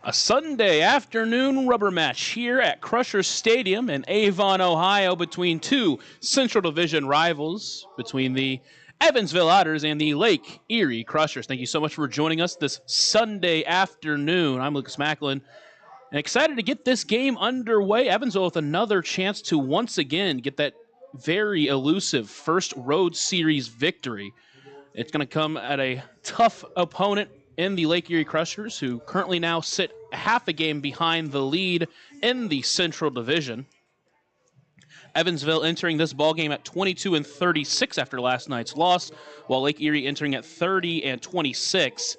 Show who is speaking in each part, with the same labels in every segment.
Speaker 1: A Sunday afternoon rubber match here at Crushers Stadium in Avon, Ohio between two Central Division rivals, between the Evansville Otters and the Lake Erie Crushers. Thank you so much for joining us this Sunday afternoon. I'm Lucas Macklin, and excited to get this game underway. Evansville with another chance to once again get that very elusive first road series victory. It's going to come at a tough opponent in the Lake Erie Crushers, who currently now sit half a game behind the lead in the Central Division. Evansville entering this ballgame at 22-36 after last night's loss, while Lake Erie entering at 30-26.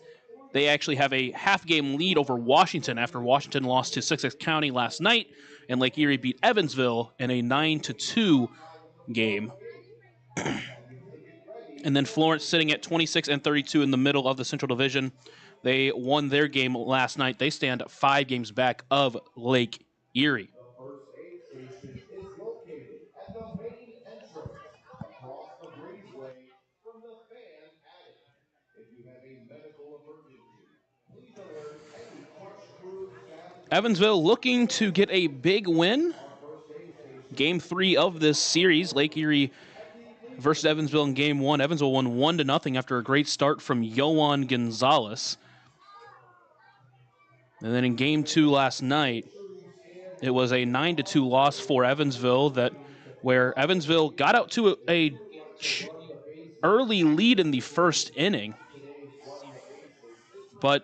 Speaker 1: They actually have a half-game lead over Washington after Washington lost to Sussex County last night, and Lake Erie beat Evansville in a 9-2 game. And then Florence sitting at 26-32 in the middle of the Central Division. They won their game last night. They stand 5 games back of Lake Erie. Evansville looking to get a big win. Game 3 of this series, Lake Erie versus Evansville in Game 1. Evansville won 1-0 after a great start from Yohan Gonzalez. And then in Game 2 last night, it was a 9-2 loss for Evansville, where Evansville got out to a early lead in the first inning, but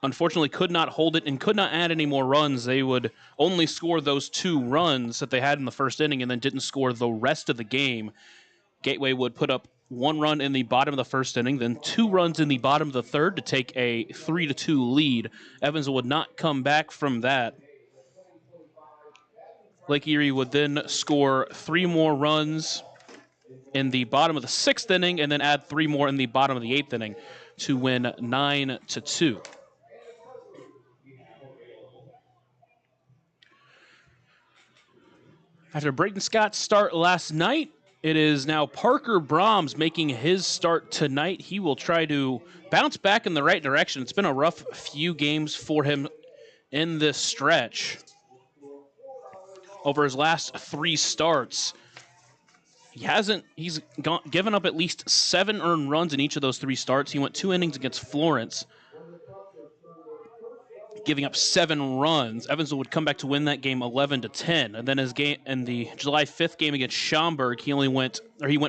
Speaker 1: unfortunately could not hold it and could not add any more runs. They would only score those 2 runs that they had in the first inning and then didn't score the rest of the game. Gateway would put up 1 run in the bottom of the first inning, then 2 runs in the bottom of the third to take a 3-2 lead. Evansville would not come back from that. Lake Erie would then score 3 more runs in the bottom of the 6th inning and then add 3 more in the bottom of the 8th inning to win 9-2. After Braden Scott's start last night, it is now Parker Brahms making his start tonight. He will try to bounce back in the right direction. It's been a rough few games for him in this stretch. Over his last 3 starts, he's given up at least 7 earned runs in each of those 3 starts. He went 2 innings against Florence, giving up 7 runs. Evansville would come back to win that game 11-10. And then his game in the July 5th game against Schaumburg, he went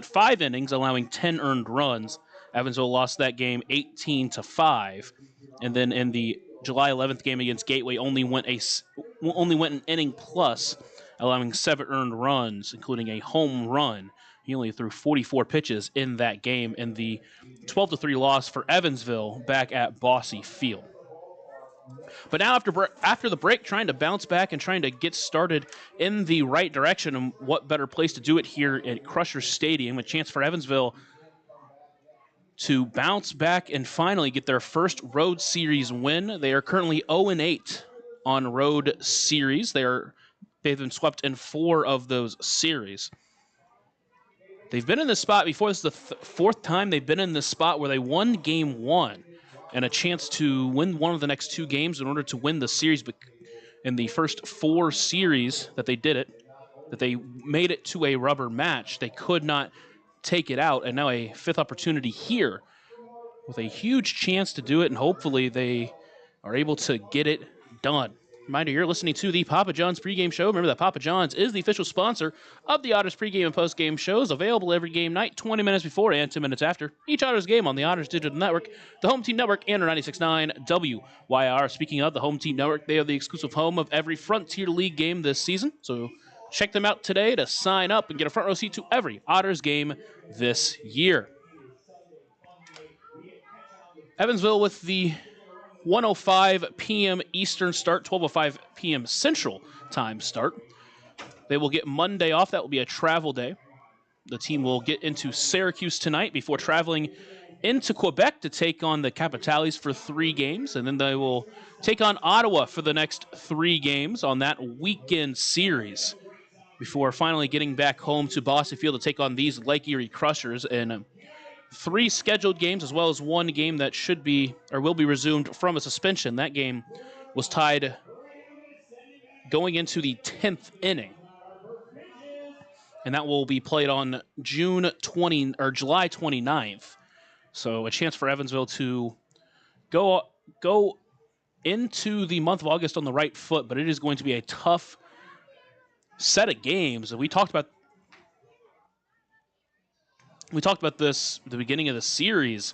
Speaker 1: 5 innings, allowing 10 earned runs. Evansville lost that game 18-5. And then in the July 11th game against Gateway, only went an inning plus, allowing 7 earned runs, including a home run. He only threw 44 pitches in that game in the 12-3 loss for Evansville back at Bosse Field. But now after the break, trying to bounce back and trying to get started in the right direction, and what better place to do it here at Crushers Stadium, a chance for Evansville to bounce back and finally get their first road series win. They are currently 0-8 on road series. They've been swept in 4 of those series. They've been in this spot before. This is the 4th time they've been in this spot where they won Game 1. And a chance to win one of the next 2 games in order to win the series. But in the first 4 series that they made it to a rubber match, they could not take it out. And now a 5th opportunity here with a huge chance to do it, and hopefully they are able to get it done. Reminder, you're listening to the Papa John's pregame show. Remember that Papa John's is the official sponsor of the Otters pregame and postgame shows, available every game night, 20 minutes before and 10 minutes after each Otters game on the Otters Digital Network, the Home Team Network, and our 96.9 WYR. Speaking of the Home Team Network, they are the exclusive home of every Frontier League game this season. So check them out today to sign up and get a front row seat to every Otters game this year. Evansville with the 1:05 p.m. Eastern start, 12:05 p.m. Central Time start. They will get Monday off. That will be a travel day. The team will get into Syracuse tonight before traveling into Quebec to take on the Capitales for 3 games, and then they will take on Ottawa for the next 3 games on that weekend series before finally getting back home to Bosse Field to take on these Lake Erie Crushers in 3 scheduled games, as well as 1 game that should be or will be resumed from a suspension. That game was tied going into the 10th inning. And that will be played on July 29th. So a chance for Evansville to go into the month of August on the right foot, but it is going to be a tough set of games. We talked about this at the beginning of the series.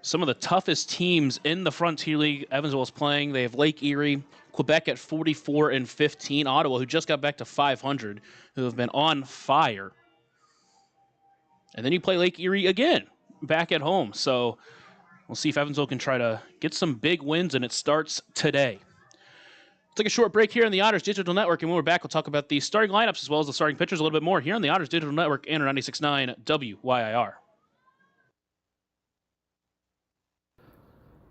Speaker 1: Some of the toughest teams in the Frontier League Evansville is playing. They have Lake Erie, Quebec at 44-15, Ottawa, who just got back to 500, who have been on fire. And then you play Lake Erie again, back at home. So we'll see if Evansville can try to get some big wins, and it starts today. Take a short break here on the Otters Digital Network, and when we're back, we'll talk about the starting lineups as well as the starting pitchers a little bit more here on the Otters Digital Network and 96.9 WYIR.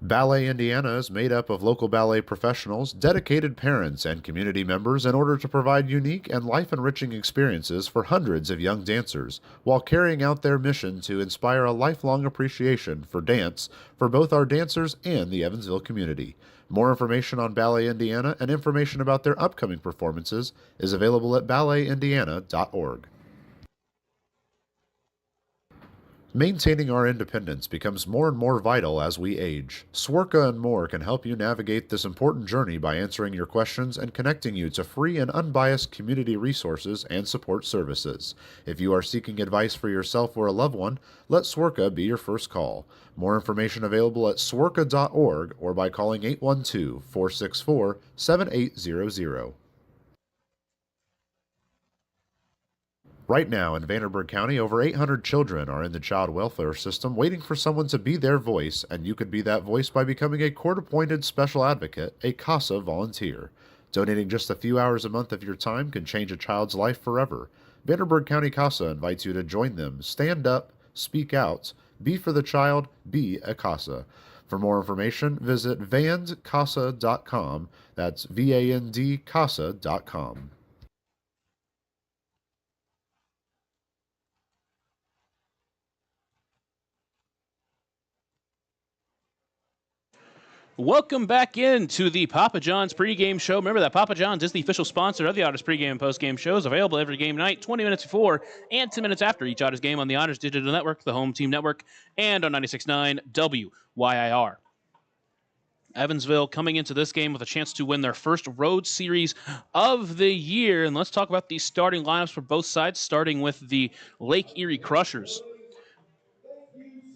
Speaker 2: Ballet Indiana is made up of local ballet professionals, dedicated parents, and community members in order to provide unique and life-enriching experiences for hundreds of young dancers, while carrying out their mission to inspire a lifelong appreciation for dance for both our dancers and the Evansville community. More information on Ballet Indiana and information about their upcoming performances is available at balletindiana.org. Maintaining our independence becomes more and more vital as we age. Swerka and More can help you navigate this important journey by answering your questions and connecting you to free and unbiased community resources and support services. If you are seeking advice for yourself or a loved one, let Swerka be your first call. More information available at swerka.org or by calling 812-464-7800. Right now in Vanderburgh County, over 800 children are in the child welfare system waiting for someone to be their voice, and you could be that voice by becoming a court-appointed special advocate, a CASA volunteer. Donating just a few hours a month of your time can change a child's life forever. Vanderburgh County CASA invites you to join them. Stand up, speak out, be for the child, be a CASA. For more information, visit vandcasa.com. That's VAND CASA.com.
Speaker 1: Welcome back into the Papa John's pregame show. Remember that Papa John's is the official sponsor of the Otters pregame and postgame shows, available every game night, 20 minutes before and 10 minutes after each Otters game on the Otters Digital Network, the home team network, and on 96.9 WYIR. Evansville coming into this game with a chance to win their first road series of the year. And let's talk about the starting lineups for both sides, starting with the Lake Erie Crushers.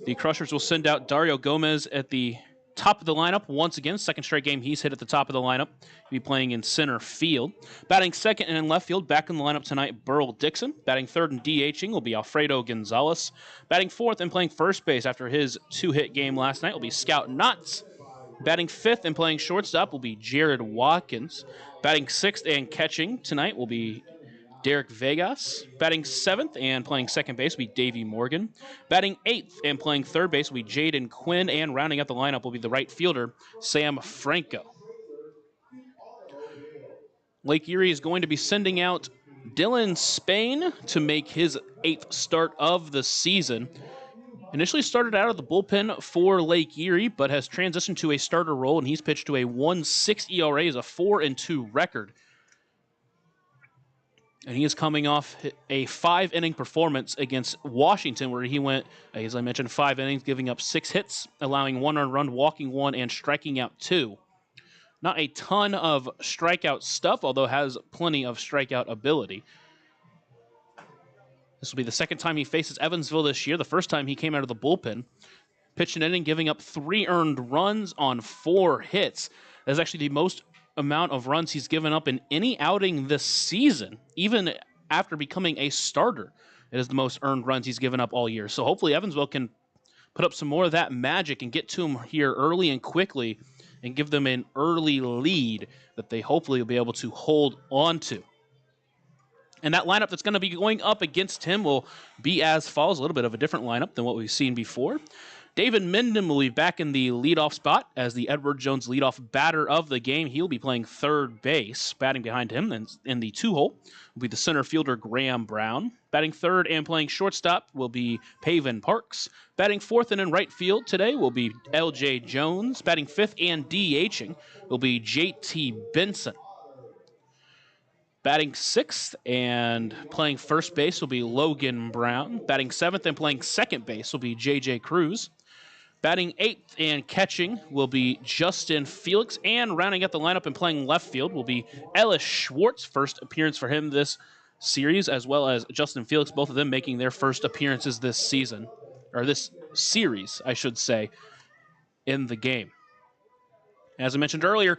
Speaker 1: The Crushers will send out Dario Gomez at the top of the lineup once again. Second straight game he's hit at the top of the lineup. He'll be playing in center field. Batting second and in left field, back in the lineup tonight, Burl Dixon. Batting third and DHing will be Alfredo Gonzalez. Batting fourth and playing first base after his two-hit game last night will be Scout Knotts. Batting fifth and playing shortstop will be Jared Watkins. Batting sixth and catching tonight will be Derek Vegas. Batting seventh and playing second base will be Davey Morgan. Batting eighth and playing third base will be Jaden Quinn. And rounding out the lineup will be the right fielder, Sam Franco. Lake Erie is going to be sending out Dylan Spain to make his 8th start of the season. Initially started out of the bullpen for Lake Erie, but has transitioned to a starter role, and he's pitched to a 1.6 ERA, is a 4-2 record. And he is coming off a 5-inning performance against Washington, where he went, as I mentioned, 5 innings, giving up 6 hits, allowing 1 earned run, walking 1, and striking out 2. Not a ton of strikeout stuff, although has plenty of strikeout ability. This will be the second time he faces Evansville this year. The first time he came out of the bullpen. Pitched an inning, giving up 3 earned runs on 4 hits. That's actually the most amount of runs he's given up in any outing this season, even after becoming a starter. It is the most earned runs he's given up all year. So hopefully Evansville can put up some more of that magic and get to him here early and quickly and give them an early lead that they hopefully will be able to hold on to. And that lineup that's going to be going up against him will be as follows, a little bit of a different lineup than what we've seen before. David Minden will be back in the leadoff spot as the Edward Jones leadoff batter of the game. He'll be playing third base. Batting behind him in the 2-hole will be the center fielder Graham Brown. Batting third and playing shortstop will be Paven Parks. Batting fourth and in right field today will be L.J. Jones. Batting fifth and DHing will be J.T. Benson. Batting sixth and playing first base will be Logan Brown. Batting seventh and playing second base will be J.J. Cruz. Batting eighth and catching will be Justin Felix. And rounding out the lineup and playing left field will be Ellis Schwartz. First appearance for him this series, as well as Justin Felix, both of them making their first appearances this season, or this series, I should say, in the game. As I mentioned earlier,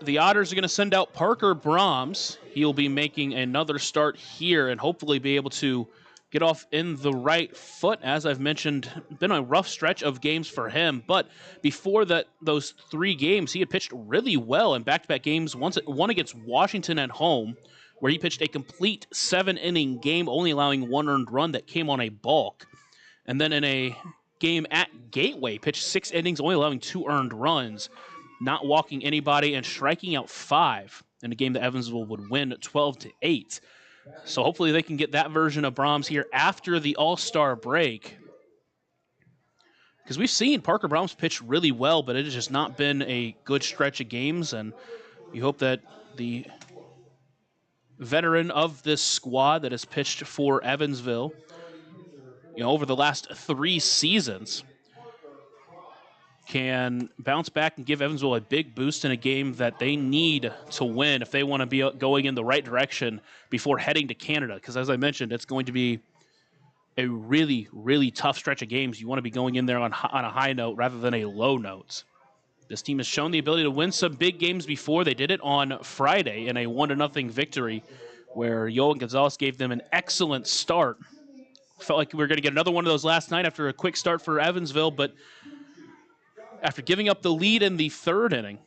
Speaker 1: the Otters are going to send out Parker Brahms. He'll be making another start here and hopefully be able to get off in the right foot. As I've mentioned, been a rough stretch of games for him, but before those 3 games, he had pitched really well in back-to-back games. One against Washington at home, where he pitched a complete 7-inning game, only allowing 1 earned run that came on a balk. And then in a game at Gateway, pitched 6 innings, only allowing 2 earned runs, not walking anybody and striking out 5 in a game that Evansville would win 12-8. So hopefully they can get that version of Brahms here after the All-Star break. Because we've seen Parker Brahms pitch really well, but it has just not been a good stretch of games, and you hope that the veteran of this squad that has pitched for Evansville, over the last 3 seasons, can bounce back and give Evansville a big boost in a game that they need to win if they want to be going in the right direction before heading to Canada. Because as I mentioned, it's going to be a really, really tough stretch of games. You want to be going in there on a high note rather than a low note. This team has shown the ability to win some big games before. They did it on Friday in a 1-0 victory where Yohan Gonzalez gave them an excellent start. Felt like we were going to get another one of those last night after a quick start for Evansville, but after giving up the lead in the 3rd inning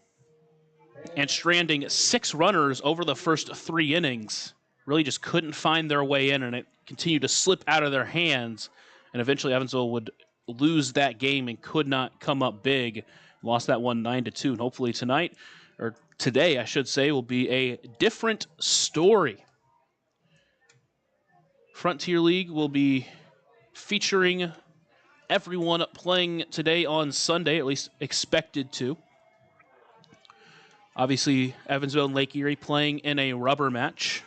Speaker 1: and stranding 6 runners over the first 3 innings, really just couldn't find their way in, and it continued to slip out of their hands. And eventually Evansville would lose that game and could not come up big. Lost that one 9-2. And hopefully tonight, or today, I should say, will be a different story. Frontier League will be featuring everyone playing today on Sunday, at least expected to. Obviously, Evansville and Lake Erie playing in a rubber match.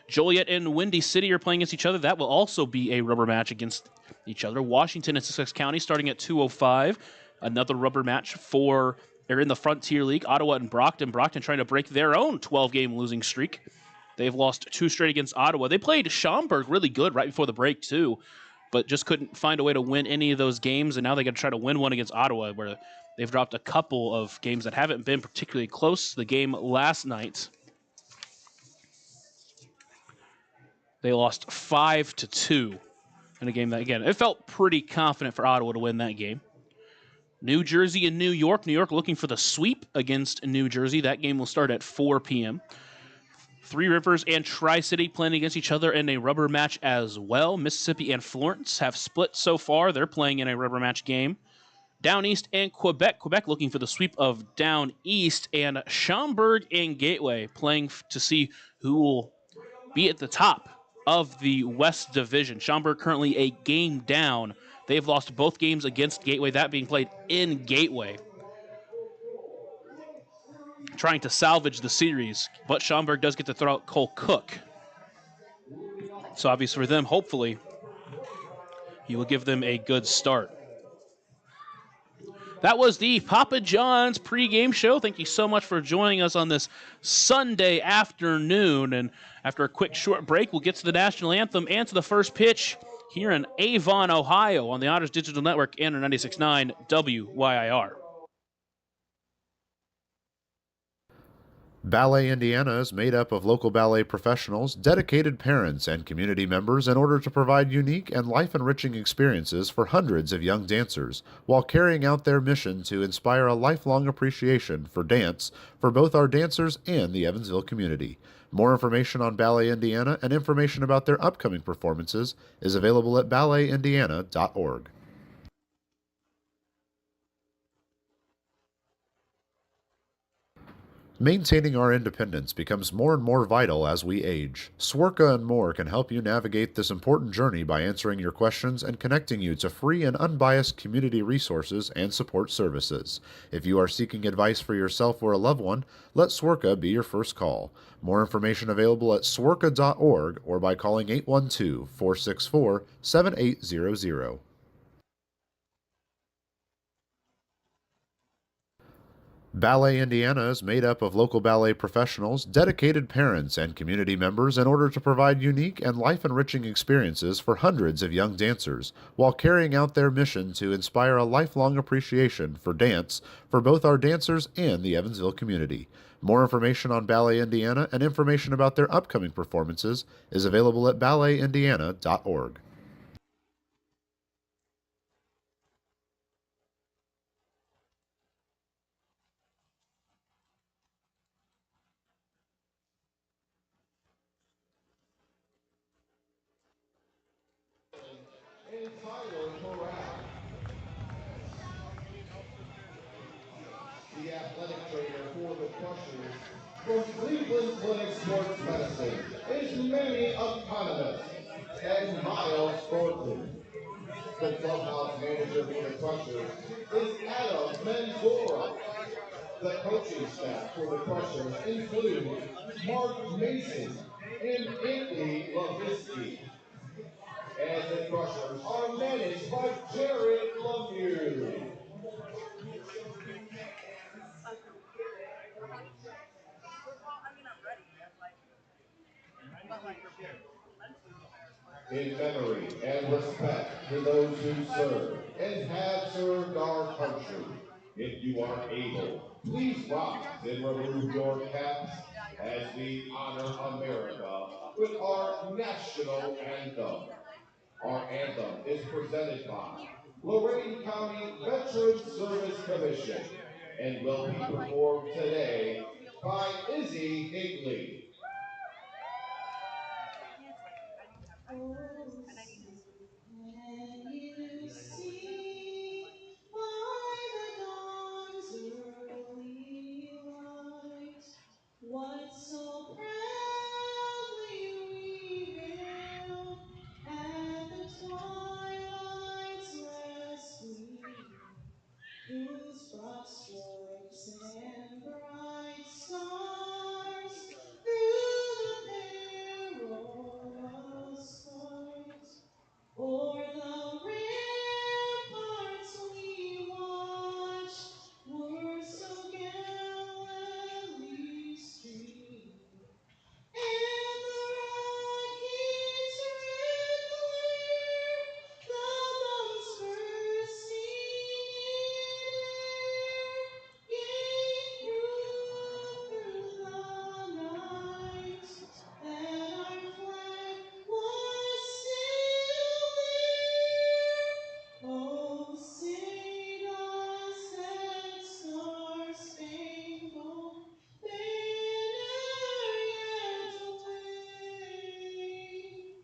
Speaker 1: Joliet and Windy City are playing against each other. That will also be a rubber match against each other. Washington and Sussex County starting at 2:05. Another rubber match they're in the Frontier League. Ottawa and Brockton. Brockton trying to break their own 12-game losing streak. They've lost 2 straight against Ottawa. They played Schaumburg really good right before the break, too, but just couldn't find a way to win any of those games, and now they got to try to win one against Ottawa, where they've dropped a couple of games that haven't been particularly close. The game last night, they lost 5-2 in a game that, again, it felt pretty confident for Ottawa to win that game. New Jersey and New York. New York looking for the sweep against New Jersey. That game will start at 4 p.m. Three Rivers and Tri-City playing against each other in a rubber match as well. Mississippi and Florence have split so far. They're playing in a rubber match game. Down East and Quebec. Quebec looking for the sweep of Down East. And Schaumburg and Gateway playing to see who will be at the top of the West Division. Schaumburg currently a game down. They've lost both games against Gateway, that being played in Gateway, trying to salvage the series, but Schaumburg does get to throw out Cole Cook. So obviously for them, hopefully, he will give them a good start. That was the Papa John's pregame show. Thank you so much for joining us on this Sunday afternoon. And after a quick short break, we'll get to the national anthem and to the first pitch here in Avon, Ohio on the Otters Digital Network and 96.9 WYIR.
Speaker 2: Ballet Indiana is made up of local ballet professionals, dedicated parents, and community members in order to provide unique and life-enriching experiences for hundreds of young dancers, while carrying out their mission to inspire a lifelong appreciation for dance for both our dancers and the Evansville community. More information on Ballet Indiana and information about their upcoming performances is available at balletindiana.org. Maintaining our independence becomes more and more vital as we age. Swerka and more can help you navigate this important journey by answering your questions and connecting you to free and unbiased community resources and support services. If you are seeking advice for yourself or a loved one, let Swerka be your first call. More information available at swerka.org or by calling 812-464-7800. Ballet Indiana is made up of local ballet professionals, dedicated parents, and community members in order to provide unique and life-enriching experiences for hundreds of young dancers, while carrying out their mission to inspire a lifelong appreciation for dance for both our dancers and the Evansville community. More information on Ballet Indiana and information about their upcoming performances is available at balletindiana.org.
Speaker 3: The athletic trainer for the Crushers from Cleveland Clinic Sports Medicine is Manny Economist and Miles Thornton. The clubhouse manager for the Crushers is Adam Menzora. The coaching staff for the Crushers include Mark Mason and Anthony Lavisky. And the Crushers are managed by Jared Lemieux. In memory and respect to those who serve and have served our country, if you are able, please rise and remove your caps as we honor America with our national anthem. Our anthem is presented by Lorain County Veterans Service Commission and will be performed today by Izzy Higley.
Speaker 4: Can you see by the dawn's early light what so proudly we hailed at the twilight's last gleam, whose broad stripes and bright stars through the perilous fight o'er the ramparts we watched were so gallantly streamed, and the rocket's red glare, the bombs bursting in air, gave proof through the night that our flag was still there. Oh, say does that star-spangled banner yet wave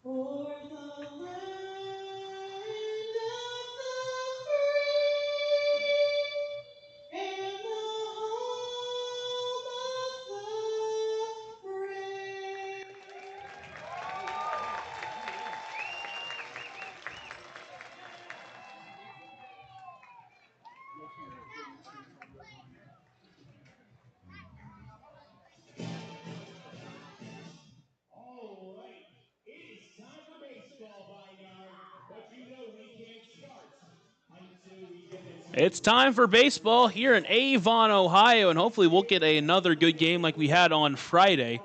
Speaker 4: o'er the land of the free and the home of the brave?
Speaker 3: All right, it's time for baseball by now, but you know we can't start until we get this.
Speaker 1: It's time for baseball here in Avon, Ohio, and hopefully we'll get another good game like we had on Friday.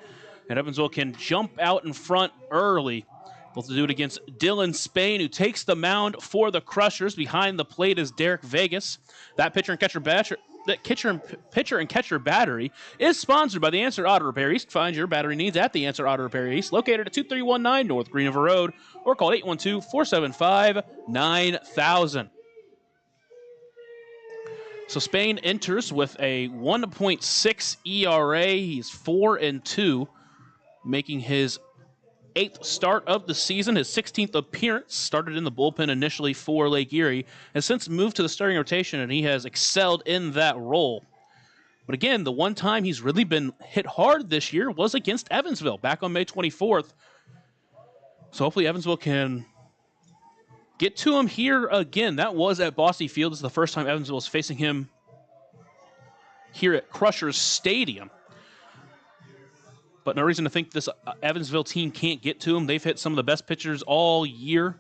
Speaker 1: And Evansville can jump out in front early. They'll have to do it against Dylan Spain, who takes the mound for the Crushers. Behind the plate is Derek Vegas. That pitcher and catcher pitcher and catcher battery is sponsored by the Answer Auto Repair East. Find your battery needs at the Answer Auto Repair East, located at 2319 North Green River Road, or call 812-475-9000. So Spain enters with a 1.6 ERA. He's 4-2, making his 8th start of the season, his 16th appearance. Started in the bullpen initially for Lake Erie, has since moved to the starting rotation, and he has excelled in that role. But again, the one time he's really been hit hard this year was against Evansville back on May 24th. So hopefully Evansville can get to him here again. That was at Bosse Field. This is the first time Evansville is facing him here at Crushers Stadium. But no reason to think this Evansville team can't get to him. They've hit some of the best pitchers all year.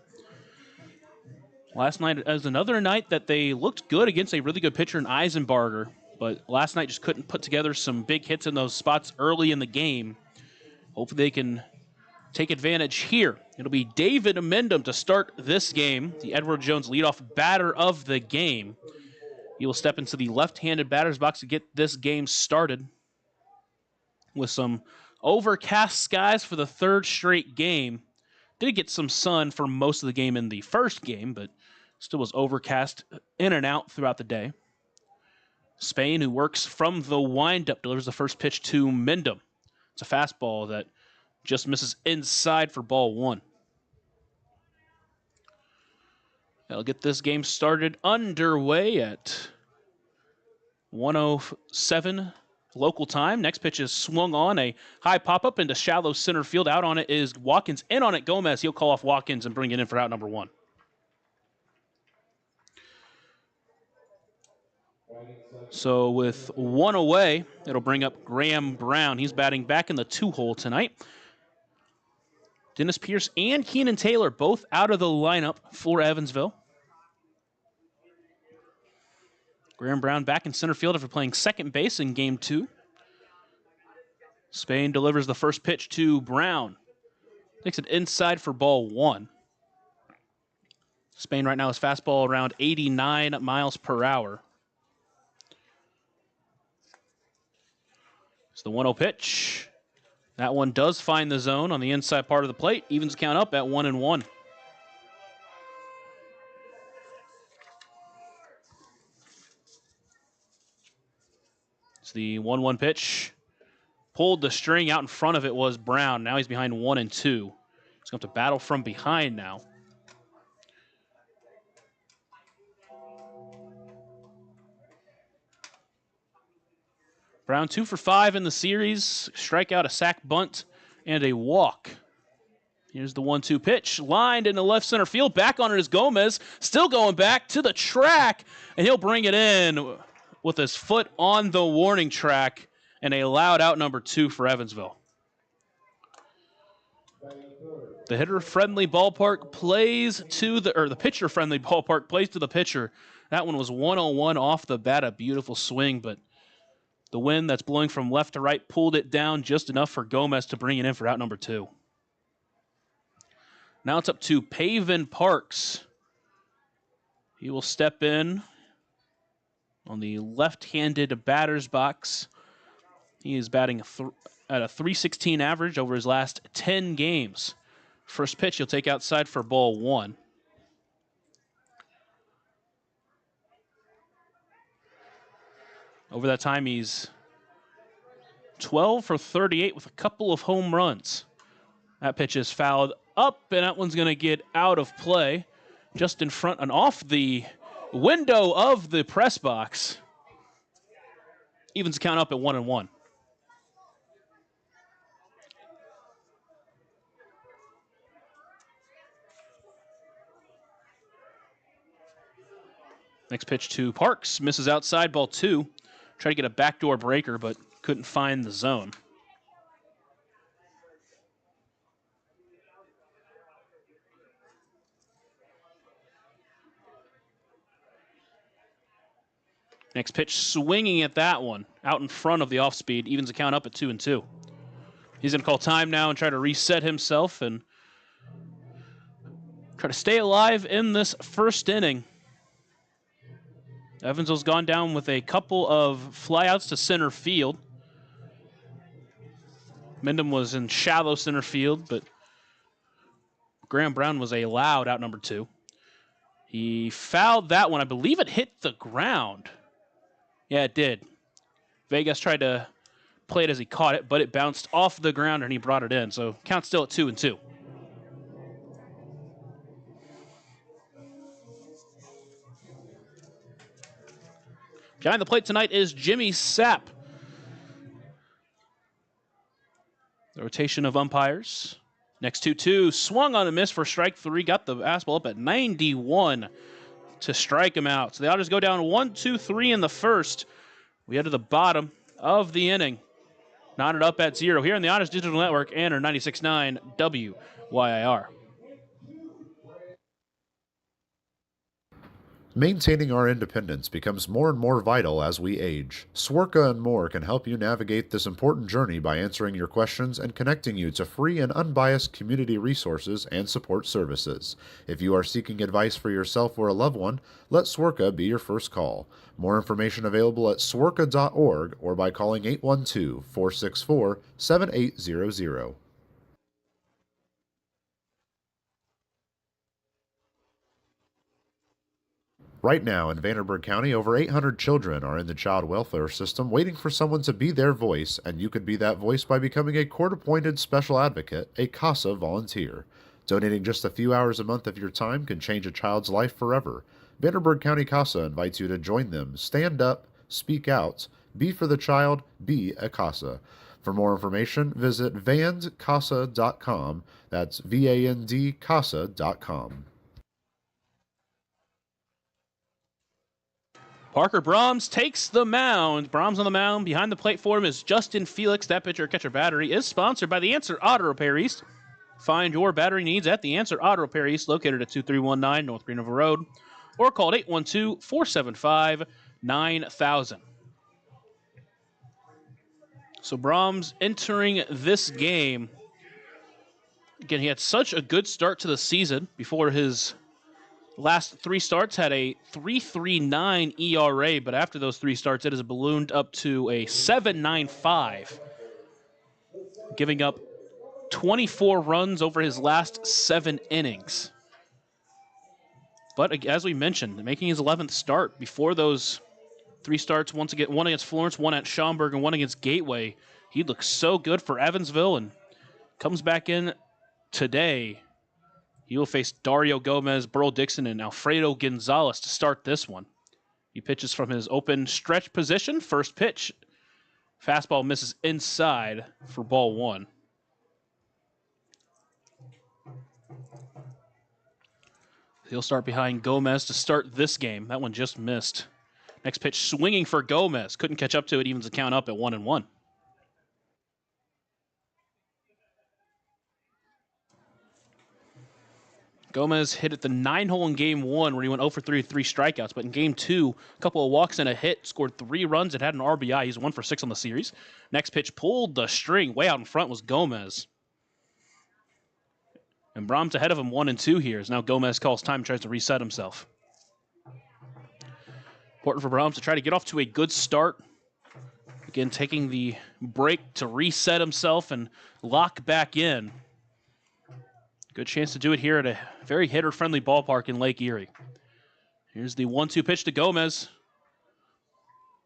Speaker 1: Last night was another night that they looked good against a really good pitcher in Eisenbarger. But last night just couldn't put together some big hits in those spots early in the game. Hopefully they can take advantage here. It'll be David Amendum to start this game, the Edward Jones leadoff batter of the game. He will step into the left-handed batter's box to get this game started with some overcast skies for the third straight game. Did get some sun for most of the game in the first game, but still was overcast in and out throughout the day. Spain, who works from the windup, delivers the first pitch to Mendham. It's a fastball that just misses inside for ball one. That'll get this game started underway at 1:07 local time. Next pitch is swung on, a high pop-up into shallow center field. Out on it is Watkins. In on it, Gomez. He'll call off Watkins and bring it in for out number one. So with one away, it'll bring up Graham Brown. He's batting back in the two-hole tonight. Dennis Pierce and Keenan Taylor both out of the lineup for Evansville. Graham Brown back in center field after playing second base in game two. Spain delivers the first pitch to Brown. Takes it inside for ball one. Spain right now is fastball around 89 miles per hour. It's the 1-0 pitch. That one does find the zone on the inside part of the plate. Evens count up at 1-1. It's the 1-1 pitch. Pulled the string. Out in front of it was Brown. Now he's behind 1-2. He's going to have to battle from behind now. Brown 2 for 5 in the series. Strikeout, a sac bunt, and a walk. Here's the 1-2 pitch. Lined into left center field. Back on it is Gomez. Still going back to the track. And he'll bring it in with his foot on the warning track. And a loud out number 2 for Evansville. The hitter-friendly ballpark plays to the pitcher-friendly ballpark plays to the pitcher. That one was 101 off the bat. A beautiful swing, but the wind that's blowing from left to right pulled it down just enough for Gomez to bring it in for out number 2. Now it's up to Paven Parks. He will step in on the left-handed batter's box. He is batting at a .316 average over his last 10 games. First pitch he'll take outside for ball one. Over that time, he's 12 for 38 with a couple of home runs. That pitch is fouled up, and that one's going to get out of play just in front and off the window of the press box. Evens count up at 1-1. Next pitch to Parks. Misses outside, ball 2. Tried to get a backdoor breaker, but couldn't find the zone. Next pitch swinging at that one. Out in front of the off speed. Evens the count up at 2-2. He's going to call time now and try to reset himself and try to stay alive in this first inning. Evansville's gone down with a couple of flyouts to center field. Mendham was in shallow center field, but Graham Brown was allowed out number 2. He fouled that one. I believe it hit the ground. Yeah, it did. Vegas tried to play it as he caught it, but it bounced off the ground and he brought it in. So count still at 2-2. Behind the plate tonight is Jimmy Sapp. The rotation of umpires. Next 2-2, swung on a miss for strike 3, got the fastball up at 91 to strike him out. So the Otters go down 1-2-3 in the first. We head to the bottom of the inning. Knotted up at 0 here on the Otters Digital Network and our 96.9 WYIR.
Speaker 2: Maintaining our independence becomes more and more vital as we age. Swerka and more can help you navigate this important journey by answering your questions and connecting you to free and unbiased community resources and support services. If you are seeking advice for yourself or a loved one, let Swerka be your first call. More information available at swerka.org or by calling 812-464-7800. Right now in Vanderburgh County, over 800 children are in the child welfare system waiting for someone to be their voice, and you could be that voice by becoming a court-appointed special advocate, a CASA volunteer. Donating just a few hours a month of your time can change a child's life forever. Vanderburgh County CASA invites you to join them. Stand up, speak out, be for the child, be a CASA. For more information, visit vandcasa.com. That's VAND-CASA.com.
Speaker 1: Parker Brahms takes the mound. Brahms on the mound. Behind the plate for him is Justin Felix. That pitcher-catcher battery is sponsored by The Answer Auto Repair East. Find your battery needs at The Answer Auto Repair East, located at 2319 North Green River Road, or call 812-475-9000. So Brahms entering this game. Again, he had such a good start to the season before his last 3 starts had a 3.39 ERA, but after those 3 starts, it has ballooned up to a 7.95, giving up 24 runs over his last 7 innings. But as we mentioned, making his 11th start before those 3 starts, one against Florence, one at Schaumburg, and one against Gateway, he looks so good for Evansville and comes back in today. He will face Dario Gomez, Burl Dixon, and Alfredo Gonzalez to start this one. He pitches from his open stretch position. First pitch. Fastball misses inside for ball 1. He'll start behind Gomez to start this game. That one just missed. Next pitch swinging for Gomez. Couldn't catch up to it, evens the count up at 1-1. Gomez hit at the 9-hole in game 1 where he went 0 for 3 with 3 strikeouts. But in game 2, a couple of walks and a hit, scored 3 runs and had an RBI. He's 1 for 6 on the series. Next pitch pulled the string. Way out in front was Gomez. And Brahms ahead of him 1-2 here as now Gomez calls time and tries to reset himself. Important for Brahms to try to get off to a good start. Again, taking the break to reset himself and lock back in. Good chance to do it here at a very hitter-friendly ballpark in Lake Erie. Here's the 1-2 pitch to Gomez.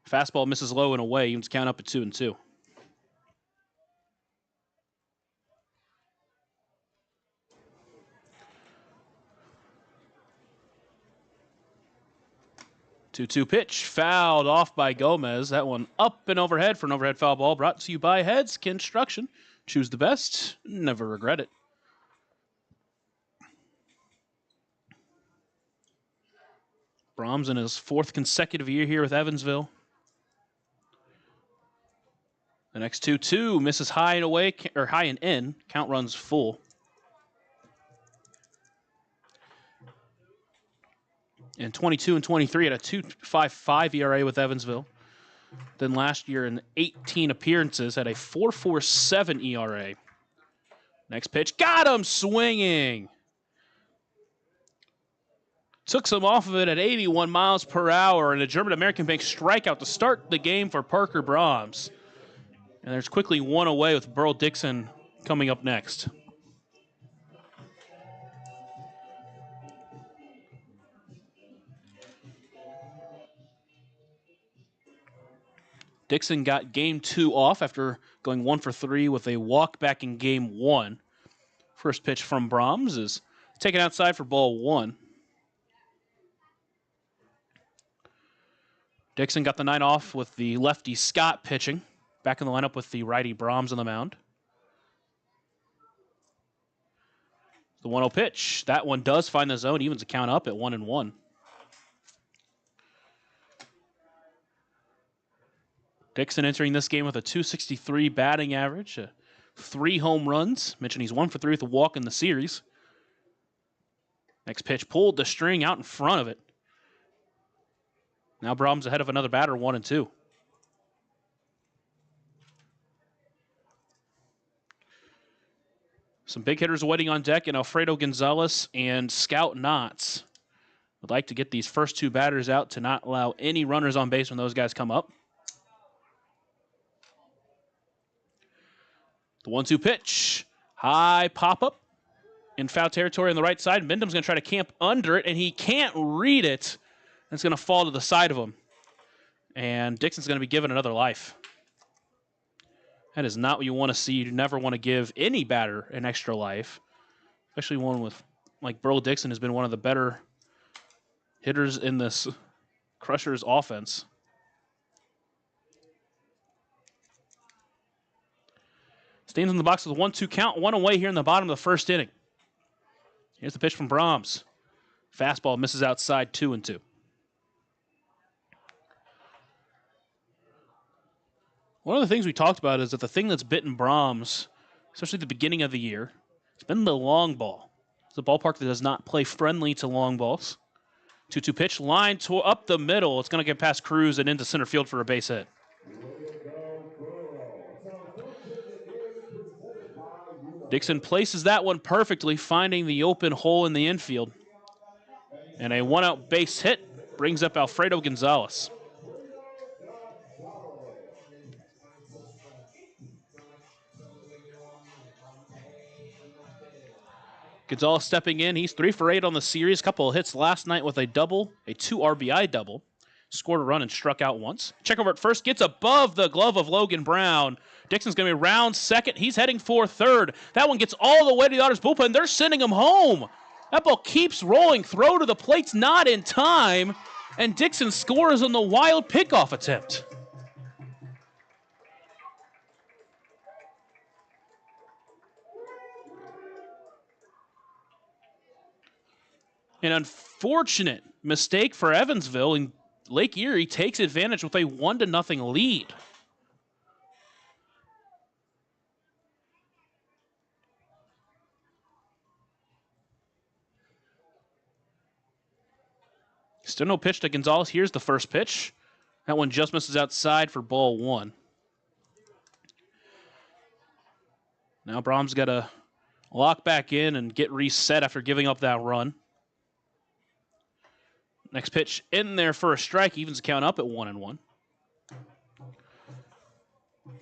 Speaker 1: Fastball misses low and away. Evens count up at 2-2. Two-two pitch, fouled off by Gomez. That one up and overhead for an overhead foul ball. Brought to you by Heads Construction. Choose the best, never regret it. Brahms in his 4th consecutive year here with Evansville. The next 2-2 misses high and away, or high and in. Count runs full. In 22 and 23 had a 2.55 ERA with Evansville. Then last year in 18 appearances had a 4.47 ERA. Next pitch, got him swinging. Took some off of it at 81 miles per hour, and a German-American bank strikeout to start the game for Parker Brahms. And there's quickly one away with Burl Dixon coming up next. Dixon got game 2 off after going 1 for 3 with a walk back in game 1. First pitch from Brahms is taken outside for ball 1. Dixon got the night off with the lefty Scott pitching. Back in the lineup with the righty Brahms on the mound. The 1-0 pitch. That one does find the zone, evens the count up at 1-1. Dixon entering this game with a .263 batting average, 3 home runs. Mentioned he's 1 for 3 with a walk in the series. Next pitch pulled the string out in front of it. Now Brahms ahead of another batter, 1-2. Some big hitters waiting on deck in Alfredo Gonzalez and Scout Knotts. Would like to get these first 2 batters out to not allow any runners on base when those guys come up. The 1-2 pitch. High pop-up in foul territory on the right side. Mendham's going to try to camp under it, and he can't read it. It's going to fall to the side of him. And Dixon's going to be given another life. That is not what you want to see. You never want to give any batter an extra life, especially one with, like Burl Dixon has been one of the better hitters in this Crushers offense. Stands in the box with a 1-2 count, 1 away here in the bottom of the first inning. Here's the pitch from Brahms. Fastball misses outside, 2-2. One of the things we talked about is that the thing that's bitten Brahms, especially at the beginning of the year, it's been the long ball. It's a ballpark that does not play friendly to long balls. 2-2 pitch, line up the middle. It's going to get past Cruz and into center field for a base hit. Dixon places that one perfectly, finding the open hole in the infield. And a 1-out base hit brings up Alfredo Gonzalez. Gonzalez stepping in. He's 3 for 8 on the series. Couple of hits last night with a double, a 2 RBI double. Scored a run and struck out once. Check over at first. Gets above the glove of Logan Brown. Dixon's going to be round second. He's heading for third. That one gets all the way to the Otters bullpen. They're sending him home. That ball keeps rolling. Throw to the plate's not in time. And Dixon scores on the wild pickoff attempt. An unfortunate mistake for Evansville, and Lake Erie takes advantage with a 1-0 lead. Still no pitch to Gonzalez. Here's the first pitch. That one just misses outside for ball 1. Now Brahms got to lock back in and get reset after giving up that run. Next pitch in there for a strike, evens the count up at 1-1.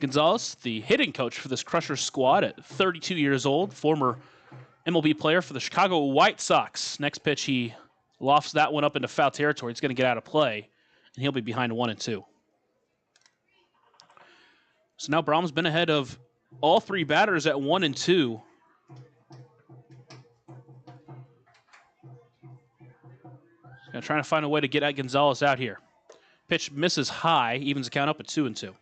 Speaker 1: Gonzalez, the hitting coach for this Crushers squad at 32 years old, former MLB player for the Chicago White Sox. Next pitch, he lofts that one up into foul territory. It's going to get out of play, and he'll be behind 1-2. So now Brahms been ahead of all 3 batters at 1-2. Trying to find a way to get at Gonzalez out here. Pitch misses high, evens the count up at 2-2.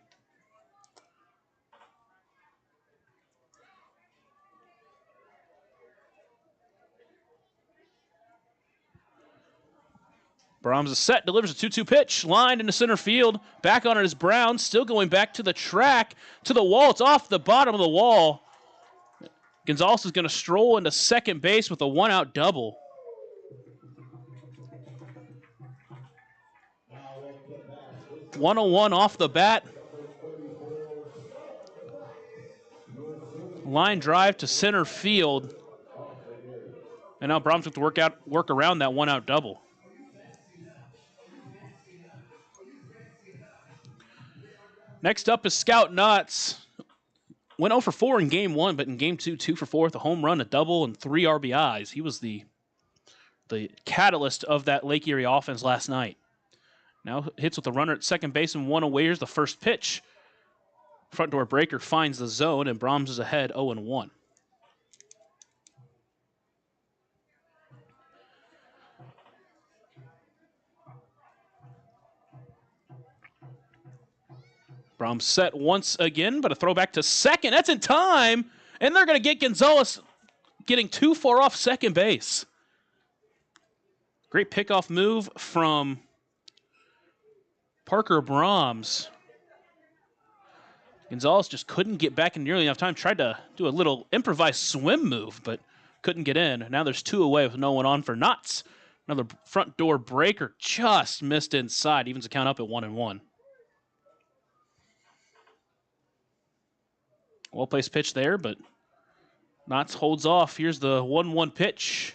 Speaker 1: Brahms is set, delivers a 2-2 pitch, lined into center field. Back on it is Brown, still going back to the track, to the wall. It's off the bottom of the wall. Gonzalez is going to stroll into second base with a 1-out double. One off the bat. Line drive to center field. And now Brahms have to work around that 1-out double. Next up is Scout Knotts. Went 0 for 4 in Game 1, but in Game 2, 2 for 4 with a home run, a double, and 3 RBIs. He was the catalyst of that Lake Erie offense last night. Now hits with a runner at second base and 1 away. Here's the first pitch. Front door breaker finds the zone, and Brahms is ahead 0-1. Brahms set once again, but a throw back to second. That's in time, and they're going to get Gonzalez getting too far off second base. Great pickoff move from Parker Brahms. Gonzalez just couldn't get back in nearly enough time. Tried to do a little improvised swim move, but couldn't get in. Now there's 2 away with no one on for Knotts. Another front door breaker just missed inside. Evens the count up at 1-1. Well-placed pitch there, but Knotts holds off. Here's the 1-1 pitch.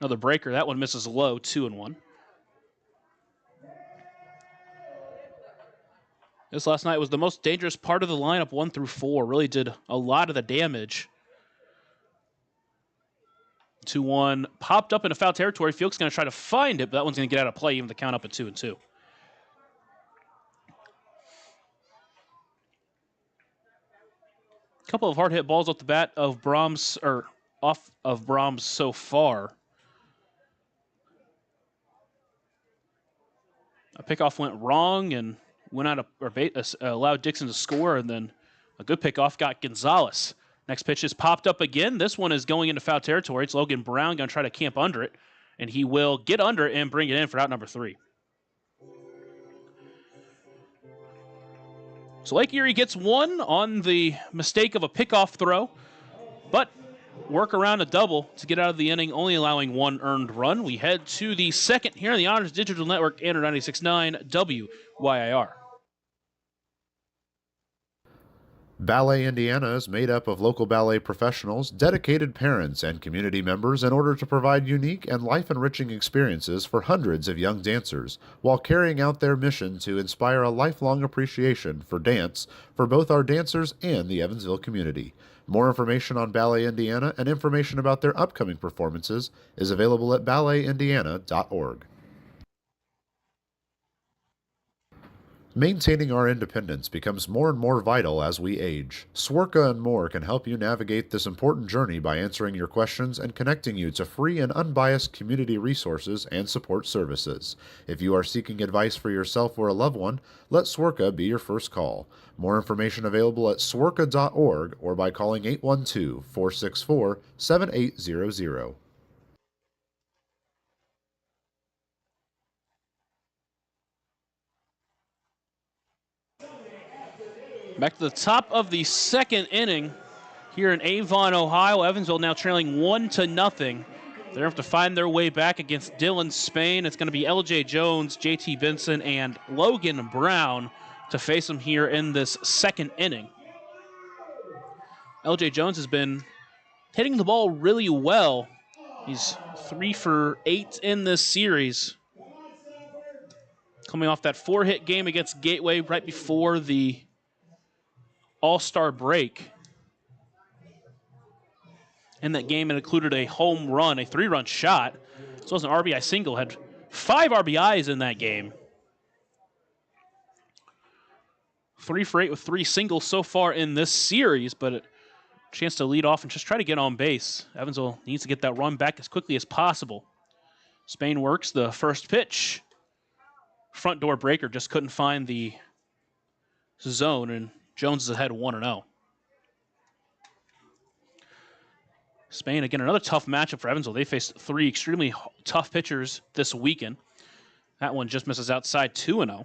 Speaker 1: Another breaker. That one misses low, 2-1. This last night was the most dangerous part of the lineup, 1 through 4. Really did a lot of the damage. 2-1. Popped up into foul territory. Fielk's going to try to find it, but that one's going to get out of play, even the count up at 2-2. A couple of hard hit balls off the bat of Brahms, or off of Brahms so far. A pickoff went wrong and went out of, or allowed Dixon to score, and then a good pickoff got Gonzalez. Next pitch is popped up again. This one is going into foul territory. It's Logan Brown going to try to camp under it, and he will get under it and bring it in for out number 3. So Lake Erie gets 1 on the mistake of a pickoff throw, but work around a double to get out of the inning, only allowing 1 earned run. We head to the second here on the Otters Digital Network, and 96.9 WYIR.
Speaker 2: Ballet Indiana is made up of local ballet professionals, dedicated parents, and community members in order to provide unique and life-enriching experiences for hundreds of young dancers, while carrying out their mission to inspire a lifelong appreciation for dance for both our dancers and the Evansville community. More information on Ballet Indiana and information about their upcoming performances is available at balletindiana.org. Maintaining our independence becomes more and more vital as we age. Swerka and More can help you navigate this important journey by answering your questions and connecting you to free and unbiased community resources and support services. If you are seeking advice for yourself or a loved one, let Swerka be your first call. More information available at swerka.org or by calling 812-464-7800.
Speaker 1: Back to the top of the second inning here in Avon, Ohio. Evansville now trailing 1-0. They're going to have to find their way back against Dylan Spain. It's going to be LJ Jones, JT Benson, and Logan Brown to face them here in this second inning. LJ Jones has been hitting the ball really well. He's 3 for 8 in this series. Coming off that 4-hit game against Gateway right before the All-Star break. In that game, it included a home run, a 3-run shot, as well as an RBI single. Had 5 RBIs in that game. 3 for 8 with 3 singles so far in this series, but a chance to lead off and just try to get on base. Evansville needs to get that run back as quickly as possible. Spain works the first pitch. Front door breaker just couldn't find the zone, and Jones is ahead 1-0. Spain, again, another tough matchup for Evansville. They faced 3 extremely tough pitchers this weekend. That one just misses outside 2-0.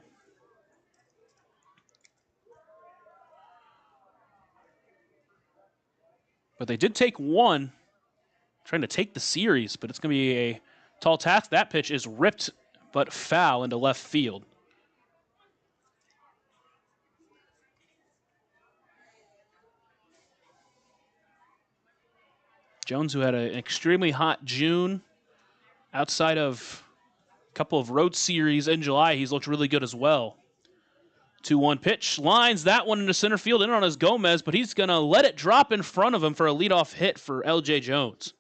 Speaker 1: But they did take one, trying to take the series, but it's going to be a tall task. That pitch is ripped but foul into left field. Jones, who had an extremely hot June, outside of a couple of road series in July, he's looked really good as well. 2-1 pitch, lines that one into center field, in on his Gomez, but he's going to let it drop in front of him for a leadoff hit for L.J. Jones.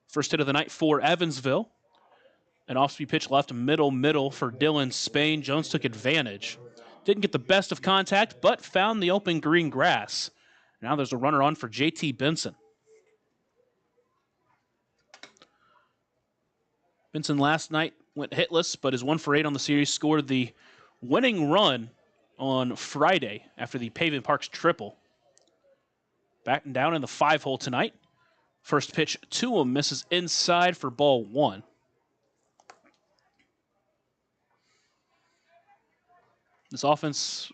Speaker 1: First hit of the night for Evansville. An off-speed pitch left middle for Dylan Spain. Jones took advantage. Didn't get the best of contact, but found the open green grass. Now there's a runner on for J.T. Benson. Benson last night went hitless, but is 1 for 8 on the series, scored the winning run on Friday after the Paving Parks triple. Batting down in the 5-hole tonight. First pitch to him, misses inside for ball 1. This offense,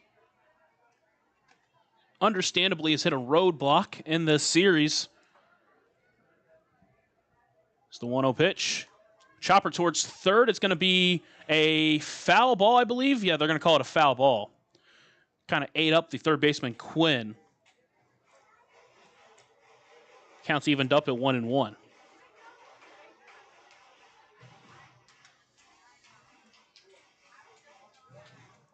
Speaker 1: understandably, has hit a roadblock in this series. It's the 1-0 pitch. Chopper towards third. It's going to be a foul ball, I believe. Yeah, they're going to call it a foul ball. Kind of ate up the third baseman, Quinn. Counts evened up at 1-1.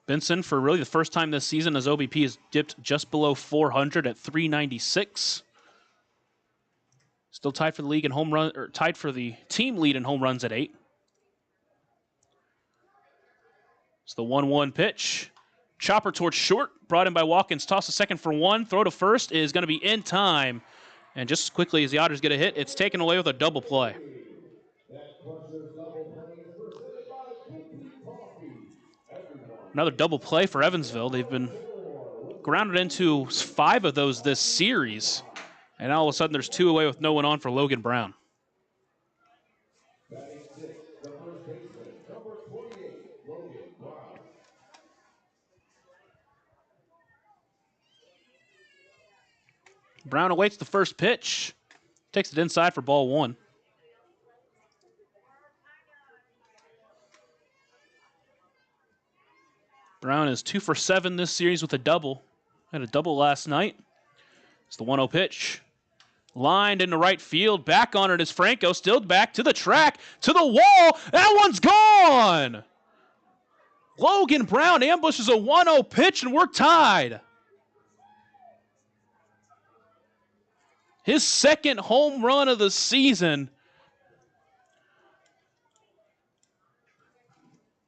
Speaker 1: Benson, for really the first time this season, his OBP has dipped just below 400 at 396. Still tied for the league in home run, or tied for the team lead in home runs at 8. It's the 1-1 pitch. Chopper towards short, brought in by Watkins. Toss to second for 1. Throw to first is going to be in time. And just as quickly as the Otters get a hit, it's taken away with a double play. Another double play for Evansville. They've been grounded into 5 of those this series. And all of a sudden, there's 2 away with no one on for Logan Brown. Brown awaits the first pitch. Takes it inside for ball 1. Brown is 2 for 7 this series with a double. Had a double last night. It's the 1-0 pitch. Lined into right field. Back on it is Franco. Still back to the track. To the wall. That one's gone. Logan Brown ambushes a 1-0 pitch and we're tied. His second home run of the season.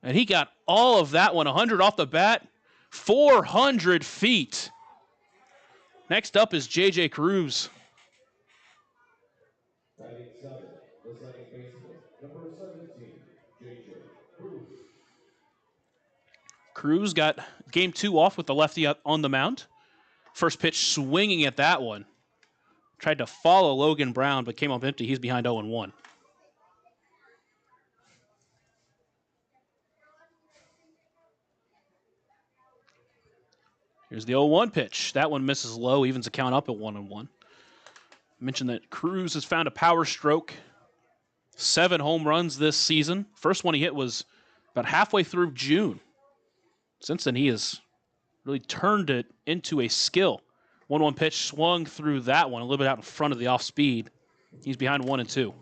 Speaker 1: And he got all of that one, 100 off the bat, 400 feet. Next up is J.J. Cruz. Cruz got game 2 off with the lefty on the mound. First pitch swinging at that one. Tried to follow Logan Brown, but came up empty. He's behind 0-1. Here's the 0-1 pitch. That one misses low, evens the count up at 1-1. I mentioned that Cruz has found a power stroke. 7 home runs this season. First one he hit was about halfway through June. Since then, he has really turned it into a skill. 1-1 pitch swung through that one, a little bit out in front of the off speed. He's behind 1-2.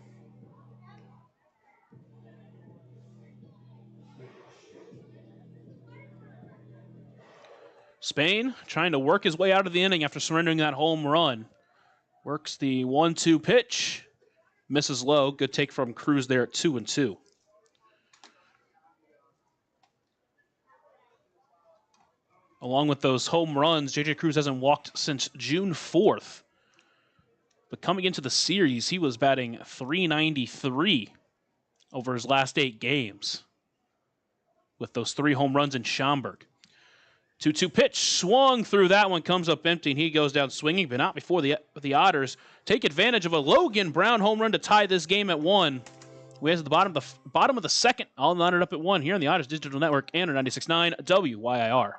Speaker 1: Spain trying to work his way out of the inning after surrendering that home run. Works the 1-2 pitch. Misses low. Good take from Cruz there at 2-2. Along with those home runs, J.J. Cruz hasn't walked since June 4th. But coming into the series, he was batting .393 over his last 8 games with those 3 home runs in Schaumburg. 2-2 pitch swung through that one, comes up empty, and he goes down swinging, but not before the Otters take advantage of a Logan Brown home run to tie this game at 1. We have at the bottom of the second, all knotted up at 1 here on the Otters Digital Network and 96.9 WYIR.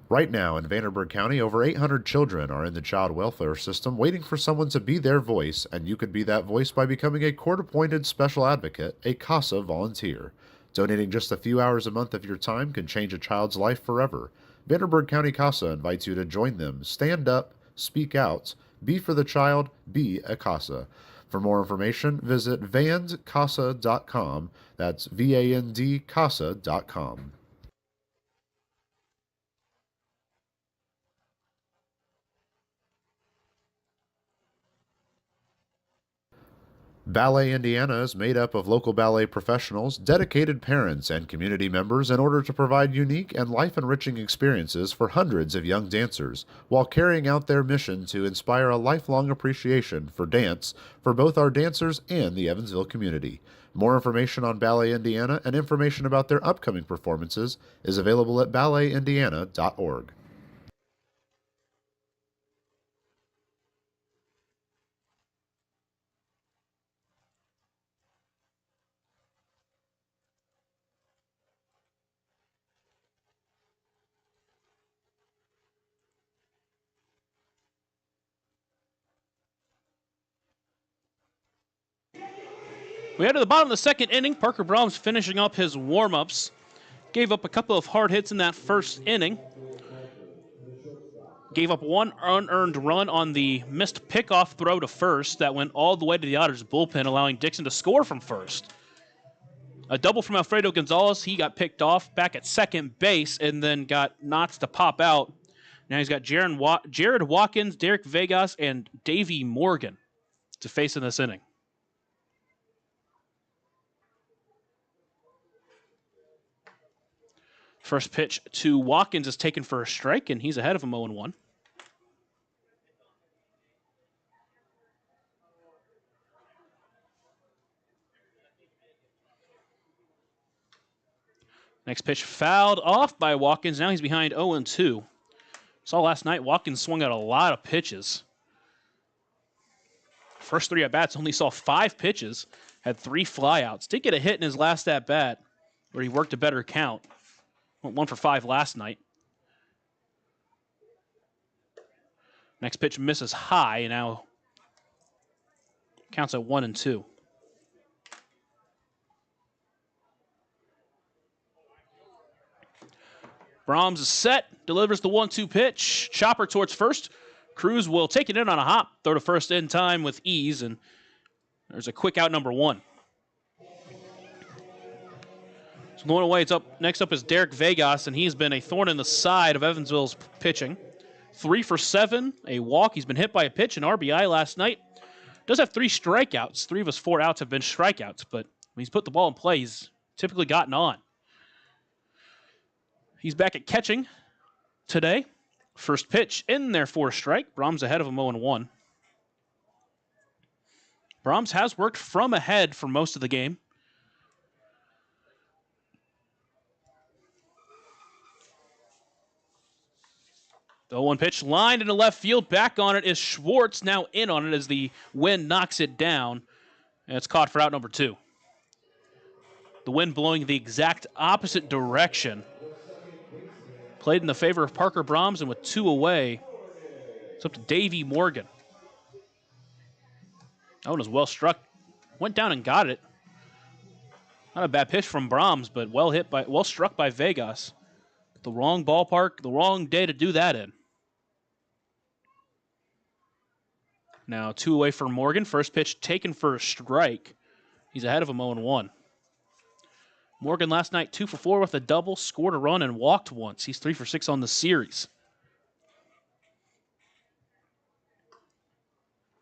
Speaker 2: Right now in Vanderburgh County, over 800 children are in the child welfare system waiting for someone to be their voice, and you could be that voice by becoming a court-appointed special advocate, a CASA volunteer. Donating just a few hours a month of your time can change a child's life forever. Vanderburgh County CASA invites you to join them. Stand up, speak out, be for the child, be a CASA. For more information, visit vandcasa.com. That's VAND CASA.com. Ballet Indiana is made up of local ballet professionals, dedicated parents, and community members in order to provide unique and life-enriching experiences for hundreds of young dancers, while carrying out their mission to inspire a lifelong appreciation for dance for both our dancers and the Evansville community. More information on Ballet Indiana and information about their upcoming performances is available at balletindiana.org.
Speaker 1: We head to the bottom of the second inning. Parker Brahms finishing up his warm-ups. Gave up a couple of hard hits in that first inning. Gave up one unearned run on the missed pickoff throw to first that went all the way to the Otters bullpen, allowing Dixon to score from first. A double from Alfredo Gonzalez. He got picked off back at second base and then got Knotts to pop out. Now he's got Jared Watkins, Derek Vegas, and Davey Morgan to face in this inning. First pitch to Watkins is taken for a strike, and he's ahead of him 0-1. Next pitch fouled off by Watkins. Now he's behind 0-2. Saw last night Watkins swung out a lot of pitches. First three at-bats only saw 5 pitches, had 3 flyouts. Did get a hit in his last at-bat where he worked a better count. Went 1 for 5 last night. Next pitch misses high, and now counts at 1-2. Brahms is set, delivers the 1-2 pitch. Chopper towards first. Cruz will take it in on a hop, throw to first in time with ease, and there's a quick out number 1. So going away, next up is Derek Vegas, and he's been a thorn in the side of Evansville's pitching. 3 for 7, a walk. He's been hit by a pitch, an RBI last night. Does have 3 strikeouts. 3 of his 4 outs have been strikeouts, but when he's put the ball in play, he's typically gotten on. He's back at catching today. First pitch in there for a strike. Brahms ahead of him 0-1. Brahms has worked from ahead for most of the game. The 0-1 pitch lined into left field. Back on it is Schwartz. Now in on it as the wind knocks it down. And it's caught for out number 2. The wind blowing the exact opposite direction. Played in the favor of Parker Brahms, and with 2 away, it's up to Davey Morgan. That one was well struck. Went down and got it. Not a bad pitch from Brahms, but well struck by Vegas. The wrong ballpark, the wrong day to do that in. Now 2 away for Morgan. First pitch taken for a strike. He's ahead of him 0-1. Morgan last night 2 for 4 with a double, scored a run and walked once. He's 3 for 6 on the series.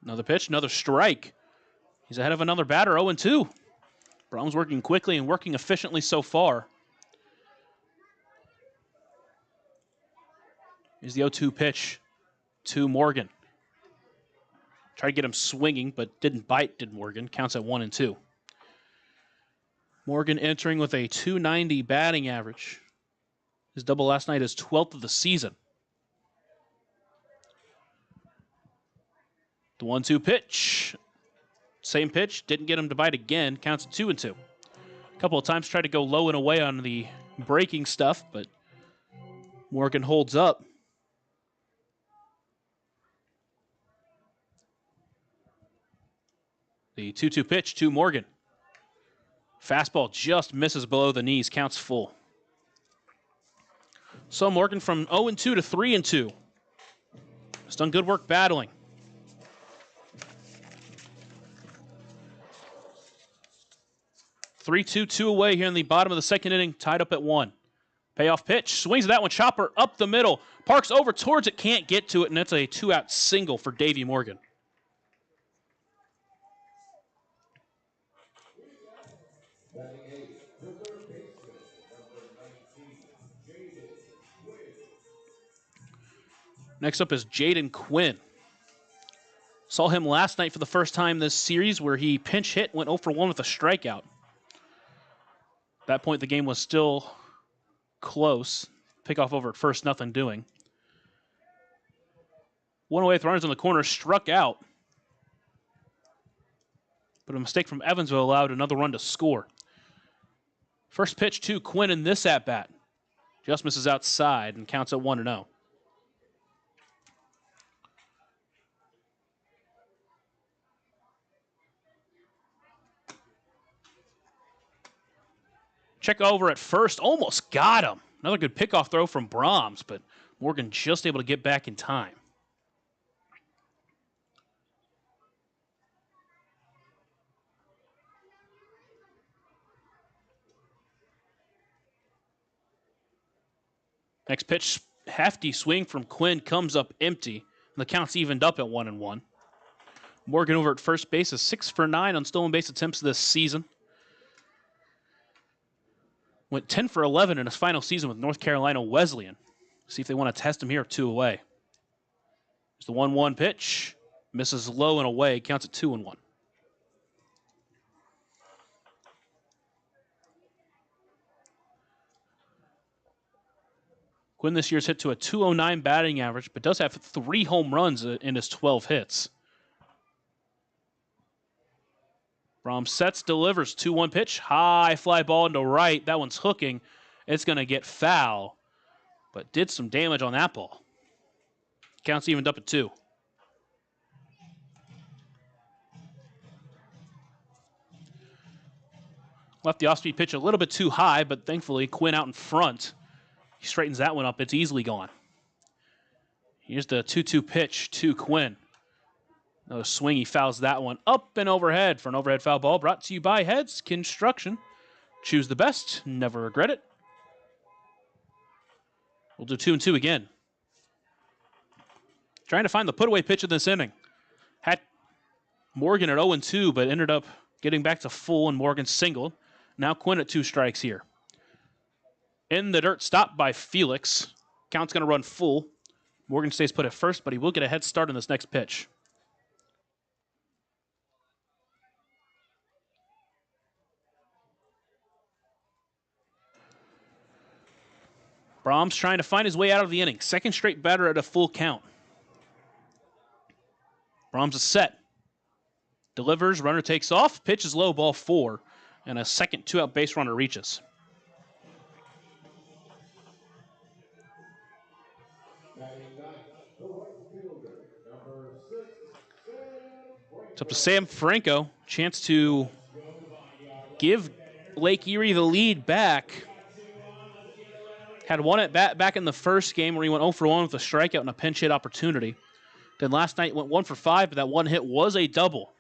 Speaker 1: Another pitch, another strike. He's ahead of another batter, 0-2. Brahms working quickly and working efficiently so far. Here's the 0-2 pitch to Morgan. Tried to get him swinging, but didn't bite, did Morgan. Counts at 1-2. Morgan entering with a .290 batting average. His double last night is 12th of the season. The 1-2 pitch. Same pitch. Didn't get him to bite again. Counts at 2-2. A couple of times tried to go low and away on the breaking stuff, but Morgan holds up. The 2-2 pitch to Morgan. Fastball just misses below the knees, counts full. So Morgan from 0-2 to 3-2. Has done good work battling. Two away here in the bottom of the second inning, tied up at 1. Payoff pitch, swings that one, chopper up the middle. Parks over towards it, can't get to it, and it's a 2-out single for Davey Morgan. Next up is Jaden Quinn. Saw him last night for the first time this series where he pinch hit, went 0 for 1 with a strikeout. At that point, the game was still close. Pickoff over at first, nothing doing. One away with runners on the corner, struck out. But a mistake from Evansville allowed another run to score. First pitch to Quinn in this at-bat. Just misses outside and counts at 1-0. Check over at first, almost got him. Another good pickoff throw from Brahms, but Morgan just able to get back in time. Next pitch, hefty swing from Quinn, comes up empty. And the count's evened up at 1-1. Morgan over at first base is 6 for 9 on stolen base attempts this season. Went 10 for 11 in his final season with North Carolina Wesleyan. See if they want to test him here, 2 away. There's the 1-1 pitch. Misses low and away, counts at 2-1. Quinn this year's hit to a .209 batting average, but does have 3 home runs in his 12 hits. Brahms sets, delivers, 2-1 pitch. High fly ball into right. That one's hooking. It's going to get foul, but did some damage on that ball. Counts evened up at 2. Left the off-speed pitch a little bit too high, but thankfully Quinn out in front. He straightens that one up. It's easily gone. Here's the 2-2 pitch to Quinn. Another swing, he fouls that one up and overhead for an overhead foul ball. Brought to you by Heads Construction. Choose the best, never regret it. We'll do 2-2 again. Trying to find the put-away pitch of this inning. Had Morgan at 0-2, but ended up getting back to full, and Morgan singled. Now Quinn at 2 strikes here. In the dirt, stopped by Felix. Count's going to run full. Morgan stays put at first, but he will get a head start on this next pitch. Brahms trying to find his way out of the inning. Second straight batter at a full count. Brahms is set. Delivers, runner takes off. Pitch is low, ball 4. And a second 2-out base runner reaches. It's up to Sam Franco. Chance to give Lake Erie the lead back. Had one at bat back in the first game where he went 0 for 1 with a strikeout and a pinch hit opportunity. Then last night went 1 for 5, but that one hit was a double.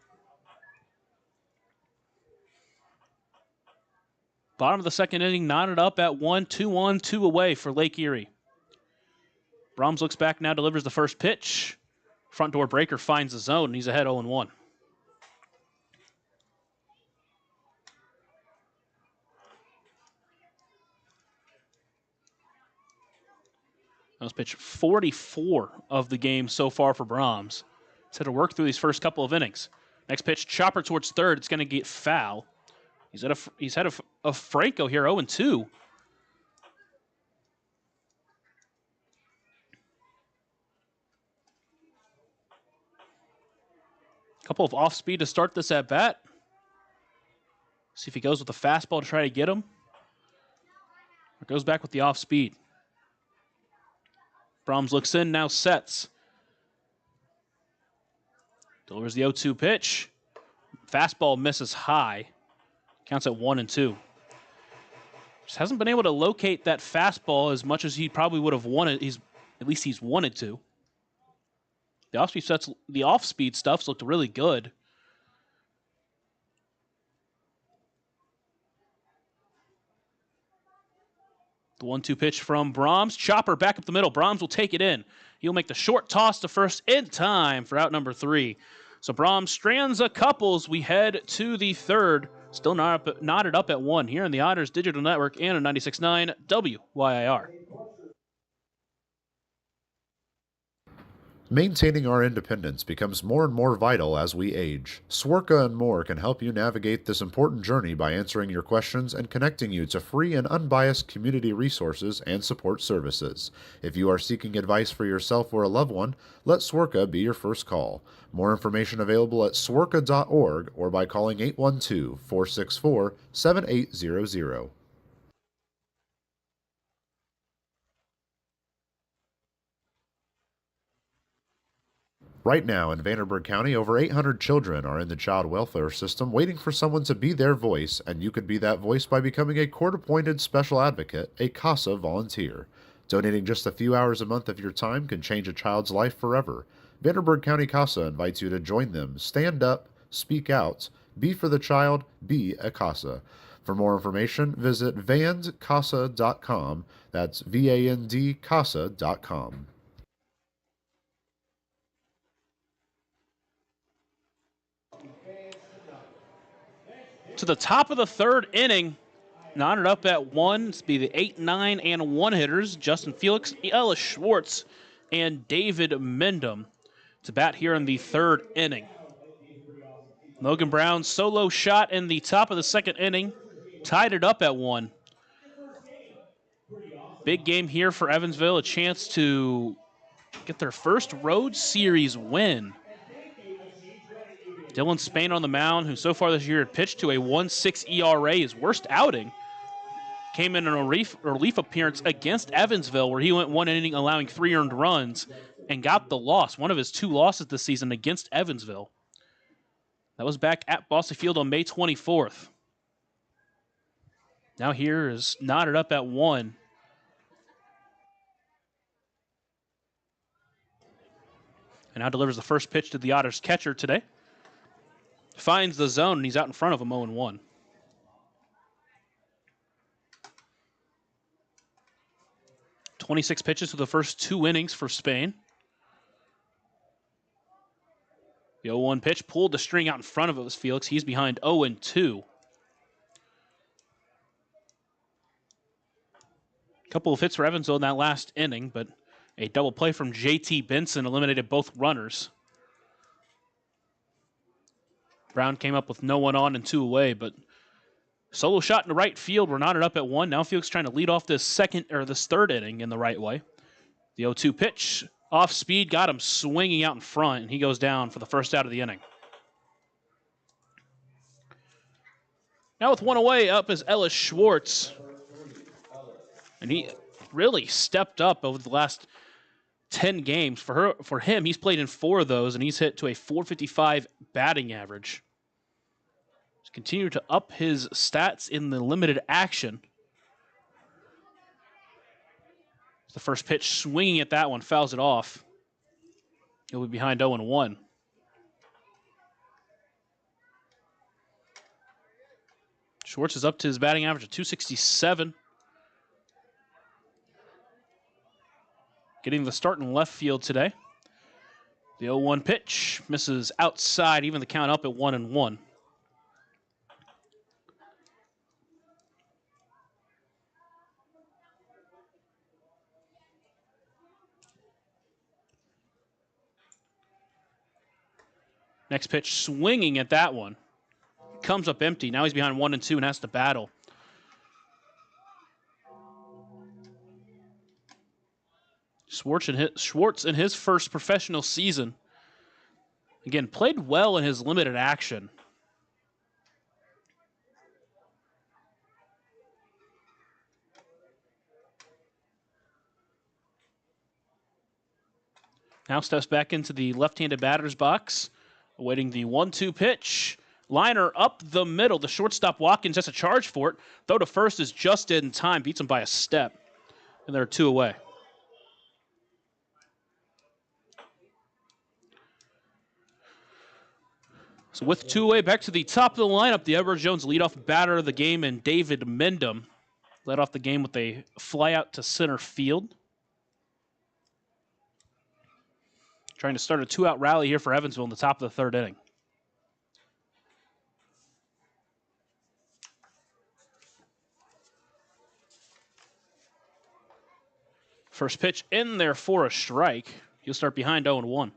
Speaker 1: Bottom of the second inning, knotted up at 1, 2-1, 2 away for Lake Erie. Brahms looks back now, delivers the first pitch. Front door breaker finds the zone, and he's ahead 0-1. That was pitch 44 of the game so far for Brahms. He's had to work through these first couple of innings. Next pitch, chopper towards third. It's going to get foul. He's had a Franco here, 0-2. Couple of off speed to start this at bat. See if he goes with the fastball to try to get him. Or goes back with the off speed. Brahms looks in, now sets. Delivers the 0-2 pitch. Fastball misses high. Counts at 1-2. Just hasn't been able to locate that fastball as much as he probably would have wanted. At least he's wanted to. The off-speed stuff's looked really good. The 1-2 pitch from Brahms. Chopper back up the middle. Brahms will take it in. He'll make the short toss to first in time for out number 3. So Brahms strands a couples. We head to the third. Still knotted up at 1 here in the Otters Digital Network and a 96.9 WYIR.
Speaker 2: Maintaining our independence becomes more and more vital as we age. Swerka and more can help you navigate this important journey by answering your questions and connecting you to free and unbiased community resources and support services. If you are seeking advice for yourself or a loved one, let Swerka be your first call. More information available at swerka.org or by calling 812-464-7800. Right now in Vanderburgh County, over 800 children are in the child welfare system waiting for someone to be their voice, and you could be that voice by becoming a court-appointed special advocate, a CASA volunteer. Donating just a few hours a month of your time can change a child's life forever. Vanderburgh County CASA invites you to join them. Stand up, speak out, be for the child, be a CASA. For more information, visit vandcasa.com. That's VAND-CASA.com.
Speaker 1: To the top of the third inning, knotted up at one. It's be the 8, 9, and 1 hitters, Justin Felix, Ellis Schwartz, and David Mendham to bat here in the third inning. Logan Brown's solo shot in the top of the second inning tied it up at 1. Big game here for Evansville, a chance to get their first road series win. Dylan Spain on the mound, who so far this year had pitched to a 1.6 ERA, his worst outing. Came in a relief appearance against Evansville, where he went 1 inning, allowing 3 earned runs, and got the loss, one of his 2 losses this season against Evansville. That was back at Bosse Field on May 24th. Now here is knotted up at 1. And now delivers the first pitch to the Otters catcher today. Finds the zone, and he's out in front of him 0-1. "26 pitches to the first 2 innings for Spain. The 0-1 pitch pulled the string out in front of it was Felix. He's behind 0-2. Couple of hits for Evansville in that last inning, but a double play from JT Benson eliminated both runners. Brown came up with no one on and 2 away, but solo shot into right field. We're knotted up at 1. Now Felix trying to lead off this third inning in the right way. The 0-2 pitch off speed got him swinging out in front, and he goes down for the first out of the inning. Now with 1 away, up is Ellis Schwartz. And he really stepped up over the last 10 games. For him, he's played in 4 of those, and he's hit to a .455 batting average. He's continued to up his stats in the limited action. The first pitch swinging at that one, fouls it off. He'll be behind 0-1. Schwartz is up to his batting average of .267. Getting the start in left field today. The 0-1 pitch misses outside, even the count up at 1-1. Next pitch swinging at that one. Comes up empty. Now he's behind 1-2 and has to battle. Schwartz in his first professional season. Again, played well in his limited action. Now steps back into the left-handed batter's box, awaiting the 1-2 pitch. Liner up the middle. The shortstop Watkins has a charge for it. Throw to first is just in time. Beats him by a step. And they're 2 away. So with 2 away, back to the top of the lineup, the Edward Jones leadoff batter of the game, and David Mendham led off the game with a fly out to center field. Trying to start a 2-out rally here for Evansville in the top of the third inning. First pitch in there for a strike. He'll start behind 0-1.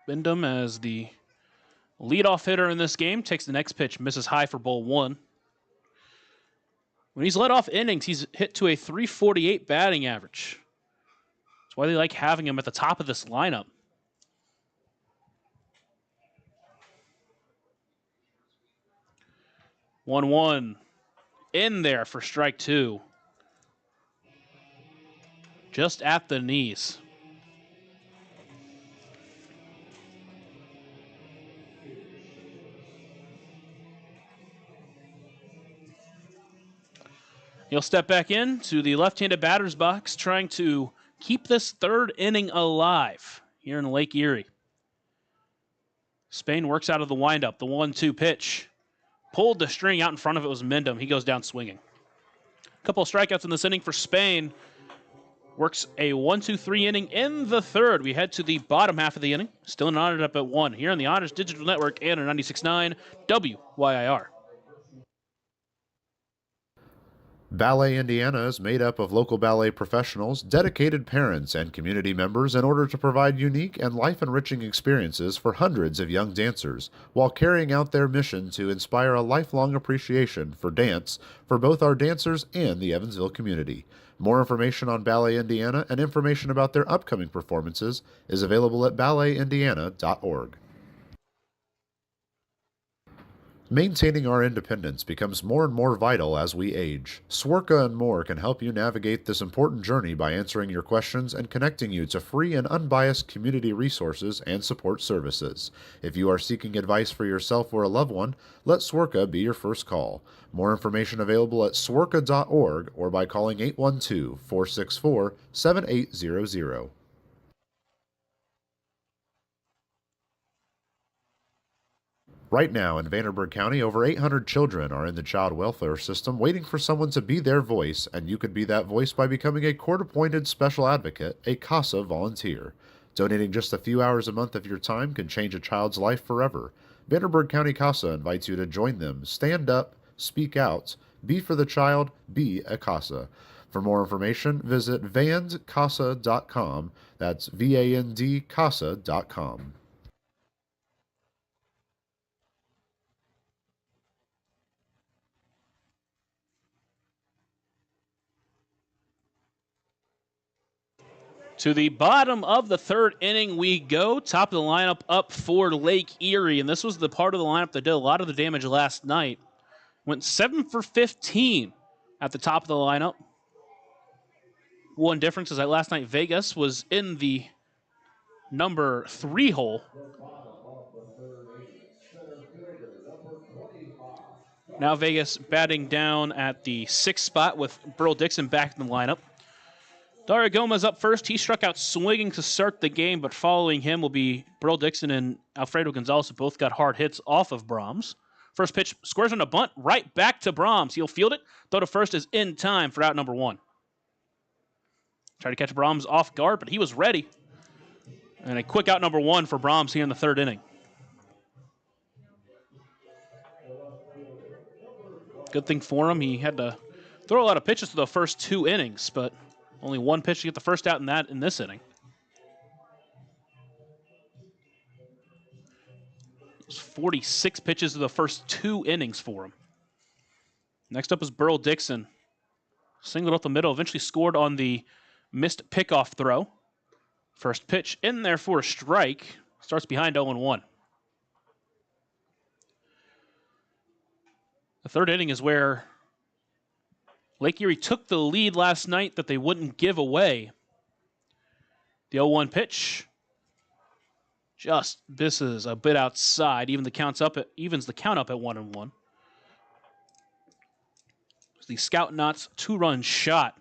Speaker 1: Bindum, as the leadoff hitter in this game, takes the next pitch, misses high for ball 1. When he's led off innings, he's hit to a .348 batting average. That's why they like having him at the top of this lineup. 1-1 in there for strike 2. Just at the knees. He'll step back into the left-handed batter's box, trying to keep this third inning alive here in Lake Erie. Spain works out of the windup. The 1-2 pitch. Pulled the string out in front of it was Mendham. He goes down swinging. A couple of strikeouts in this inning for Spain. Works a 1-2-3 inning in the third. We head to the bottom half of the inning. Still an Otters up at 1 here on the Otters Digital Network and on 96.9 WYIR.
Speaker 2: Ballet Indiana is made up of local ballet professionals, dedicated parents, and community members in order to provide unique and life-enriching experiences for hundreds of young dancers, while carrying out their mission to inspire a lifelong appreciation for dance for both our dancers and the Evansville community. More information on Ballet Indiana and information about their upcoming performances is available at balletindiana.org. Maintaining our independence becomes more and more vital as we age. Swerka and more can help you navigate this important journey by answering your questions and connecting you to free and unbiased community resources and support services. If you are seeking advice for yourself or a loved one, let Swerka be your first call. More information available at swerka.org or by calling 812-464-7800. Right now in Vanderburgh County, over 800 children are in the child welfare system waiting for someone to be their voice, and you could be that voice by becoming a court-appointed special advocate, a CASA volunteer. Donating just a few hours a month of your time can change a child's life forever. Vanderburgh County CASA invites you to join them. Stand up, speak out, be for the child, be a CASA. For more information, visit vandcasa.com. That's VAND-CASA.com.
Speaker 1: To the bottom of the third inning we go. Top of the lineup up for Lake Erie. And this was the part of the lineup that did a lot of the damage last night. Went 7 for 15 at the top of the lineup. One difference is that last night Vegas was in the number 3 hole. Now Vegas batting down at the 6th spot with Burl Dixon back in the lineup. Dario Gomez up first. He struck out swinging to start the game, but following him will be Burl Dixon and Alfredo Gonzalez, who both got hard hits off of Brahms. First pitch squares on a bunt right back to Brahms. He'll field it. Throw to first is in time for out number 1. Tried to catch Brahms off guard, but he was ready. And a quick out number 1 for Brahms here in the third inning. Good thing for him. He had to throw a lot of pitches for the first 2 innings, but only 1 pitch to get the first out in this inning. It was 46 pitches to the first 2 innings for him. Next up is Burl Dixon. Singled up the middle, eventually scored on the missed pickoff throw. First pitch in there for a strike. Starts behind 0-1. The third inning is where Lake Erie took the lead last night that they wouldn't give away. The 0-1 pitch just misses a bit outside. Evens the count up at 1-1. It's the Scout Knots 2-run shot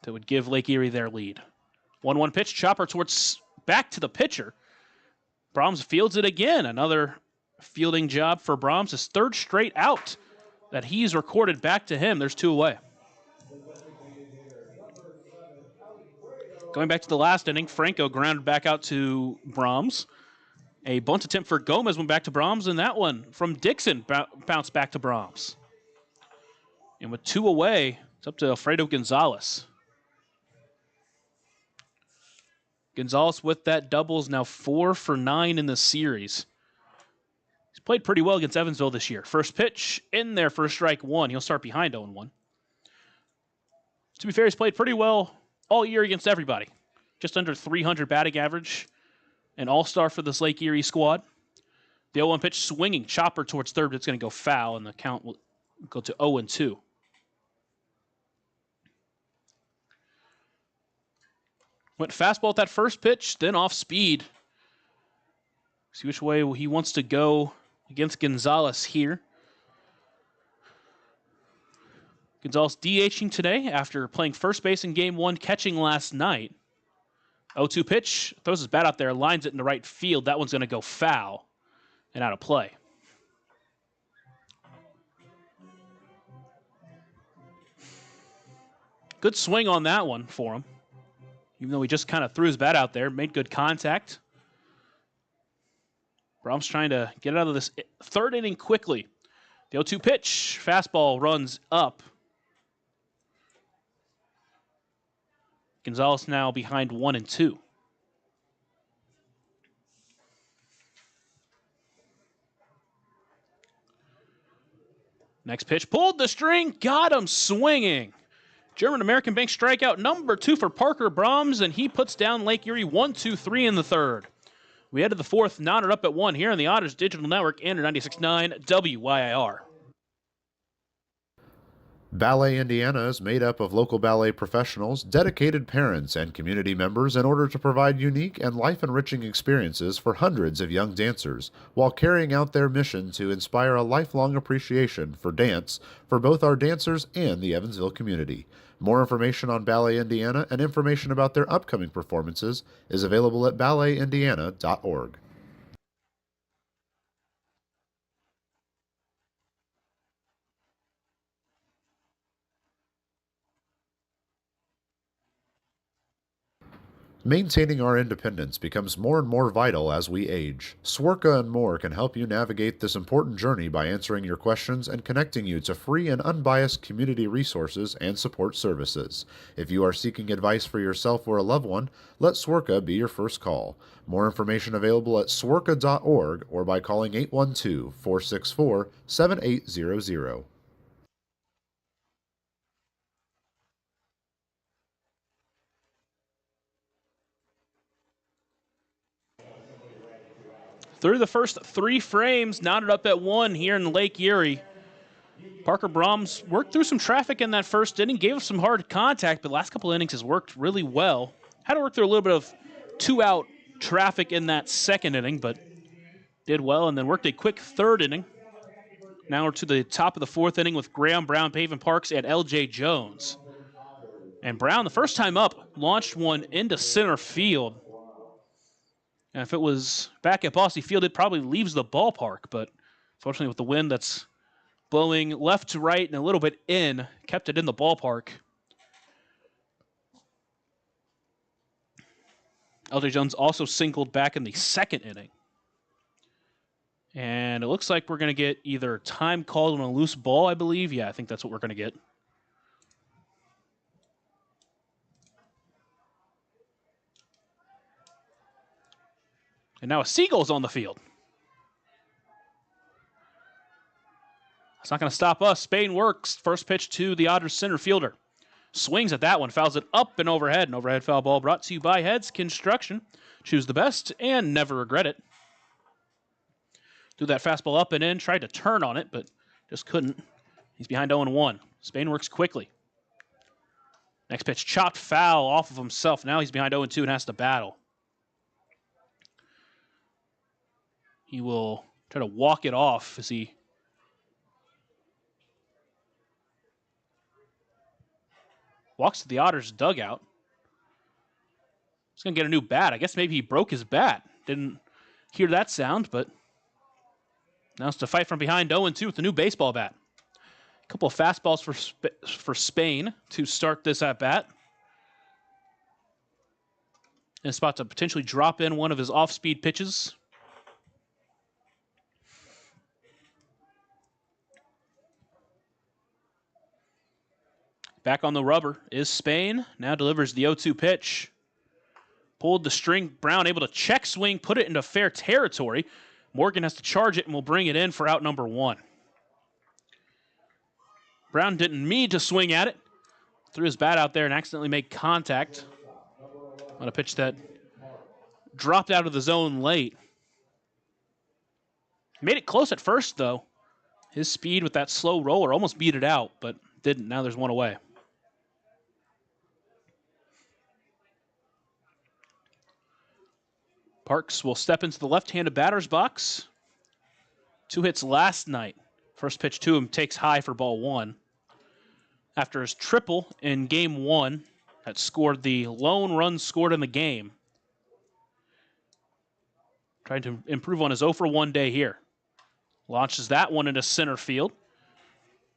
Speaker 1: that would give Lake Erie their lead. 1-1 pitch, chopper towards back to the pitcher. Brahms fields it again. Another fielding job for Brahms. His 3rd straight out that he's recorded back to him. There's 2 away. Going back to the last inning, Franco grounded back out to Brahms. A bunt attempt for Gomez went back to Brahms, and that one from Dixon bounced back to Brahms. And with 2 away, it's up to Alfredo Gonzalez. Gonzalez with that double is now 4 for 9 in the series. He's played pretty well against Evansville this year. First pitch in there for strike 1. He'll start behind 0-1. To be fair, he's played pretty well all year against everybody. Just under 300 batting average. An all-star for this Lake Erie squad. The 0-1 pitch swinging. Chopper towards third, but it's going to go foul, and the count will go to 0-2. Went fastball at that first pitch, then off speed. See which way he wants to go against Gonzalez here. Gonzalez DHing today after playing first base in Game 1, catching last night. 0-2 pitch, throws his bat out there, lines it into right field. That one's going to go foul and out of play. Good swing on that one for him. Even though he just kind of threw his bat out there, made good contact. Brahms trying to get out of this third inning quickly. The 0-2 pitch, fastball runs up. Gonzalez now behind 1-2. Next pitch, pulled the string, got him swinging. German American Bank strikeout number 2 for Parker Brahms, and he puts down Lake Erie 1-2-3 in the third. We head to the fourth, knotted up at 1 here on the Otters Digital Network and 96.9 WYIR.
Speaker 2: Ballet Indiana is made up of local ballet professionals, dedicated parents, and community members in order to provide unique and life-enriching experiences for hundreds of young dancers, while carrying out their mission to inspire a lifelong appreciation for dance for both our dancers and the Evansville community. More information on Ballet Indiana and information about their upcoming performances is available at balletindiana.org. Maintaining our independence becomes more and more vital as we age. Swerka and more can help you navigate this important journey by answering your questions and connecting you to free and unbiased community resources and support services. If you are seeking advice for yourself or a loved one, let Swerka be your first call. More information available at swerka.org or by calling 812-464-7800.
Speaker 1: Through the first 3 frames, knotted up at 1 here in Lake Erie. Parker Brahms worked through some traffic in that first inning, gave us some hard contact, but the last couple innings has worked really well. Had to work through a little bit of 2-out traffic in that second inning, but did well, and then worked a quick third inning. Now we're to the top of the fourth inning with Graham, Brown, Pavin Parks, and L.J. Jones. And Brown, the first time up, launched one into center field. And if it was back at Bosse Field, it probably leaves the ballpark. But fortunately, with the wind that's blowing left to right and a little bit in, kept it in the ballpark. L.J. Jones also singled back in the second inning. And it looks like we're going to get either time called on a loose ball, I believe. Yeah, I think that's what we're going to get. And now a Seagull's on the field. It's not going to stop us. Spain works. First pitch to the Otters center fielder. Swings at that one, fouls it up and overhead. An overhead foul ball brought to you by Heads Construction. Choose the best and never regret it. Threw that fastball up and in, tried to turn on it, but just couldn't. He's behind 0-1. Spain works quickly. Next pitch, chopped foul off of himself. Now he's behind 0-2 and has to battle. He will try to walk it off as he walks to the Otters dugout. He's going to get a new bat. I guess maybe he broke his bat. Didn't hear that sound, but now it's to fight from behind 0-2 with the new baseball bat. A couple of fastballs for Spain to start this at bat. And a spot to potentially drop in one of his off-speed pitches. Back on the rubber is Spain. Now delivers the 0-2 pitch. Pulled the string. Brown able to check swing, put it into fair territory. Morgan has to charge it and will bring it in for out number 1. Brown didn't mean to swing at it. Threw his bat out there and accidentally made contact on a pitch that dropped out of the zone late. Made it close at first, though. His speed with that slow roller almost beat it out, but didn't. Now there's one away. Parks will step into the left-handed batter's box. 2 hits last night. First pitch to him takes high for ball 1. After his triple in game 1, that scored the lone run scored in the game. Trying to improve on his 0 for 1 day here. Launches that one into center field.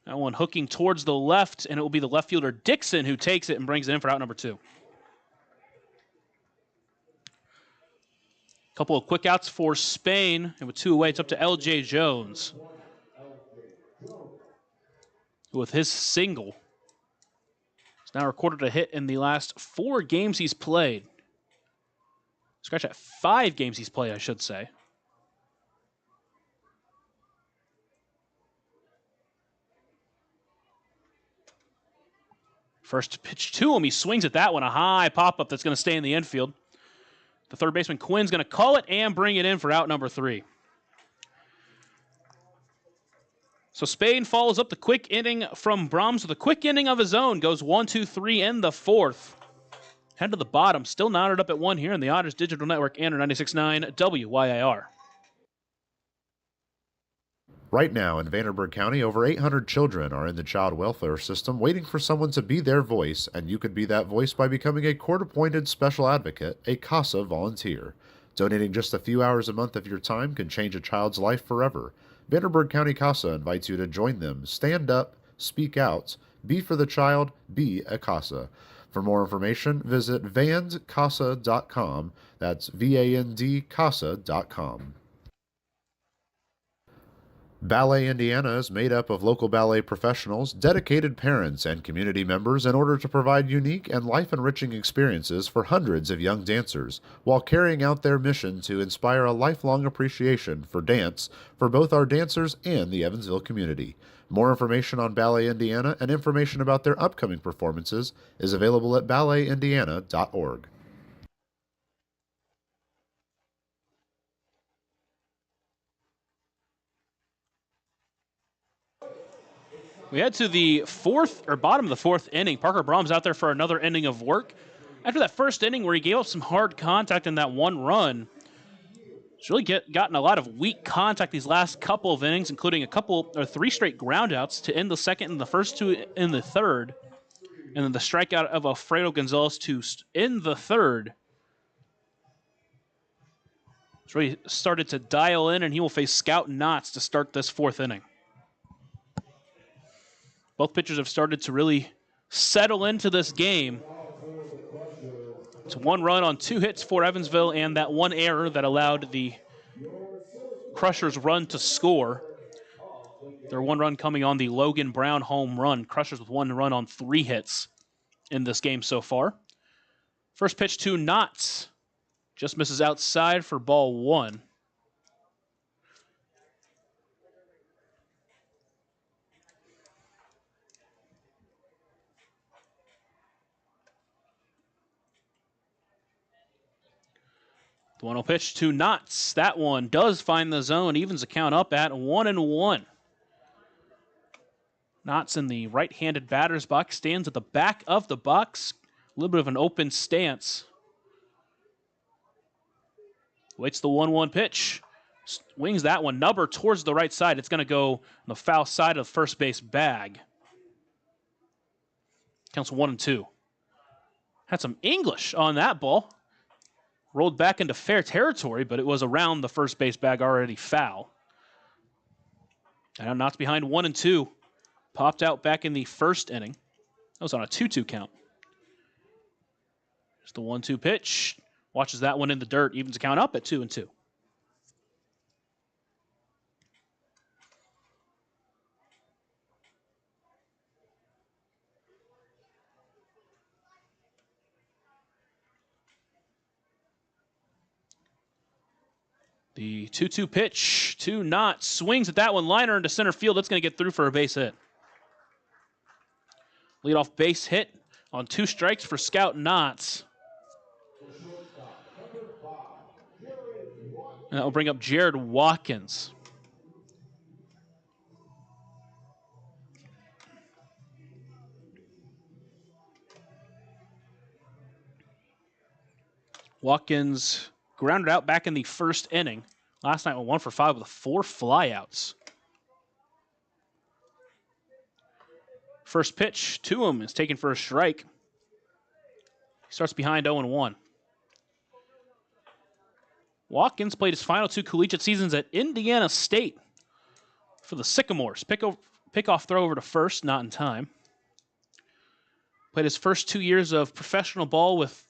Speaker 1: That one hooking towards the left, and it will be the left fielder Dixon who takes it and brings it in for out number 2. Couple of quick outs for Spain, and with 2 away, it's up to L.J. Jones. With his single, he's now recorded a hit in the last 4 games he's played. Scratch that, 5 games he's played, I should say. First pitch to him, he swings at that one, a high pop-up that's going to stay in the infield. The third baseman Quinn's going to call it and bring it in for out number 3. So Spain follows up the quick inning from Brahms with a quick inning of his own. Goes 1, 2, 3 in the 4th. Head to the bottom, still knotted up at 1 here in the Otters Digital Network and 96.9 WYIR.
Speaker 2: Right now in Vanderburgh County, over 800 children are in the child welfare system waiting for someone to be their voice, and you could be that voice by becoming a court-appointed special advocate, a CASA volunteer. Donating just a few hours a month of your time can change a child's life forever. Vanderburgh County CASA invites you to join them. Stand up, speak out, be for the child, be a CASA. For more information, visit vandcasa.com. That's VAND-CASA.com. Ballet Indiana is made up of local ballet professionals, dedicated parents, and community members in order to provide unique and life-enriching experiences for hundreds of young dancers, while carrying out their mission to inspire a lifelong appreciation for dance for both our dancers and the Evansville community. More information on Ballet Indiana and information about their upcoming performances is available at balletindiana.org.
Speaker 1: We head to the bottom of the 4th inning. Parker Brahms out there for another inning of work. After that first inning where he gave up some hard contact in that 1 run, he's really gotten a lot of weak contact these last couple of innings, including 3 straight groundouts to end the 2nd and the first 2 in the 3rd. And then the strikeout of Alfredo Gonzalez to end the 3rd. He's really started to dial in, and he will face Scout Knotts to start this 4th inning. Both pitchers have started to really settle into this game. It's 1 run on 2 hits for Evansville and that 1 error that allowed the Crushers run to score. Their 1 run coming on the Logan Brown home run. Crushers with 1 run on 3 hits in this game so far. First pitch to Knotts. Just misses outside for ball 1. The 1-0 pitch to Knotts. That one does find the zone, evens the count up at 1-1. Knotts in the right-handed batter's box, stands at the back of the box. A little bit of an open stance. Waits the 1-1 pitch. Swings that one, nubber towards the right side. It's going to go on the foul side of first base bag. Counts 1-2. Had some English on that ball. Rolled back into fair territory, but it was around the first base bag, already foul. And now Knotts behind 1-2. Popped out back in the 1st inning. That was on a 2-2 count. Just the 1-2 pitch. Watches that one in the dirt. Evens the count up at 2-2. The 2-2 pitch to Knott. Swings at that one. Liner into center field. That's going to get through for a base hit. Leadoff base hit on 2 strikes for Scout Knotts. And that will bring up Jared Watkins. Watkins grounded out back in the first inning. Last night went 1 for 5 with 4 flyouts. First pitch to him is taken for a strike. He starts behind 0-1. Watkins played his final 2 collegiate seasons at Indiana State for the Sycamores. Pickoff throw over to first, not in time. Played his first 2 years of professional ball with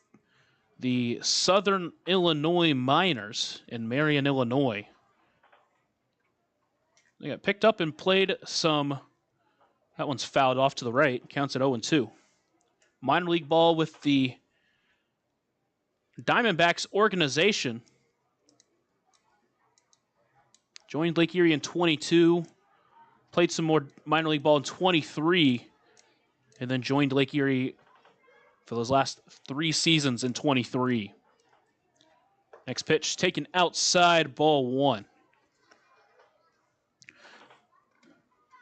Speaker 1: the Southern Illinois Miners in Marion, Illinois. They got picked up and played some. That one's fouled off to the right. Counts at 0-2. Minor league ball with the Diamondbacks organization. Joined Lake Erie in 22. Played some more minor league ball in 23. And then joined Lake Erie for those last 3 seasons in 23. Next pitch taken outside, ball 1.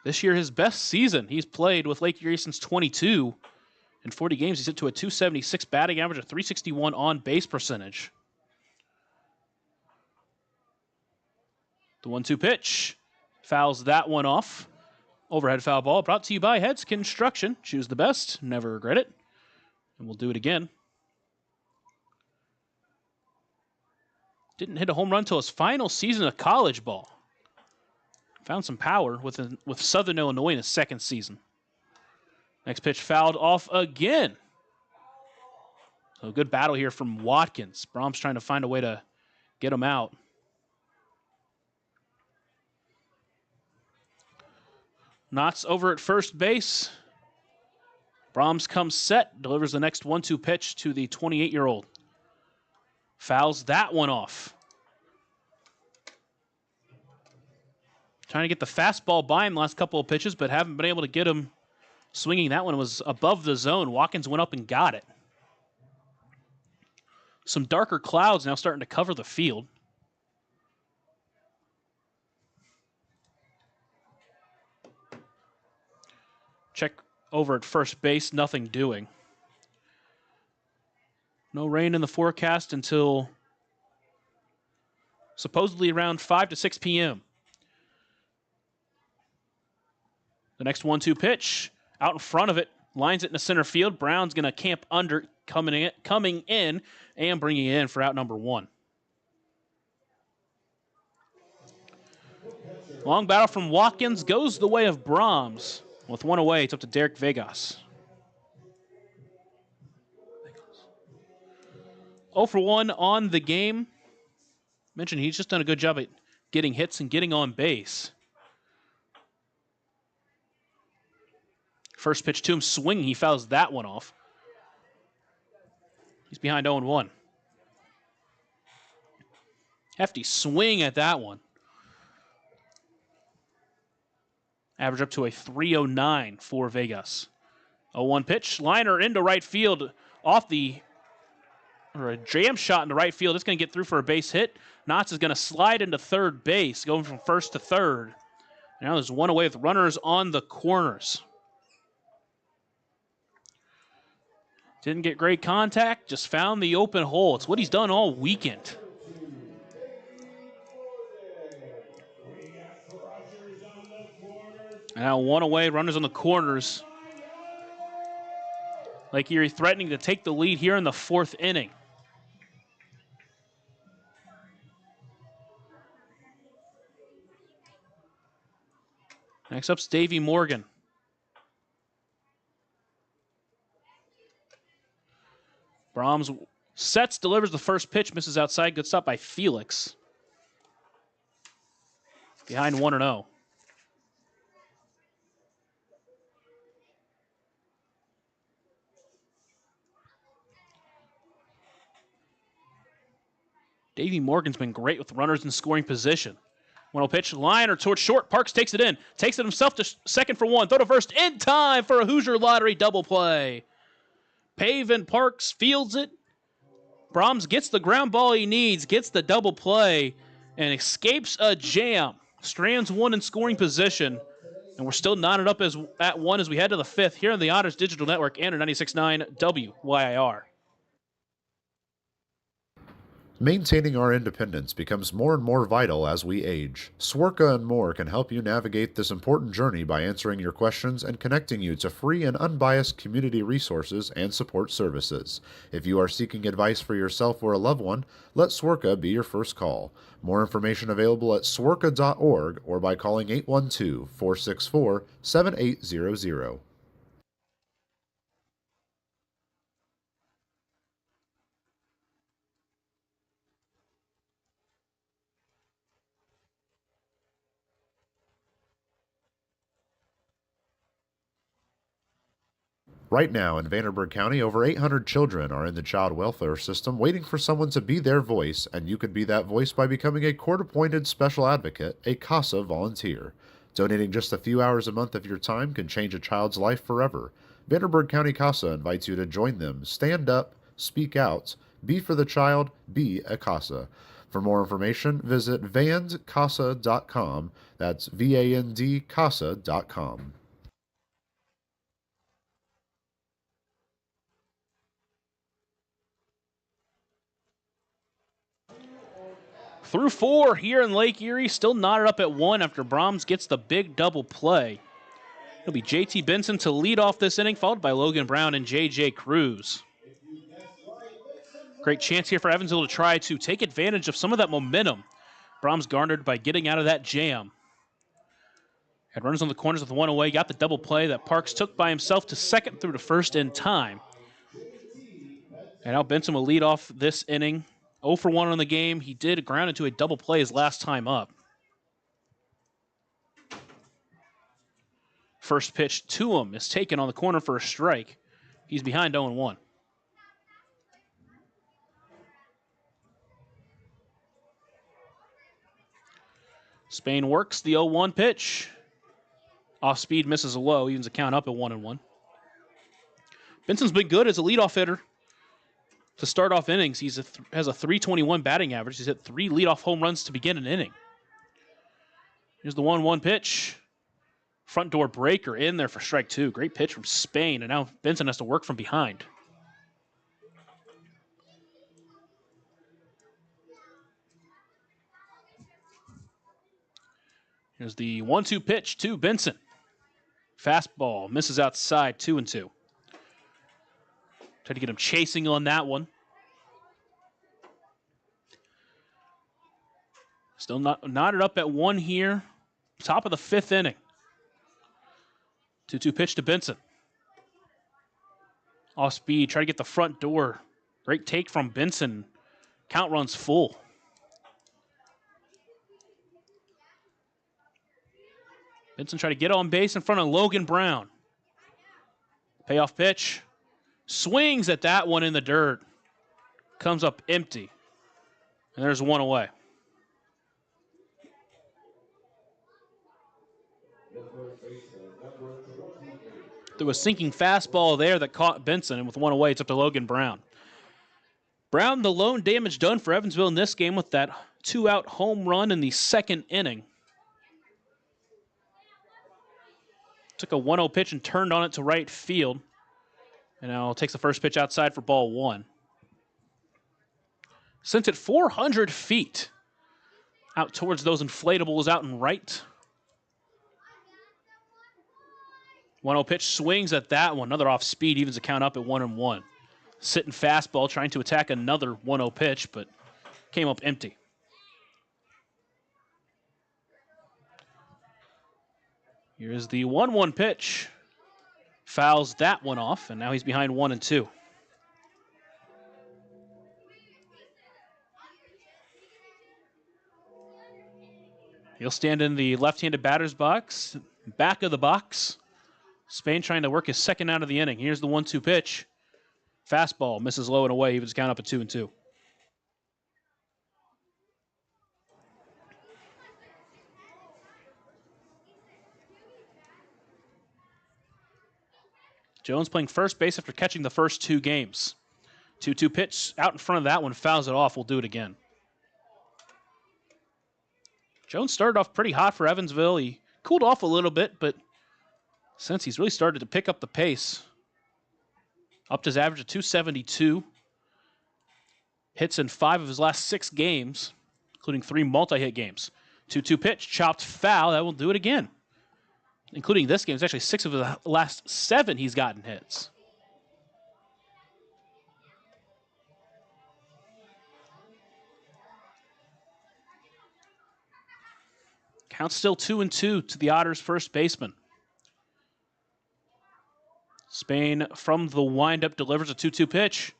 Speaker 1: This year, his best season he's played with Lake Erie since 22. In 40 games, he's hit to a 276 batting average, a 361 on-base percentage. The 1-2 pitch fouls that one off. Overhead foul ball brought to you by Heads Construction. Choose the best, never regret it. And we'll do it again. Didn't hit a home run until his final season of college ball. Found some power with Southern Illinois in his second season. Next pitch fouled off again. So a good battle here from Watkins. Brahms trying to find a way to get him out. Knott's over at first base. Brahms comes set, delivers the next 1-2 pitch to the 28-year-old. Fouls that one off. Trying to get the fastball by him last couple of pitches, but haven't been able to get him swinging. That one was above the zone. Watkins went up and got it. Some darker clouds now starting to cover the field. Check over at first base, nothing doing. No rain in the forecast until supposedly around 5 to 6 p.m. The next 1-2 pitch, out in front of it, lines it into center field. Brown's going to camp under, coming in, and bringing it in for out number 1. Long battle from Watkins goes the way of Brahms. With 1 away, it's up to Derek Vegas. 0 for 1 on the game. Mentioned he's just done a good job at getting hits and getting on base. First pitch to him, swinging. He fouls that one off. He's behind 0-1. Hefty swing at that one. Average up to a 309 for Vegas. 0-1 pitch. Liner into right field off or a jam shot into right field. It's going to get through for a base hit. Knotts is going to slide into third base, going from first to third. Now there's 1 away with runners on the corners. Didn't get great contact, just found the open hole. It's what he's done all weekend. Now 1 away, runners on the corners. Lake Erie threatening to take the lead here in the 4th inning. Next up's Davey Morgan. Brahms sets, delivers the first pitch, misses outside. Good stop by Felix. Behind 1-0. Davey Morgan's been great with runners in scoring position. 1-0 pitch, liner towards short. Parks takes it in. Takes it himself to second for one. Throw to first in time for a Hoosier Lottery double play. Pavin Parks fields it. Brahms gets the ground ball he needs, gets the double play, and escapes a jam. Strands one in scoring position, and we're still knotted up at one as we head to the fifth here on the Otters Digital Network and 96.9 WYIR.
Speaker 2: Maintaining our independence becomes more and more vital as we age. Swerka and More can help you navigate this important journey by answering your questions and connecting you to free and unbiased community resources and support services. If you are seeking advice for yourself or a loved one, let Swerka be your first call. More information available at swerka.org or by calling 812-464-7800. Right now, in Vanderburgh County, over 800 children are in the child welfare system waiting for someone to be their voice, and you could be that voice by becoming a court-appointed special advocate, a CASA volunteer. Donating just a few hours a month of your time can change a child's life forever. Vanderburgh County CASA invites you to join them. Stand up, speak out, be for the child, be a CASA. For more information, visit vandcasa.com. That's VANDCASA.com.
Speaker 1: Through four here in Lake Erie, still knotted up at one after Brahms gets the big double play. It'll be JT Benson to lead off this inning, followed by Logan Brown and JJ Cruz. Great chance here for Evansville to try to take advantage of some of that momentum Brahms garnered by getting out of that jam. Had runners on the corners with one away, got the double play that Parks took by himself to second through to first in time. And now Benson will lead off this inning. 0 for 1 on the game. He did ground into a double play his last time up. First pitch to him is taken on the corner for a strike. He's behind 0-1. Spain works the 0-1 pitch. Off speed, misses a low, evens the count up at 1-1. Benson's been good as a leadoff hitter. To start off innings, he has a .321 batting average. He's hit 3 leadoff home runs to begin an inning. Here's the 1-1 pitch. Front door breaker in there for strike two. Great pitch from Spain, and now Benson has to work from behind. Here's the 1-2 pitch to Benson. Fastball misses outside, 2-2. Tried to get him chasing on that one. Still knotted up at one here. Top of the fifth inning. 2-2 pitch to Benson. Off speed, try to get the front door. Great take from Benson. Count runs full. Benson tried to get on base in front of Logan Brown. Payoff pitch. Swings at that one in the dirt. Comes up empty. And there's one away. There was sinking fastball there that caught Benson, and with one away, it's up to Logan Brown. Brown, the lone damage done for Evansville in this game with that 2-out home run in the second inning. Took a 1-0 pitch and turned on it to right field. And now takes the first pitch outside for ball one. Sent it 400 feet out towards those inflatables out in right. 1-0 pitch swings at that one. Another off speed, evens the count up at 1-1. Sitting fastball, trying to attack another 1-0 pitch, but came up empty. Here's the 1-1 pitch. Fouls that one off, and now he's behind 1-2. He'll stand in the left-handed batter's box, back of the box. Spain trying to work his second out of the inning. Here's the 1-2 pitch. Fastball misses low and away. Evens count up at 2-2. Jones playing first base after catching the first 2 games. 2-2 pitch out in front of that one, fouls it off. We'll do it again. Jones started off pretty hot for Evansville. He cooled off a little bit, but since he's really started to pick up the pace, up to his average of 272. Hits in 5 of his last 6 games, including 3 multi-hit games. 2-2 pitch, chopped foul. That will do it again. Including this game, it's actually 6 of the last 7 he's gotten hits. Count still 2-2 to the Otters' first baseman. Spain from the windup delivers a 2-2 pitch.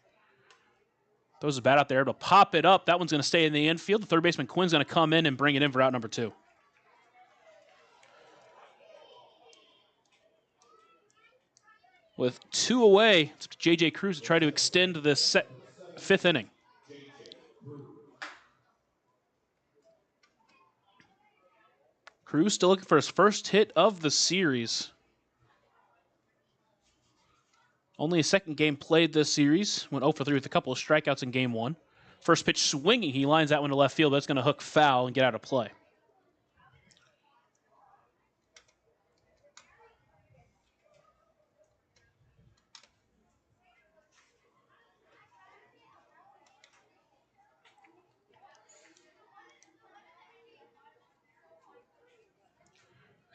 Speaker 1: Throws a bat out there to pop it up. That one's going to stay in the infield. The third baseman Quinn's going to come in and bring it in for out number 2. With 2 away, it's J.J. Cruz to try to extend this 5th inning. Cruz still looking for his first hit of the series. Only a second game played this series. Went 0 for 3 with a couple of strikeouts in game 1. First pitch swinging. He lines that one to left field. That's going to hook foul and get out of play.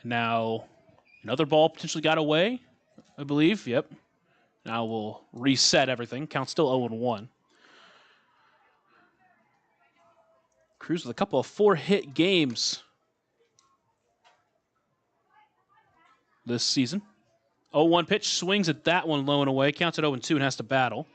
Speaker 1: Now, another ball potentially got away, I believe. Yep. Now we'll reset everything. Count still 0-1. Cruz with a couple of 4-hit games this season. 0-1 pitch, swings at that one low and away. Counts at 0-2 and has to battle.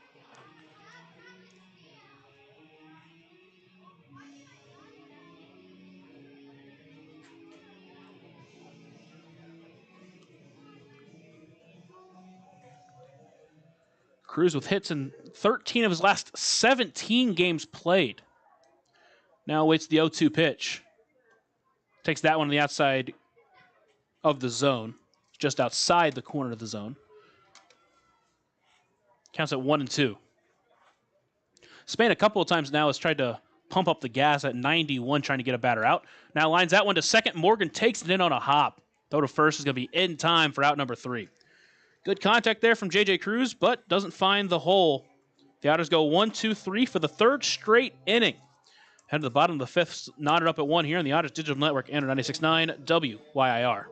Speaker 1: Cruz with hits in 13 of his last 17 games played. Now awaits the 0-2 pitch. Takes that one on the outside of the zone. Just outside the corner of the zone. Counts at 1-2. Spain a couple of times now has tried to pump up the gas at 91, trying to get a batter out. Now lines that one to second. Morgan takes it in on a hop. Throw to first is going to be in time for out number 3. Good contact there from J.J. Cruz, but doesn't find the hole. The Otters go 1-2-3 for the 3rd straight inning. Head to the bottom of the 5th, knotted up at 1 here on the Otters Digital Network and 96.9 WYIR.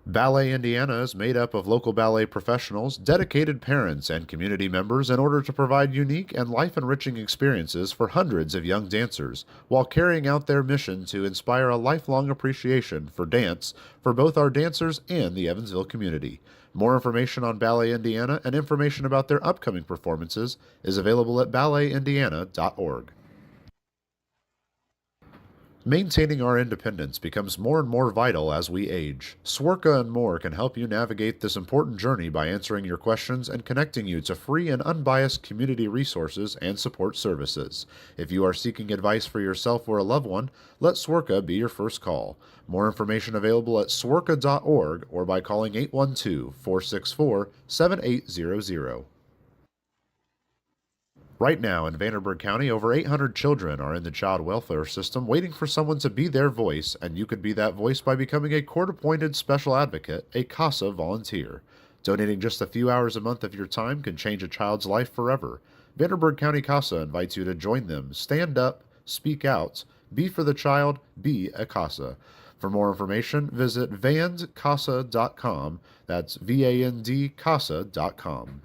Speaker 2: Ballet Indiana is made up of local ballet professionals, dedicated parents, and community members in order to provide unique and life-enriching experiences for hundreds of young dancers, while carrying out their mission to inspire a lifelong appreciation for dance for both our dancers and the Evansville community. More information on Ballet Indiana and information about their upcoming performances is available at balletindiana.org. Maintaining our independence becomes more and more vital as we age. Swerka and More can help you navigate this important journey by answering your questions and connecting you to free and unbiased community resources and support services. If you are seeking advice for yourself or a loved one, let Swerka be your first call. More information available at swerka.org or by calling 812-464-7800. Right now in Vanderburgh County, over 800 children are in the child welfare system waiting for someone to be their voice, and you could be that voice by becoming a court-appointed special advocate, a CASA volunteer. Donating just a few hours a month of your time can change a child's life forever. Vanderburgh County CASA invites you to join them. Stand up, speak out, be for the child, be a CASA. For more information, visit vandcasa.com. That's VAND-CASA.com.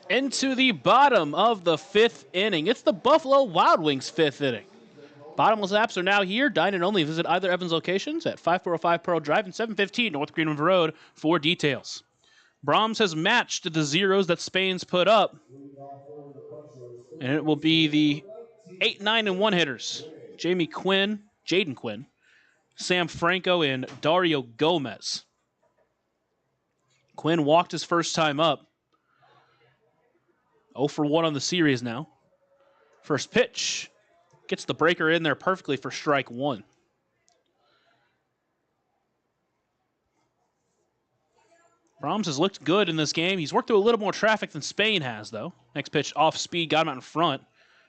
Speaker 1: Into the bottom of the 5th inning. It's the Buffalo Wild Wings 5th inning. Bottomless apps are now here. Dine in only. Visit either Evans locations at 5405 Pearl Drive and 715 North Green River Road for details. Brahms has matched the zeros that Spain's put up. And it will be the 8, 9, and 1 hitters. Jaden Quinn, Sam Franco, and Dario Gomez. Quinn walked his first time up. 0 for 1 on the series now. First pitch. Gets the breaker in there perfectly for strike 1. Brahms has looked good in this game. He's worked through a little more traffic than Spain has, though. Next pitch off speed, got him out in front.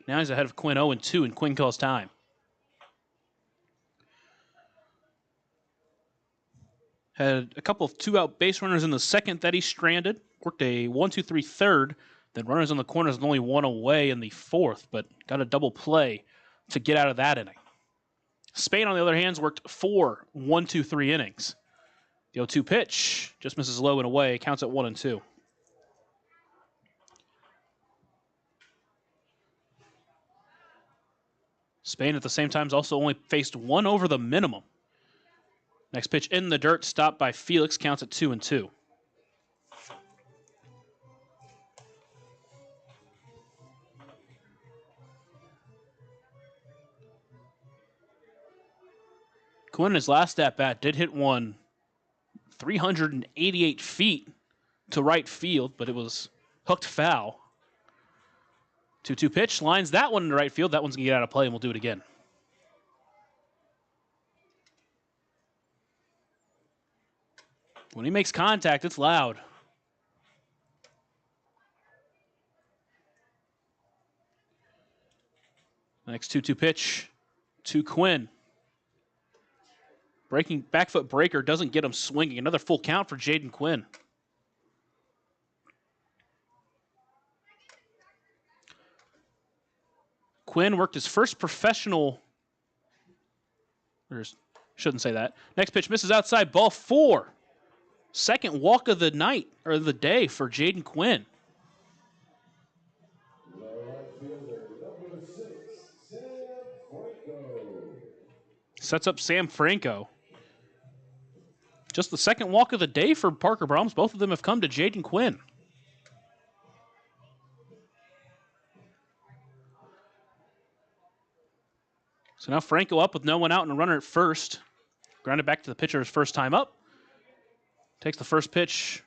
Speaker 1: Now he's ahead of Quinn 0-2, and Quinn calls time. Had a couple of two-out base runners in the second that he stranded. Worked a 1-2-3 third. Then runners on the corners and only one away in the fourth, but got a double play to get out of that inning. Spain, on the other hand, worked 4 1-2-3 innings. The 0-2 pitch just misses low and away. Counts at 1-2. Spain at the same time has also only faced 1 over the minimum. Next pitch in the dirt, stopped by Felix. Counts at 2-2. Quinn, his last at-bat, did hit one 388 feet to right field, but it was hooked foul. 2-2 pitch, lines that one into right field. That one's going to get out of play, and we'll do it again. When he makes contact, it's loud. Next 2-2 pitch to Quinn. Breaking back foot breaker doesn't get him swinging. Another full count for Jaden Quinn. Quinn worked his first professional. Shouldn't say that. Next pitch misses outside, ball 4. Second walk of the night, or the day, for Jaden Quinn. Sets up Sam Franco. Just the second walk of the day for Parker Brahms. Both of them have come to Jaden Quinn. So now Franco up with no one out and a runner at first. Grounded back to the pitcher his first time up. Takes the first pitch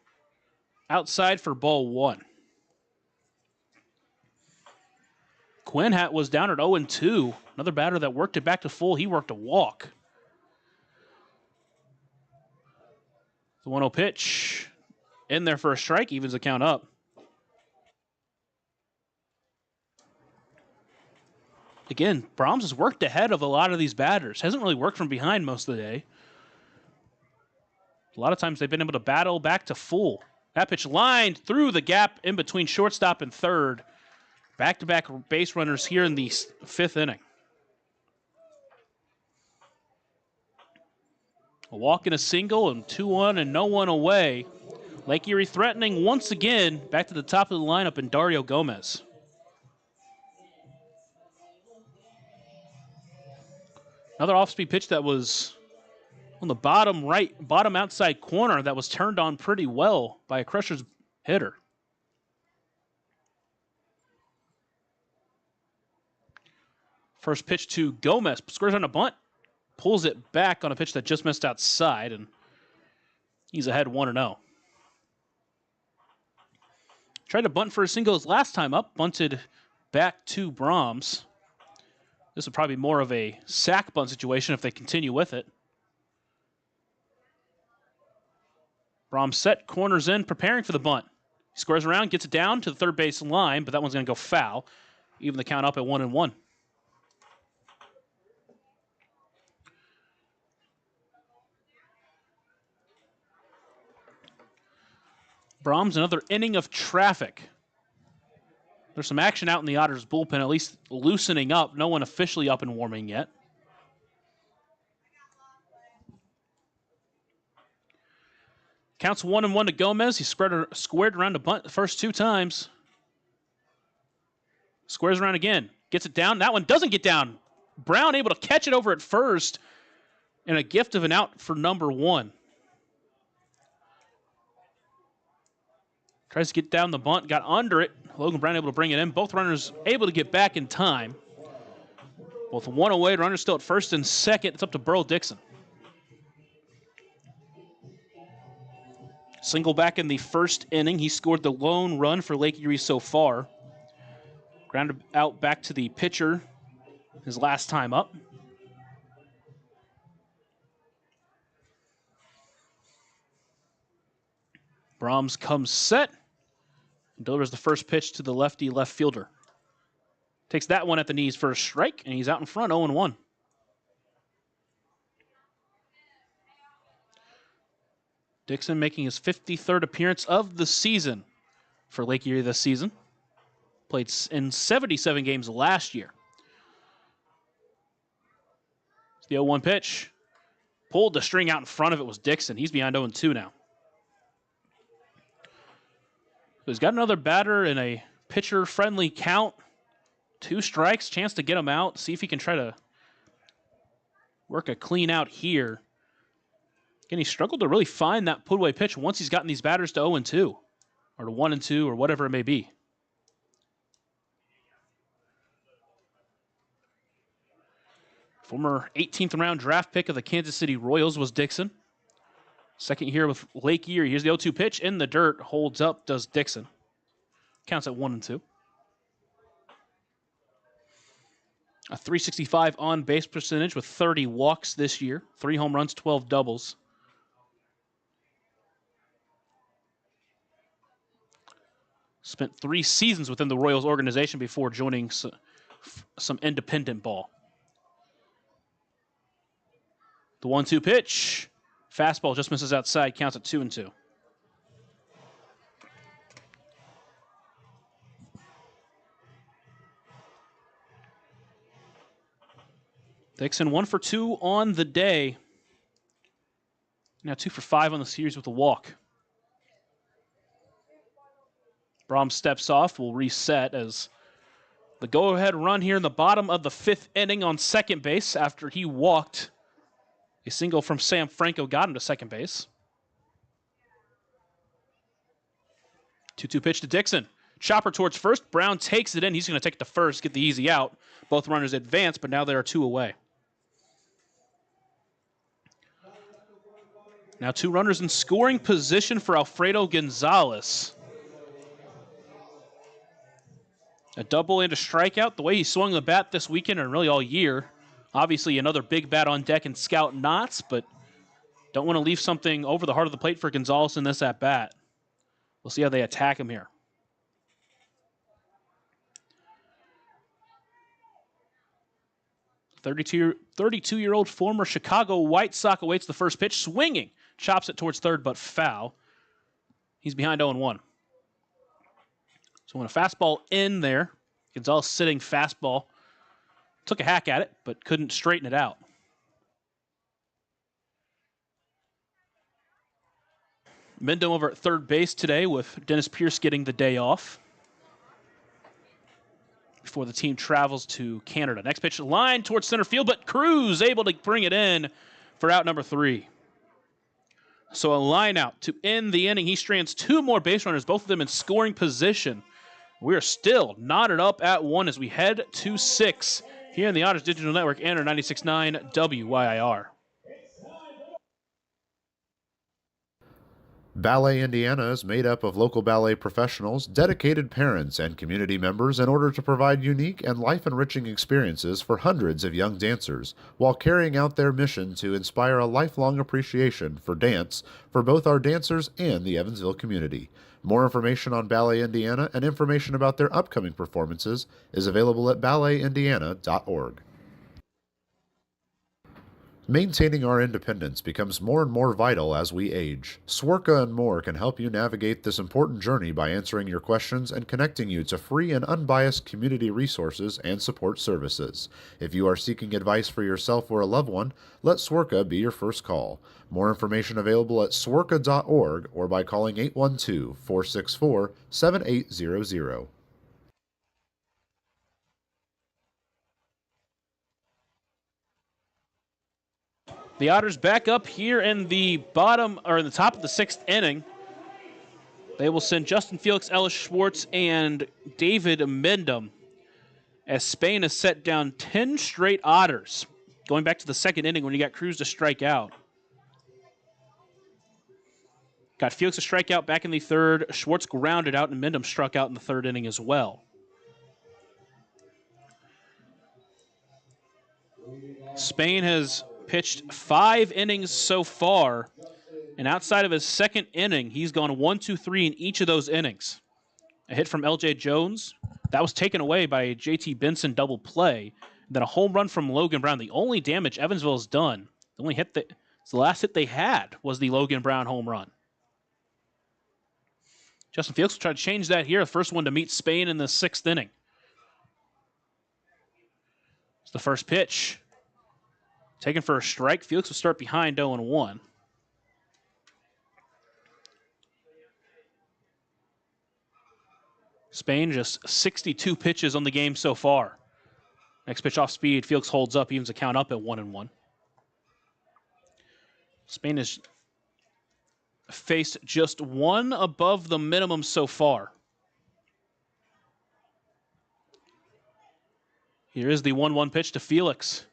Speaker 1: outside for ball 1. Quinn was down at 0-2. Another batter that worked it back to full. He worked a walk. The 1-0 pitch in there for a strike, evens the count up. Again, Brahms has worked ahead of a lot of these batters. Hasn't really worked from behind most of the day. A lot of times they've been able to battle back to full. That pitch lined through the gap in between shortstop and third. Back-to-back base runners here in the 5th inning. A walk and a single and 2-1 and no one away. Lake Erie threatening once again back to the top of the lineup in Dario Gomez. Another off-speed pitch that was on the bottom outside corner that was turned on pretty well by a Crushers hitter. First pitch to Gomez. Squares on a bunt. Pulls it back on a pitch that just missed outside, and he's ahead 1-0. Tried to bunt for a single his last time up. Bunted back to Brahms. This would probably be more of a sack bunt situation if they continue with it. Brahms set, corners in, preparing for the bunt. He squares around, gets it down to the third base line, but that one's going to go foul. Even the count up at 1-1. Brahms, another inning of traffic. There's some action out in the Otters bullpen, at least loosening up. No one officially up and warming yet. Counts 1-1 to Gomez. He squared around to bunt the first 2 times. Squares around again. Gets it down. That one doesn't get down. Brown able to catch it over at first. And a gift of an out for number 1. Tries to get down the bunt. Got under it. Logan Brown able to bring it in. Both runners able to get back in time. Both one away. Runners still at first and second. It's up to Burl Dixon. Single back in the first inning. He scored the lone run for Lake Erie so far. Grounded out back to the pitcher his last time up. Brahms comes set and delivers the first pitch to the lefty left fielder. Takes that one at the knees for a strike, and he's out in front, 0-1. Dixon making his 53rd appearance of the season for Lake Erie this season. Played in 77 games last year. It's the 0-1 pitch. Pulled the string out in front of it was Dixon. He's behind 0-2 now. So he's got another batter in a pitcher-friendly count. 2 strikes, chance to get him out. See if he can try to work a clean out here. Again, he struggled to really find that put-away pitch once he's gotten these batters to 0-2 or to 1-2 or whatever it may be. Former 18th round draft pick of the Kansas City Royals was Dixon. Second here with Lake Erie. Here's the 0-2 pitch in the dirt. Holds up, does Dixon. Counts at 1-2. A .365 on-base percentage with 30 walks this year. 3 home runs, 12 doubles. Spent 3 seasons within the Royals organization before joining some independent ball. The 1-2 pitch. Fastball just misses outside, counts at 2-2. Dixon 1 for 2 on the day. Now 2 for 5 on the series with a walk. Brahms steps off, will reset as the go-ahead run here in the bottom of the 5th inning on second base after he walked. A single from Sam Franco got him to second base. 2-2 pitch to Dixon. Chopper towards first. Brown takes it in. He's going to take it to first, get the easy out. Both runners advance, but now they are 2 away. Now 2 runners in scoring position for Alfredo Gonzalez. A double and a strikeout. The way he swung the bat this weekend and really all year. Obviously another big bat on deck and Scout Knotts, but don't want to leave something over the heart of the plate for Gonzalez in this at-bat. We'll see how they attack him here. .32-year-old former Chicago White Sox awaits the first pitch, swinging. Chops it towards third, but foul. He's behind 0-1. So when a fastball in there, Gonzalez sitting fastball. Took a hack at it, but couldn't straighten it out. Mendham over at third base today with Dennis Pierce getting the day off before the team travels to Canada. Next pitch, line towards center field, but Cruz able to bring it in for out number 3. So a line out to end the inning. He strands 2 more base runners, both of them in scoring position. We are still knotted up at 1 as we head to 6 here in the Otters Digital Network and our 96.9 WYIR.
Speaker 2: Ballet Indiana is made up of local ballet professionals, dedicated parents, and community members in order to provide unique and life-enriching experiences for hundreds of young dancers, while carrying out their mission to inspire a lifelong appreciation for dance for both our dancers and the Evansville community. More information on Ballet Indiana and information about their upcoming performances is available at balletindiana.org. Maintaining our independence becomes more and more vital as we age. Swerka and More can help you navigate this important journey by answering your questions and connecting you to free and unbiased community resources and support services. If you are seeking advice for yourself or a loved one, let Swerka be your first call. More information available at swerka.org or by calling 812-464-7800.
Speaker 1: The Otters back up here in the bottom, or in the top of the 6th inning. They will send Justin Felix, Ellis Schwartz, and David Mendham as Spain has set down 10 straight Otters, going back to the 2nd inning when he got Cruz to strike out. Got Felix to strike out back in the 3rd. Schwartz grounded out, and Mendham struck out in the 3rd inning as well. Spain has pitched 5 innings so far And outside of his second inning, he's gone 1, 2, 3 in each of those innings. A hit from L.J. Jones. That was taken away by a J.T. Benson double play. Then a home run from Logan Brown. The only damage Evansville has done, the only hit the last hit they had was the Logan Brown home run. Justin Felix will try to change that here. The first one to meet Spain in the 6th inning. It's the first pitch. Taken for a strike. Felix will start behind 0-1. Spain just 62 pitches on the game so far. Next pitch off speed. Felix holds up, evens the count up at 1-1. Spain has faced just one above the minimum so far. Here is the 1-1 pitch to Felix.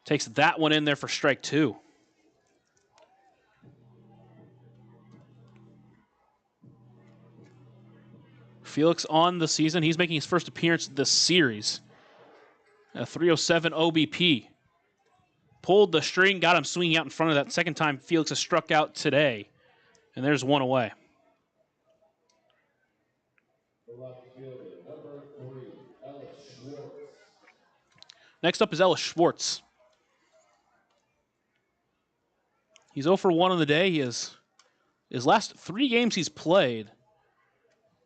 Speaker 1: Takes that one in there for strike 2. Felix on the season. He's making his first appearance this series. A 307 OBP. Pulled the string, got him swinging out in front of that. Second time Felix has struck out today. And there's one away. Next up is Ellis Schwartz. He's 0 for 1 on the day. His last 3 games he's played,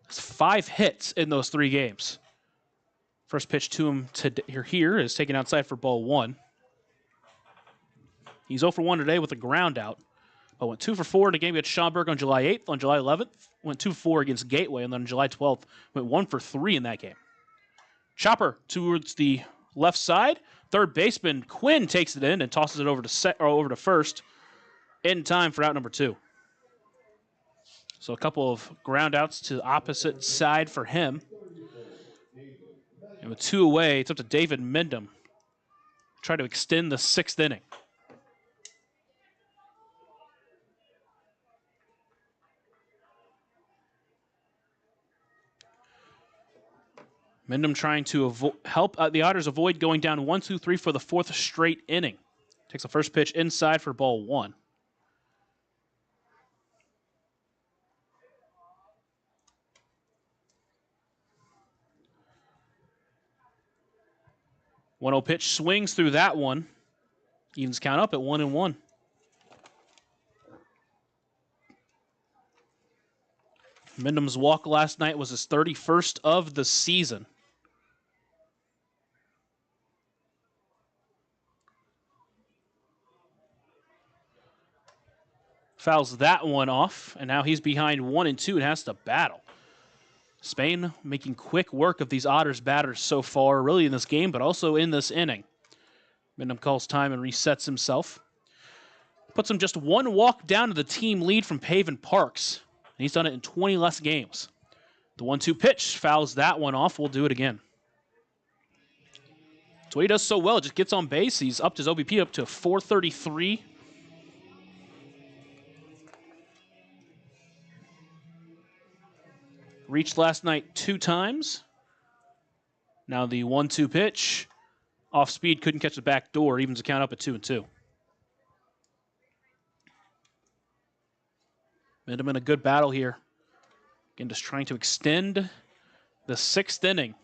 Speaker 1: has 5 hits in those 3 games. First pitch to him here is taken outside for ball 1. He's 0 for 1 today with a ground out. But went 2 for 4 in a game against Schaumburg on July 8th. On July 11th, went 2 for 4 against Gateway. And then on July 12th, went 1 for 3 in that game. Chopper towards the left side. Third baseman Quinn takes it in and tosses it over to first in time for out number 2. So a couple of ground outs to the opposite side for him. And with 2 away, it's up to David Mendham. Try to extend the 6th inning. Mendham trying to help the Otters avoid going down 1-2-3 for the 4th straight inning. Takes the first pitch inside for ball 1. One 0 pitch swings through that one. Evens count up at 1-1. Mendham's walk last night was his 31st of the season. Fouls that one off, and now he's behind 1-2 and has to battle. Spain making quick work of these Otters batters so far, really in this game, but also in this inning. Mendham calls time and resets himself. Puts him just 1 walk down to the team lead from Paven Parks. And he's done it in 20 less games. The 1-2 pitch fouls that one off. We'll do it again. That's what he does so well. Just gets on base. He's upped his OBP up to 433. Reached last night 2 times. Now the 1-2 pitch. Off speed, couldn't catch the back door. Evens the count up at 2-2. Mendham in a good battle here. Again, just trying to extend the 6th inning.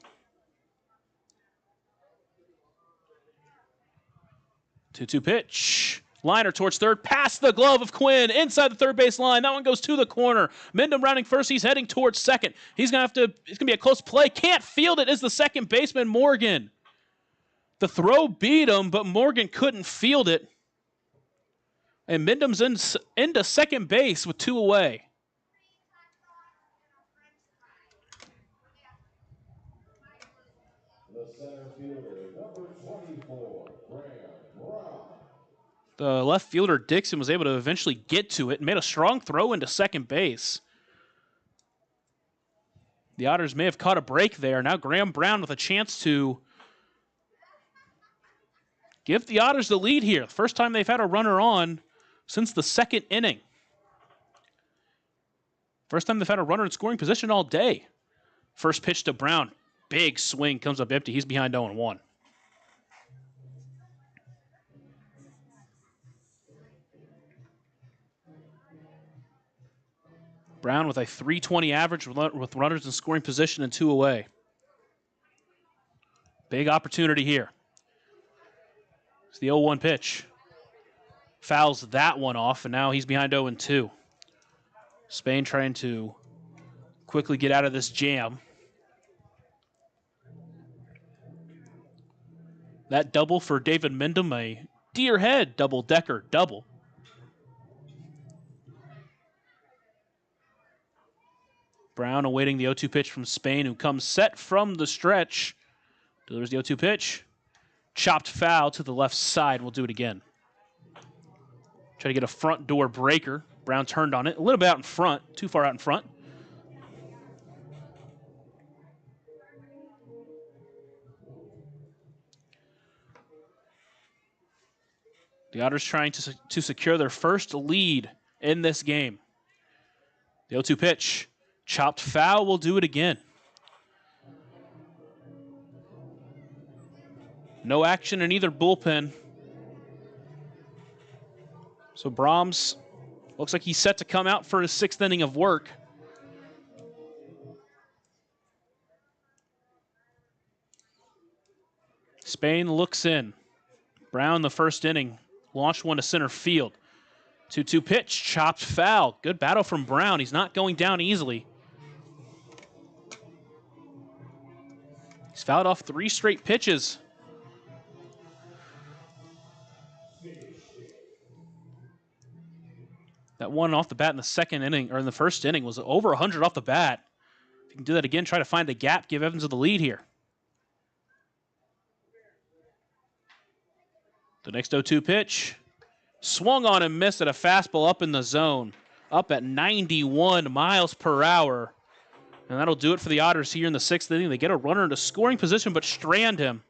Speaker 1: 2-2 pitch. Liner towards third, past the glove of Quinn, inside the third base line. That one goes to the corner. Mendham rounding first. He's heading towards second. It's going to be a close play. Can't field it is the second baseman, Morgan. The throw beat him, but Morgan couldn't field it. And Mendham's into second base with 2 away.
Speaker 3: The center fielder, number 24, Graham Brown.
Speaker 1: The left fielder, Dixon, was able to eventually get to it and made a strong throw into second base. The Otters may have caught a break there. Now Graham Brown with a chance to give the Otters the lead here. First time they've had a runner on since the 2nd inning. First time they've had a runner in scoring position all day. First pitch to Brown. Big swing, comes up empty. He's behind 0-1. Brown with a .320 average with runners in scoring position and 2 away. Big opportunity here. It's the 0-1 pitch. Fouls that one off, and now he's behind 0-2. Spain trying to quickly get out of this jam. That double for David Mindham, a deer head double-decker double. Brown awaiting the 0-2 pitch from Spain, who comes set from the stretch. Delivers the 0-2 pitch. Chopped foul to the left side. We'll do it again. Try to get a front door breaker. Brown turned on it. A little bit out in front. Too far out in front. The Otters trying to secure their first lead in this game. The 0-2 pitch. Chopped foul. We'll do it again. No action in either bullpen. So Brahms looks like he's set to come out for his 6th inning of work. Spain looks in. Brown, the first inning, launched one to center field. 2-2 pitch, chopped foul. Good battle from Brown. He's not going down easily. He's fouled off 3 straight pitches. That one off the bat in the second inning, or in the first inning, was over 100 off the bat. If you can do that again, try to find the gap, give Evansville the lead here. The next 0-2 pitch. Swung on and missed at a fastball up in the zone. Up at 91 miles per hour. And that'll do it for the Otters here in the 6th inning. They get a runner into scoring position, but strand him.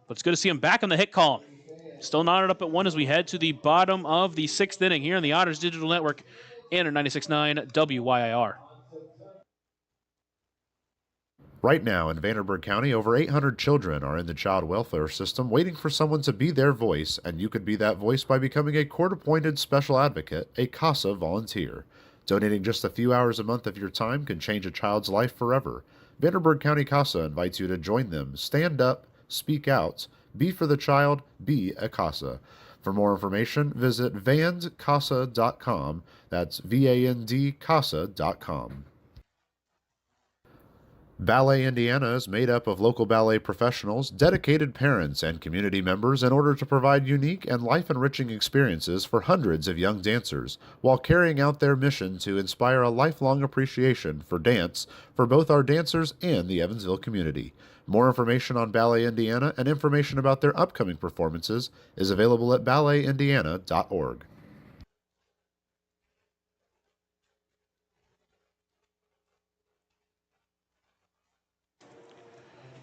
Speaker 1: But it's good to see him back on the hit column. Still knotted up at 1 as we head to the bottom of the 6th inning here in the Otters Digital Network and 96.9 WYIR.
Speaker 2: Right now in Vanderburgh County, over 800 children are in the child welfare system waiting for someone to be their voice, and you could be that voice by becoming a court-appointed special advocate, a CASA volunteer. Donating just a few hours a month of your time can change a child's life forever. Vanderburgh County CASA invites you to join them. Stand up, speak out, be for the child, be a CASA. For more information, visit vandcasa.com. That's VAND CASA.com. Ballet Indiana is made up of local ballet professionals, dedicated parents, and community members in order to provide unique and life-enriching experiences for hundreds of young dancers, while carrying out their mission to inspire a lifelong appreciation for dance for both our dancers and the Evansville community. More information on Ballet Indiana and information about their upcoming performances is available at balletindiana.org.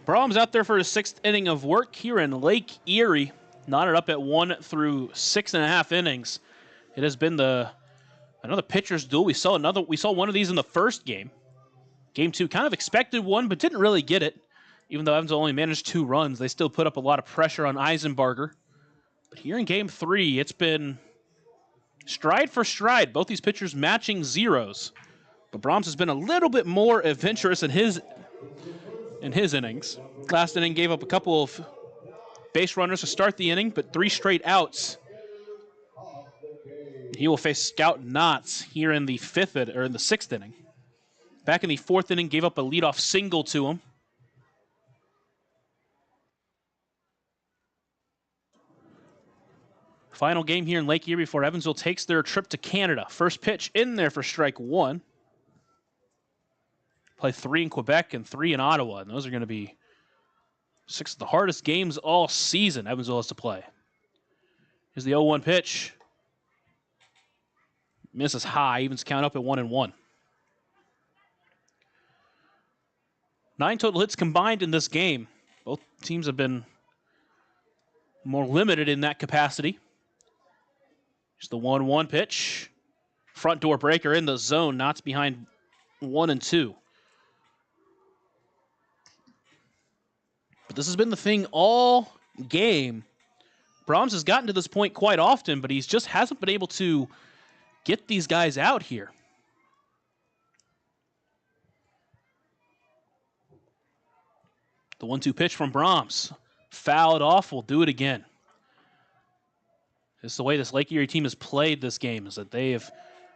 Speaker 1: Brahms out there for his 6th inning of work here in Lake Erie. Knotted up at 1 through 6.5 innings. It has been another pitcher's duel. We saw one of these in the first game. Game 2, kind of expected one, but didn't really get it. Even though Evansville only managed 2 runs, they still put up a lot of pressure on Eisenbarger. But here in Game 3, it's been stride for stride. Both these pitchers matching zeros. But Brahms has been a little bit more adventurous in his innings. Last inning gave up a couple of base runners to start the inning, but 3 straight outs. He will face Scout Knotts here in the 6th inning. Back in the 4th inning, gave up a leadoff single to him. Final game here in Lake Erie before Evansville takes their trip to Canada. First pitch in there for strike 1. Play 3 in Quebec and 3 in Ottawa, and those are going to be 6 of the hardest games all season Evansville has to play. Here's the 0-1 pitch. Misses high, evens count up at 1-1. 9 total hits combined in this game. Both teams have been more limited in that capacity. Here's the 1-1 pitch. Front door breaker in the zone, Knotts behind 1-2. But this has been the thing all game. Brahms has gotten to this point quite often, but he just hasn't been able to get these guys out here. The 1-2 pitch from Brahms. Fouled off. We'll do it again. This is the way this Lake Erie team has played this game, is that they have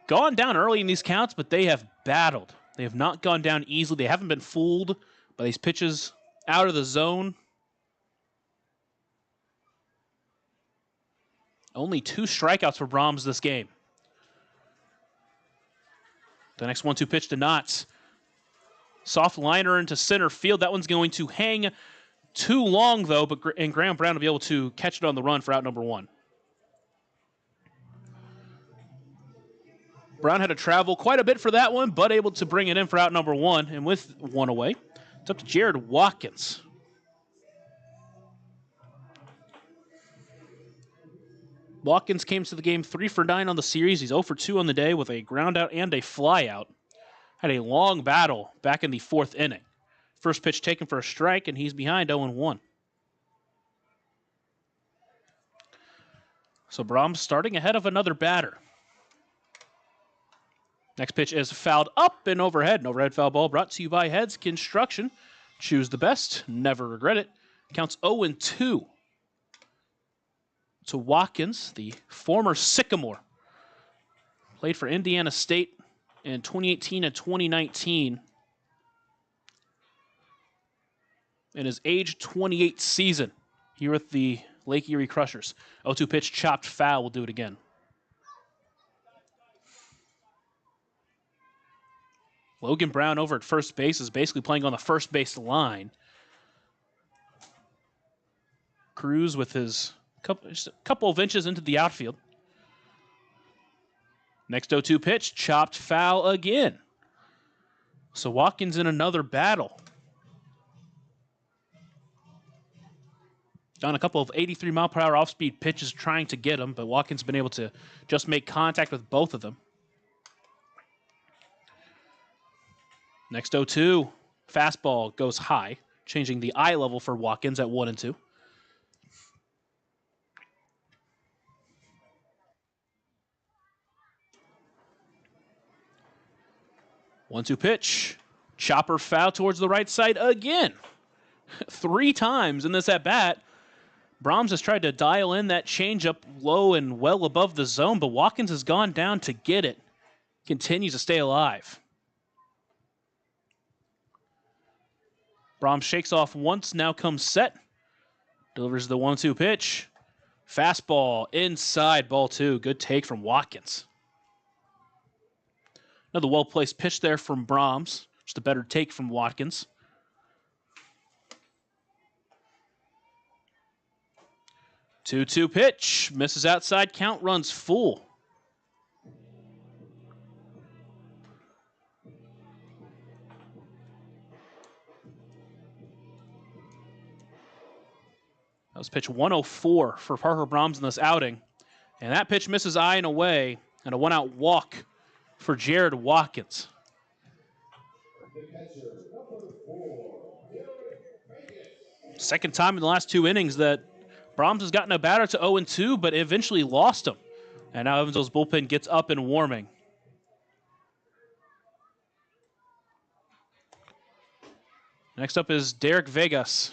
Speaker 1: gone down early in these counts, but they have battled. They have not gone down easily. They haven't been fooled by these pitches out of the zone. Only 2 strikeouts for Brahms this game. The next 1-2 pitch to Knotts. Soft liner into center field. That one's going to hang too long, though, and Graham Brown will be able to catch it on the run for out number 1. Brown had to travel quite a bit for that one, but able to bring it in for out number 1. And with 1 away, it's up to Jared Watkins. Watkins came to the game 3 for 9 on the series. He's 0 for 2 on the day with a ground out and a fly out. Had a long battle back in the 4th inning. First pitch taken for a strike, and he's behind 0-1. So Brahms starting ahead of another batter. Next pitch is fouled up and overhead. An overhead foul ball brought to you by Heads Construction. Choose the best, never regret it. Counts 0-2 to Watkins, the former Sycamore. Played for Indiana State in 2018 and 2019. In his age 28 season here with the Lake Erie Crushers. 0-2 pitch, chopped foul. We'll do it again. Logan Brown over at first base is basically playing on the first base line. Cruz with his couple of inches into the outfield. Next 0-2 pitch, chopped foul again. So Watkins in another battle. Done a couple of 83-mile-per-hour off-speed pitches trying to get him, but Watkins been able to just make contact with both of them. Next 0-2, fastball goes high, changing the eye level for Watkins at 1-2. One-two pitch, chopper foul towards the right side again. 3 times in this at-bat. Brahms has tried to dial in that changeup low and well above the zone, but Watkins has gone down to get it. Continues to stay alive. Brahms shakes off once, now comes set. Delivers the 1-2 pitch. Fastball inside, ball 2. Good take from Watkins. Another well-placed pitch there from Brahms. Just a better take from Watkins. Two-two pitch. Misses outside, count runs full. That was pitch 104 for Parker Brahms in this outing. And that pitch misses eye and away, and a 1-out walk for Jared Watkins. Second time in the last 2 innings that Brahms has gotten a batter to 0-2, but eventually lost him. And now Evansville's bullpen gets up and warming. Next up is Derek Vegas.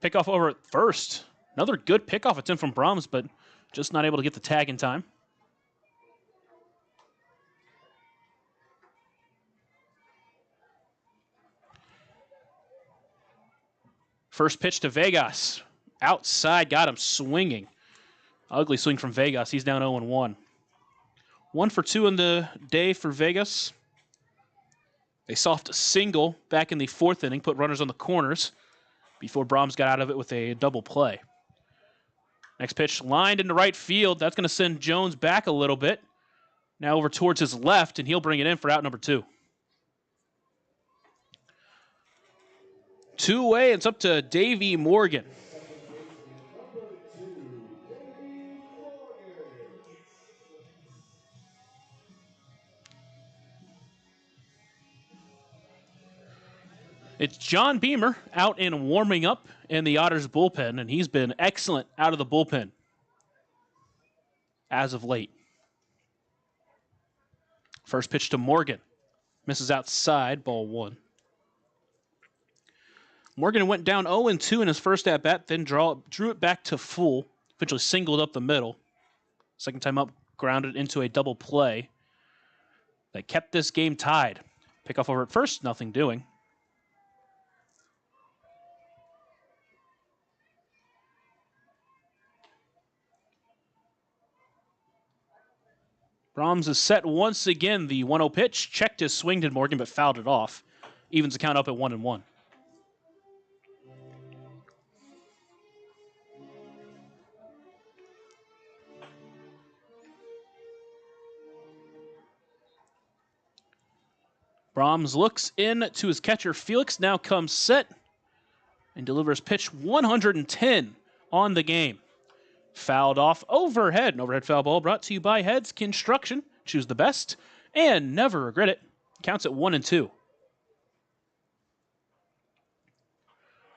Speaker 1: Pickoff over at first. Another good pickoff attempt from Brahms, but just not able to get the tag in time. First pitch to Vegas. Outside, got him swinging. Ugly swing from Vegas. He's down 0-1. 1 for 2 in the day for Vegas. A soft single back in the 4th inning, put runners on the corners before Brahms got out of it with a double play. Next pitch lined into right field. That's going to send Jones back a little bit. Now over towards his left, and he'll bring it in for out number 2. 2 away, it's up to Davey Morgan. It's John Beamer out and warming up in the Otters bullpen, and he's been excellent out of the bullpen as of late. First pitch to Morgan. Misses outside, ball 1. Morgan went down 0-2 in his first at-bat, then drew it back to full, eventually singled up the middle. Second time up, grounded into a double play that kept this game tied. Pickoff over at first, nothing doing. Brahms is set once again. The 1-0 pitch checked his swing to Morgan, but fouled it off. Evens the count up at 1-1. Brahms looks in to his catcher. Felix now comes set and delivers pitch 110 on the game. Fouled off overhead. An overhead foul ball brought to you by Heads Construction. Choose the best and never regret it. Counts at 1-2.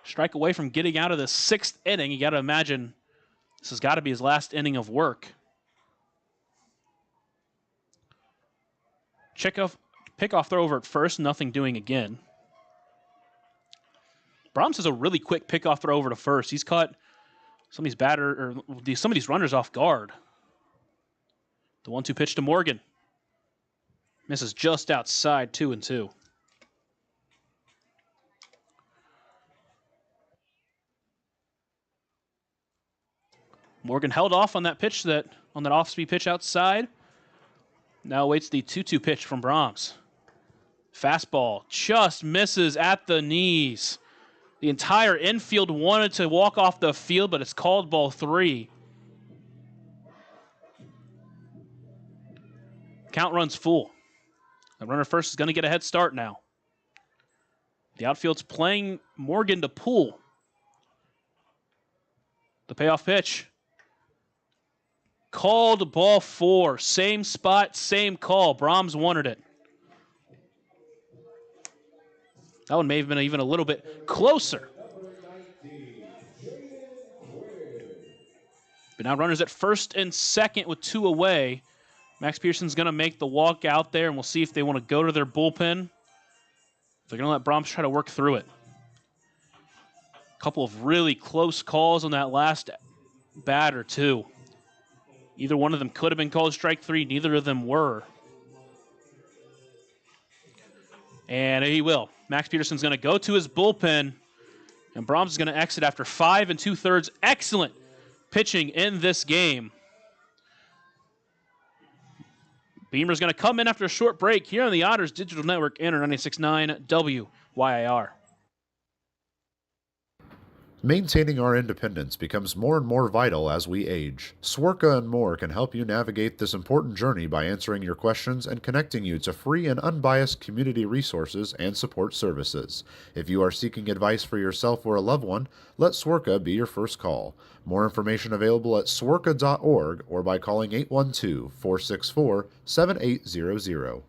Speaker 1: Strike away from getting out of the 6th inning. You got to imagine this has got to be his last inning of work. Pickoff throw over at first, nothing doing again. Brahms has a really quick pickoff throw over to first. He's caught some of these runners off guard. The 1-2 pitch to Morgan. Misses just outside, 2-2. Morgan held off on that off-speed pitch outside. Now awaits the 2-2 pitch from Brahms. Fastball just misses at the knees. The entire infield wanted to walk off the field, but it's called ball 3. Count runs full. The runner first is going to get a head start now. The outfield's playing Morgan to pull. The payoff pitch. Called ball 4. Same spot, same call. Brahms wanted it. That one may have been even a little bit closer. But now runners at first and second with 2 away. Max Pearson's going to make the walk out there, and we'll see if they want to go to their bullpen. They're going to let Brahms try to work through it. A couple of really close calls on that last batter, too. Either one of them could have been called strike 3. Neither of them were. And he will. Max Peterson's going to go to his bullpen, and Brahms is going to exit after 5 2/3. Excellent pitching in this game. Beamer's going to come in after a short break here on the Otters Digital Network and 96.9 WYIR.
Speaker 2: Maintaining our independence becomes more and more vital as we age. Swerka and more can help you navigate this important journey by answering your questions and connecting you to free and unbiased community resources and support services. If you are seeking advice for yourself or a loved one, let Swerka be your first call. More information available at swerka.org or by calling 812-464-7800.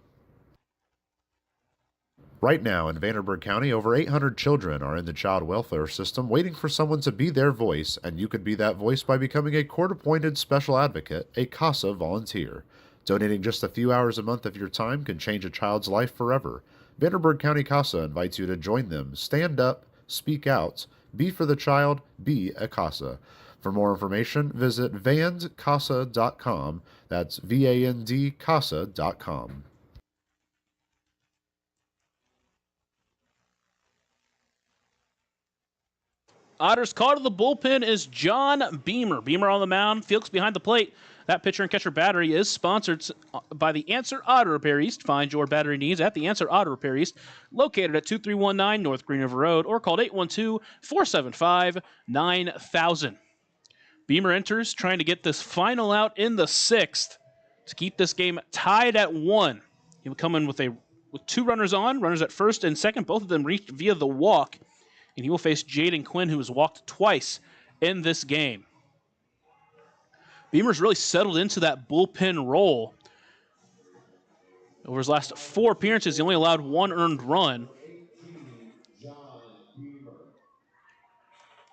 Speaker 2: Right now in Vanderburgh County, over 800 children are in the child welfare system waiting for someone to be their voice, and you could be that voice by becoming a court-appointed special advocate, a CASA volunteer. Donating just a few hours a month of your time can change a child's life forever. Vanderburgh County CASA invites you to join them. Stand up, speak out, be for the child, be a CASA. For more information, visit vandcasa.com. That's VAND-CASA.com.
Speaker 1: Otters call to the bullpen is John Beamer. Beamer on the mound, Felix behind the plate. That pitcher and catcher battery is sponsored by the Answer Auto Repair East. Find your battery needs at the Answer Auto Repair East, located at 2319 North Green River Road, or called 812-475-9000. Beamer enters, trying to get this final out in the 6th to keep this game tied at 1. He will come in with 2 runners on, runners at first and second. Both of them reached via the walk. And he will face Jaden Quinn, who has walked twice in this game. Beamer's really settled into that bullpen role. Over his last 4 appearances, he only allowed 1 earned run.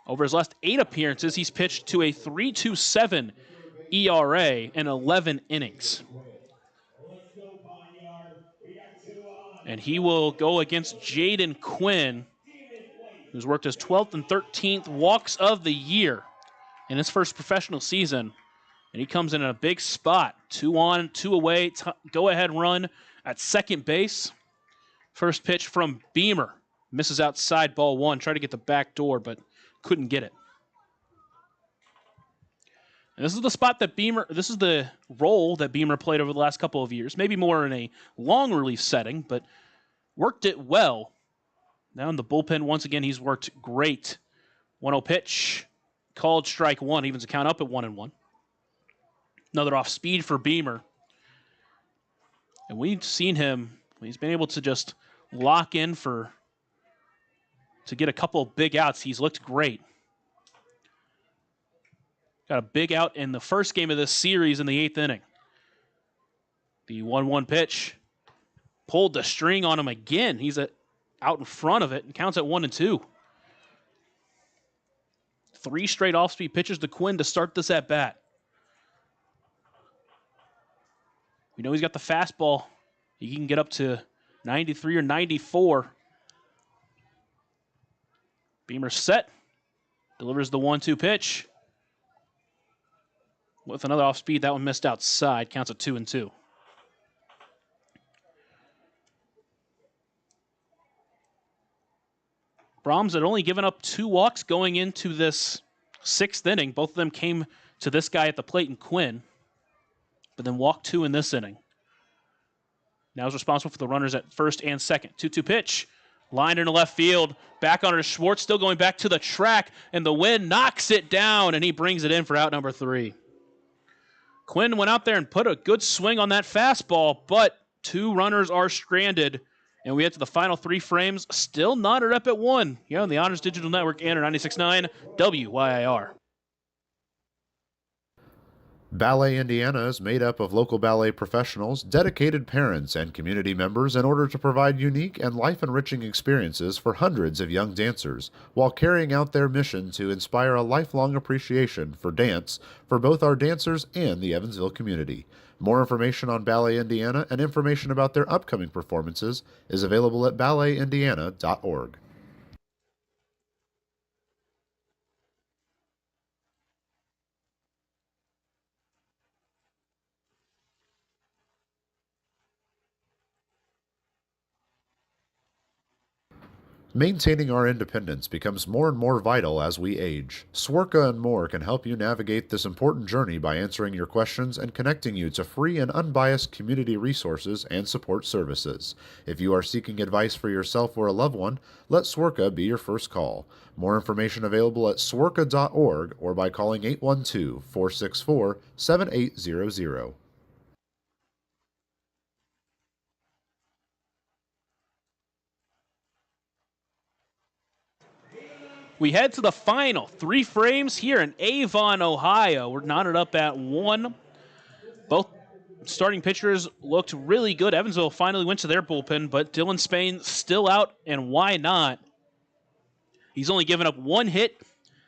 Speaker 1: Over his last 8 appearances, he's pitched to a 3.27 ERA in 11 innings. And he will go against Jaden Quinn, who's worked his 12th and 13th walks of the year in his first professional season. And he comes in a big spot. 2 on, 2 away, go-ahead run at second base. First pitch from Beamer. Misses outside, ball 1. Tried to get the back door, but couldn't get it. And this is the spot that this is the role that Beamer played over the last couple of years. Maybe more in a long relief setting, but worked it well. Now in the bullpen, once again, he's worked great. 1-0 pitch, called strike 1, evens the count up at 1-1. Another off speed for Beamer. And we've seen him, he's been able to just lock in to get a couple of big outs. He's looked great. Got a big out in the first game of this series in the 8th inning. The 1-1 pitch pulled the string on him again. He's out in front of it and counts at 1-2. 3 straight off-speed pitches to Quinn to start this at-bat. We know he's got the fastball. He can get up to 93 or 94. Beamer set. Delivers the 1-2 pitch. With another off-speed, that one missed outside. Counts at 2-2. Brahms had only given up 2 walks going into this 6th inning. Both of them came to this guy at the plate in Quinn, but then walked 2 in this inning. Now he's responsible for the runners at first and second. 2-2 pitch. Lined into left field. Back onto Schwartz, still going back to the track, and the wind knocks it down, and he brings it in for out number 3. Quinn went out there and put a good swing on that fastball, but 2 runners are stranded, and we get to the final 3 frames, still knotted up at 1 here on the Honors Digital Network and 96.9 WYIR.
Speaker 2: Ballet Indiana is made up of local ballet professionals, dedicated parents, and community members in order to provide unique and life-enriching experiences for hundreds of young dancers, while carrying out their mission to inspire a lifelong appreciation for dance for both our dancers and the Evansville community. More information on Ballet Indiana and information about their upcoming performances is available at balletindiana.org. Maintaining our independence becomes more and more vital as we age. Swerka and more can help you navigate this important journey by answering your questions and connecting you to free and unbiased community resources and support services. If you are seeking advice for yourself or a loved one, let Swerka be your first call. More information available at swerka.org or by calling 812-464-7800.
Speaker 1: We head to the final 3 frames here in Avon, Ohio. We're knotted up at 1. Both starting pitchers looked really good. Evansville finally went to their bullpen, but Dylan Spain still out, and why not? He's only given up 1 hit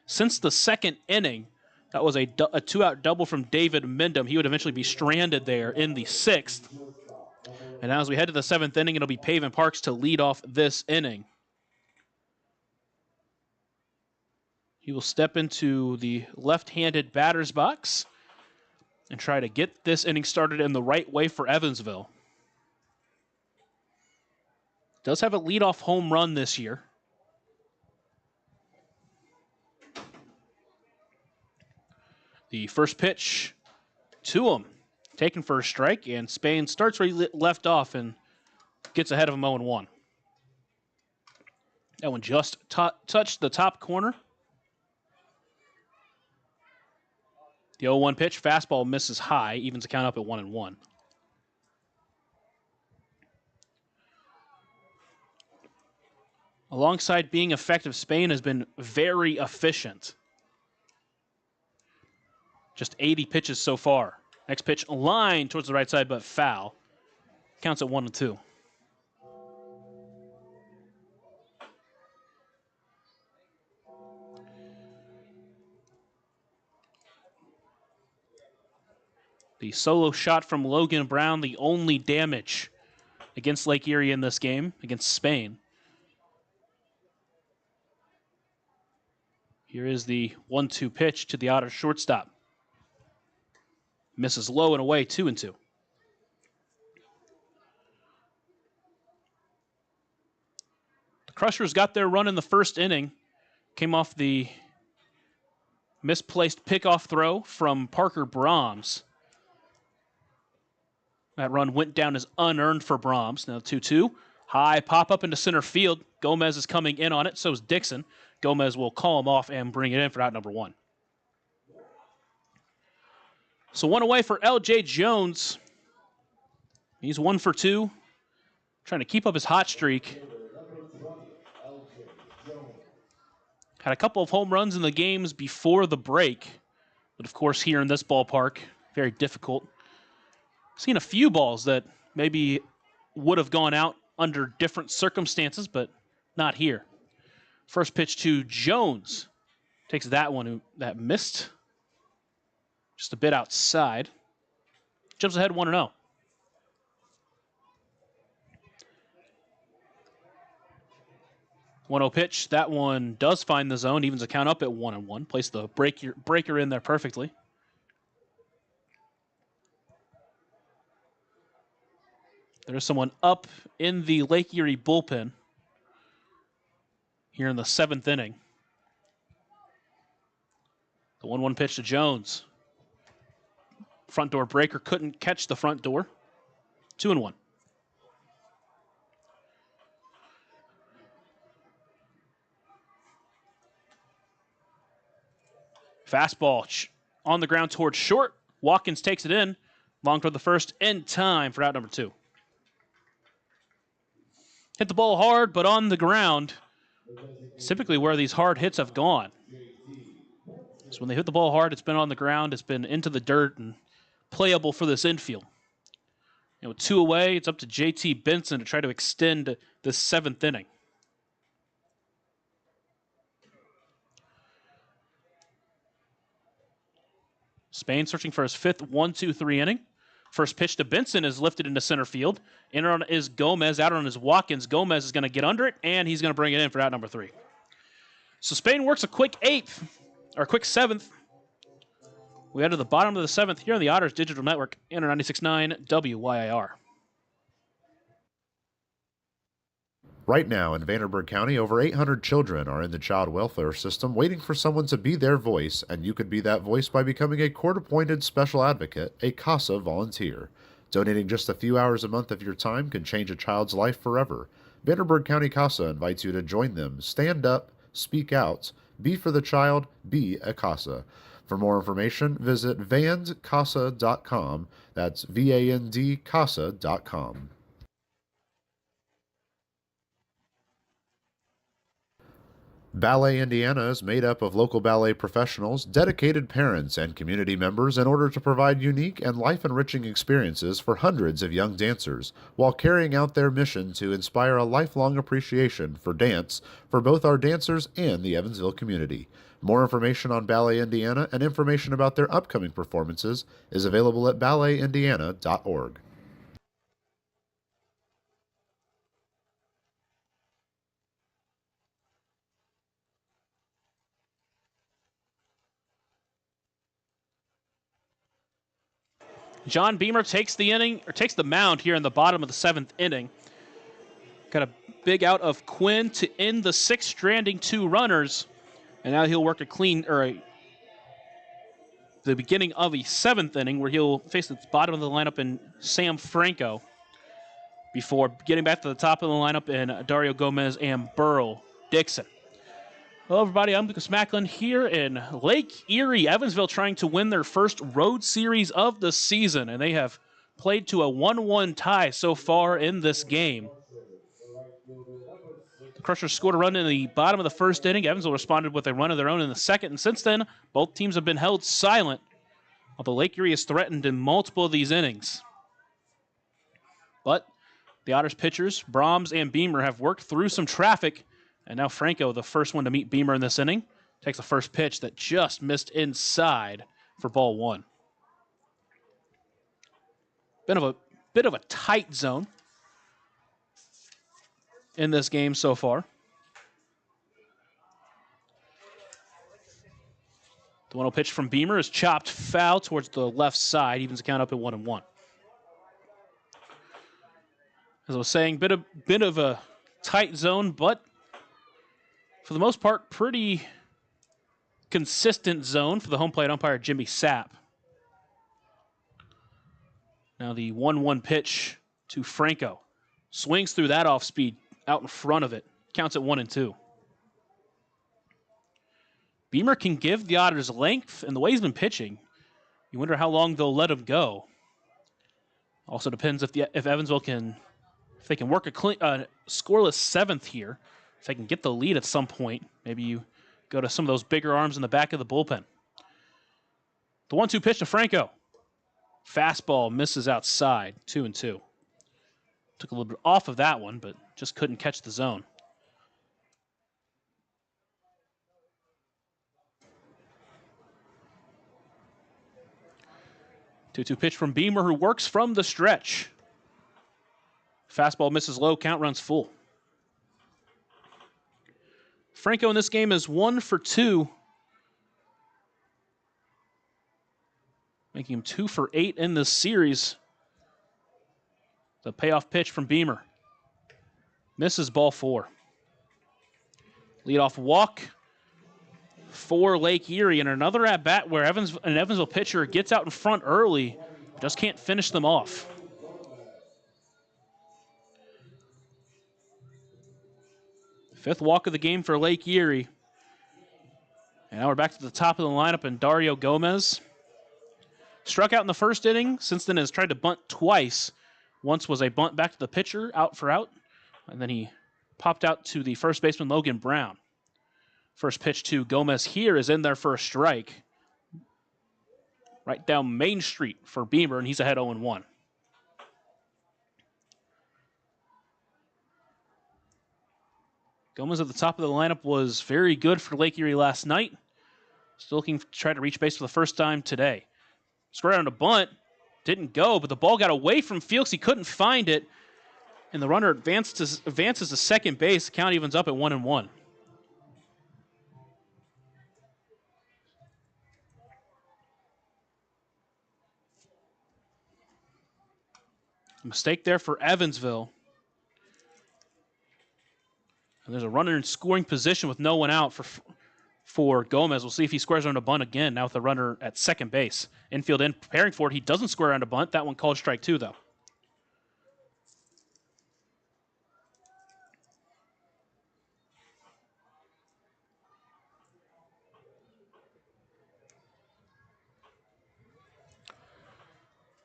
Speaker 1: since the 2nd inning. That was a 2-out double from David Mindham. He would eventually be stranded there in the 6th. And now as we head to the 7th inning, it'll be Pavin Parks to lead off this inning. He will step into the left-handed batter's box and try to get this inning started in the right way for Evansville. Does have a leadoff home run this year. The first pitch to him, taken for a strike, and Spain starts where he left off and gets ahead of him 0-1. That one just touched the top corner. The 0-1 pitch, fastball misses high, evens the count up at 1-1. Alongside being effective, Spain has been very efficient. Just 80 pitches so far. Next pitch, line towards the right side, but foul. Counts at 1-2. The solo shot from Logan Brown, the only damage against Lake Erie in this game, against Spain. Here is the 1-2 pitch to the Otters shortstop. Misses low and away, 2-2. The Crushers got their run in the first inning. Came off the misplaced pickoff throw from Parker Brahms. That run went down as unearned for Brahms. Now 2-2. High pop up into center field. Gomez is coming in on it. So is Dixon. Gomez will call him off and bring it in for out number 1. So 1 away for L.J. Jones. He's 1 for 2. Trying to keep up his hot streak. Had a couple of home runs in the games before the break. But of course here in this ballpark, very difficult. Seen a few balls that maybe would have gone out under different circumstances, but not here. First pitch to Jones. Takes that one that missed. Just a bit outside. Jumps ahead 1-0. One 0 pitch. That one does find the zone. Evens the count up at 1-1. Place the breaker in there perfectly. There's someone up in the Lake Erie bullpen here in the 7th inning. The 1-1 pitch to Jones. Front door breaker couldn't catch the front door. 2-1. Fastball on the ground towards short. Watkins takes it in. Long toward the first in time for out number 2. Hit the ball hard, but on the ground. Typically where these hard hits have gone. So when they hit the ball hard, it's been on the ground, it's been into the dirt and playable for this infield. With 2 away, it's up to JT Benson to try to extend this 7th inning. Spain searching for his 5th 1-2-3 inning. First pitch to Benson is lifted into center field. In on is Gomez, out on is Watkins. Gomez is going to get under it, and he's going to bring it in for out number 3. So Spain works a quick 8th, or quick 7th. We head to the bottom of the 7th here on the Otters Digital Network, and 96.9 WYIR.
Speaker 2: Right now in Vanderburgh County, over 800 children are in the child welfare system waiting for someone to be their voice, and you could be that voice by becoming a court-appointed special advocate, a CASA volunteer. Donating just a few hours a month of your time can change a child's life forever. Vanderburgh County CASA invites you to join them. Stand up, speak out, be for the child, be a CASA. For more information, visit vandcasa.com. That's VAND CASA.com. Ballet Indiana is made up of local ballet professionals, dedicated parents, and community members in order to provide unique and life-enriching experiences for hundreds of young dancers, while carrying out their mission to inspire a lifelong appreciation for dance for both our dancers and the Evansville community. More information on Ballet Indiana and information about their upcoming performances is available at balletindiana.org.
Speaker 1: John Beamer takes the mound here in the bottom of the 7th inning. Got a big out of Quinn to end the 6th, stranding 2 runners. And now he'll work the beginning of a 7th inning where he'll face the bottom of the lineup in Sam Franco before getting back to the top of the lineup in Dario Gomez and Burl Dixon. Hello, everybody. I'm Lucas Macklin here in Lake Erie, Evansville, trying to win their first road series of the season, and they have played to a 1-1 tie so far in this game. The Crushers scored a run in the bottom of the 1st inning. Evansville responded with a run of their own in the 2nd, and since then, both teams have been held silent, although Lake Erie has threatened in multiple of these innings. But the Otters pitchers, Brahms and Beamer, have worked through some traffic. And now Franco, the first one to meet Beamer in this inning, takes the first pitch that just missed inside for ball 1. Bit of a tight zone. in this game so far. The 1-0 pitch from Beamer is chopped foul towards the left side, evens the count up at 1-1. As I was saying, bit of a tight zone, but for the most part, pretty consistent zone for the home plate umpire, Jimmy Sapp. Now the 1-1 pitch to Franco. Swings through that off speed out in front of it. Counts at 1-2. Beamer can give the Otters length, and the way he's been pitching, you wonder how long they'll let him go. Also depends if Evansville if they can work a scoreless seventh here, if they can get the lead at some point. Maybe you go to some of those bigger arms in the back of the bullpen. The 1-2 pitch to Franco. Fastball misses outside, 2-2. Took a little bit off of that one, but just couldn't catch the zone. Two-two pitch from Beamer, who works from the stretch. Fastball misses low, count runs full. Franco in this game is 1 for 2, making him 2 for 8 in this series. The payoff pitch from Beamer. Misses ball 4. Leadoff walk for Lake Erie, and another at-bat where an Evansville pitcher gets out in front early, just can't finish them off. Fifth walk of the game for Lake Erie. And now we're back to the top of the lineup, and Dario Gomez struck out in the first inning. Since then has tried to bunt twice. Once was a bunt back to the pitcher, out for out. And then he popped out to the first baseman, Logan Brown. First pitch to Gomez here is in there for a strike. Right down Main Street for Beamer, and he's ahead 0-1. Gomez at the top of the lineup was very good for Lake Erie last night. Still looking to try to reach base for the first time today. Squared on a bunt. Didn't go, but the ball got away from Felix. He couldn't find it. And the runner advances to second base. The count evens up at 1-1. A mistake there for Evansville. And there's a runner in scoring position with no one out for Gomez. We'll see if he squares on a bunt again, now with the runner at second base. Infield in, preparing for it. He doesn't square on a bunt. That one called strike 2, though.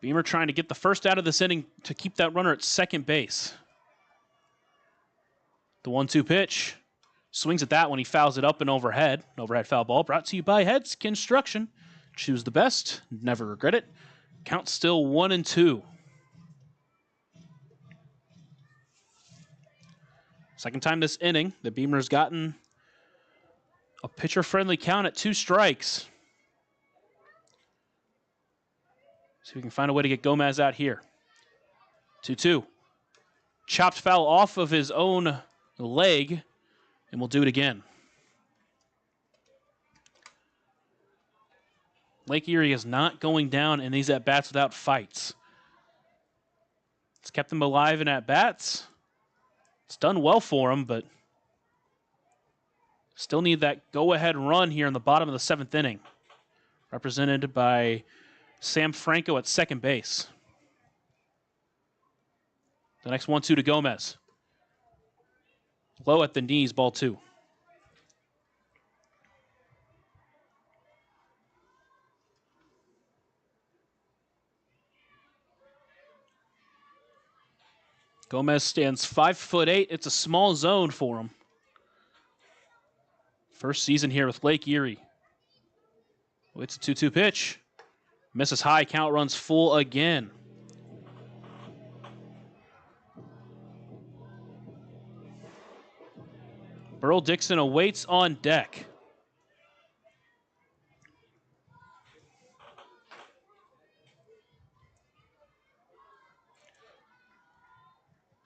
Speaker 1: Beamer trying to get the first out of this inning to keep that runner at second base. The 1-2 pitch. Swings at that one. He fouls it up and overhead. An overhead foul ball brought to you by Heads Construction. Choose the best. Never regret it. Count still 1-2. Second time this inning that Beamer's gotten a pitcher-friendly count at 2 strikes. See if we can find a way to get Gomez out here. 2-2. Chopped foul off of his own leg, and we'll do it again. Lake Erie is not going down in these at-bats without fights. It's kept them alive in at-bats. It's done well for them, but still need that go-ahead run here in the bottom of the 7th inning. Represented by Sam Franco at second base. The next 1-2 to Gomez. Low at the knees, ball 2. Gomez stands 5'8". It's a small zone for him. First season here with Lake Erie. It's a 2-2 pitch. Misses high, count runs full again. Burl Dixon awaits on deck.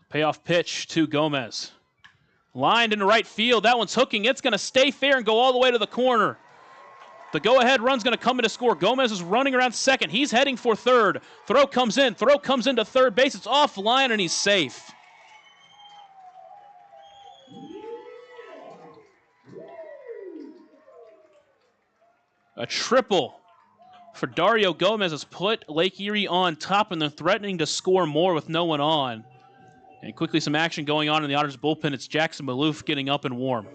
Speaker 1: Payoff pitch to Gomez. Lined into right field. That one's hooking. It's going to stay fair and go all the way to the corner. The go-ahead run's going to come in to score. Gomez is running around second. He's heading for third. Throw comes in. Throw comes into third base. It's offline, and he's safe. A triple for Dario Gomez has put Lake Erie on top, and they're threatening to score more with no one on. And quickly some action going on in the Otters bullpen. It's Jackson Maloof getting up and warm.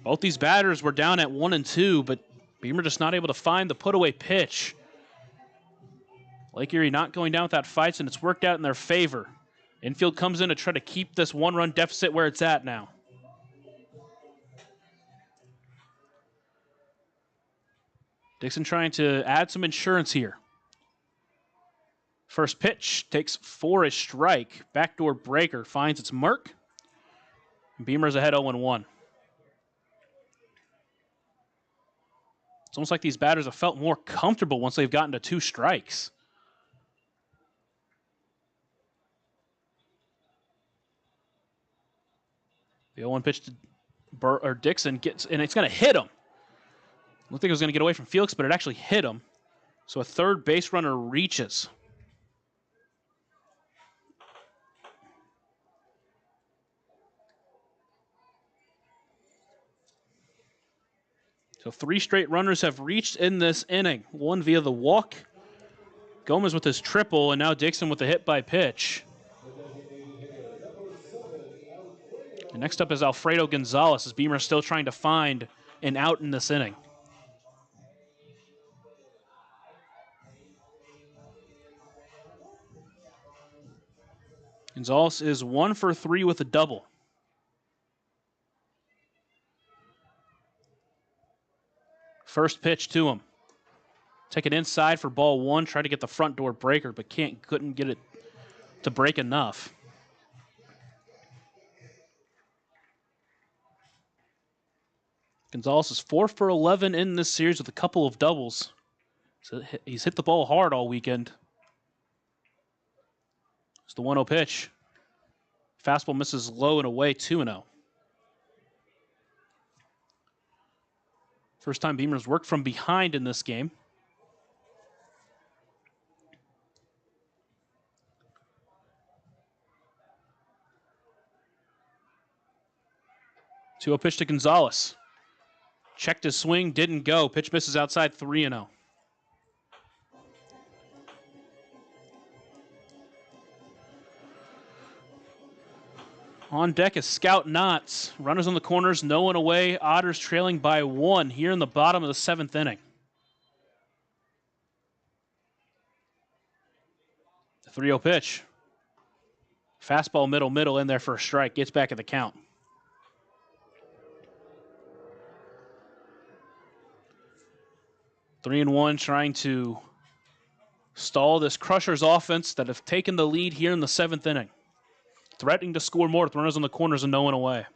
Speaker 1: Both these batters were down at 1-2, but Beamer just not able to find the put-away pitch. Lake Erie not going down without fights, and it's worked out in their favor. Infield comes in to try to keep this one-run deficit where it's at now. Dixon trying to add some insurance here. First pitch takes for a strike. Backdoor breaker finds its mark. Beamer's ahead 0-1. It's almost like these batters have felt more comfortable once they've gotten to 2 strikes. The 0-1 pitch to Dixon gets, and it's going to hit him. Looked like it was going to get away from Felix, but it actually hit him. So a third base runner reaches. So 3 straight runners have reached in this inning. One via the walk. Gomez with his triple, and now Dixon with the hit by pitch. And next up is Alfredo Gonzalez, as Beamer still trying to find an out in this inning. Gonzalez is 1 for 3 with a double. First pitch to him. Take it inside for ball 1. Try to get the front door breaker, but couldn't get it to break enough. Gonzalez is 4 for 11 in this series with a couple of doubles. So he's hit the ball hard all weekend. It's the 1-0 pitch. Fastball misses low and away, 2-0. First time Beamer's worked from behind in this game. Two-0 pitch to Gonzalez. Checked his swing, didn't go. Pitch misses outside, 3-0. On deck is Scout Knotts. Runners on the corners, no one away. Otters trailing by 1 here in the bottom of the 7th inning. The 3-0 pitch. Fastball middle in there for a strike. Gets back at the count. Three and one, trying to stall this Crushers offense that have taken the lead here in the 7th inning. Threatening to score more with runners on the corners and no one away.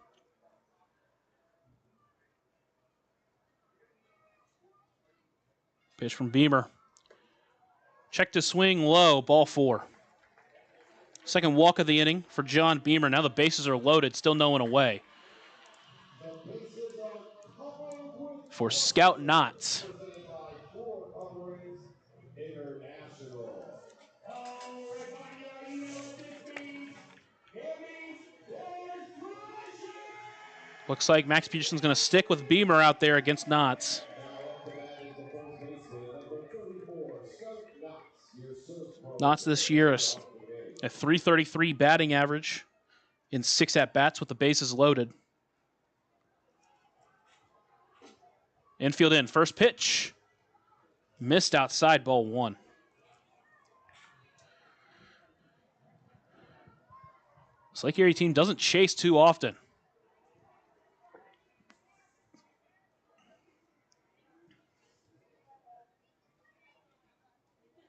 Speaker 1: Pitch from Beamer. Checked his swing low, ball 4. Second walk of the inning for John Beamer. Now the bases are loaded, still no one away. For Scout Knotts. Looks like Max Peterson's going to stick with Beamer out there against Knotts. Knotts this year is a .333 batting average in 6 at-bats with the bases loaded. Infield in, first pitch. Missed outside, ball 1. This Lake Erie team doesn't chase too often.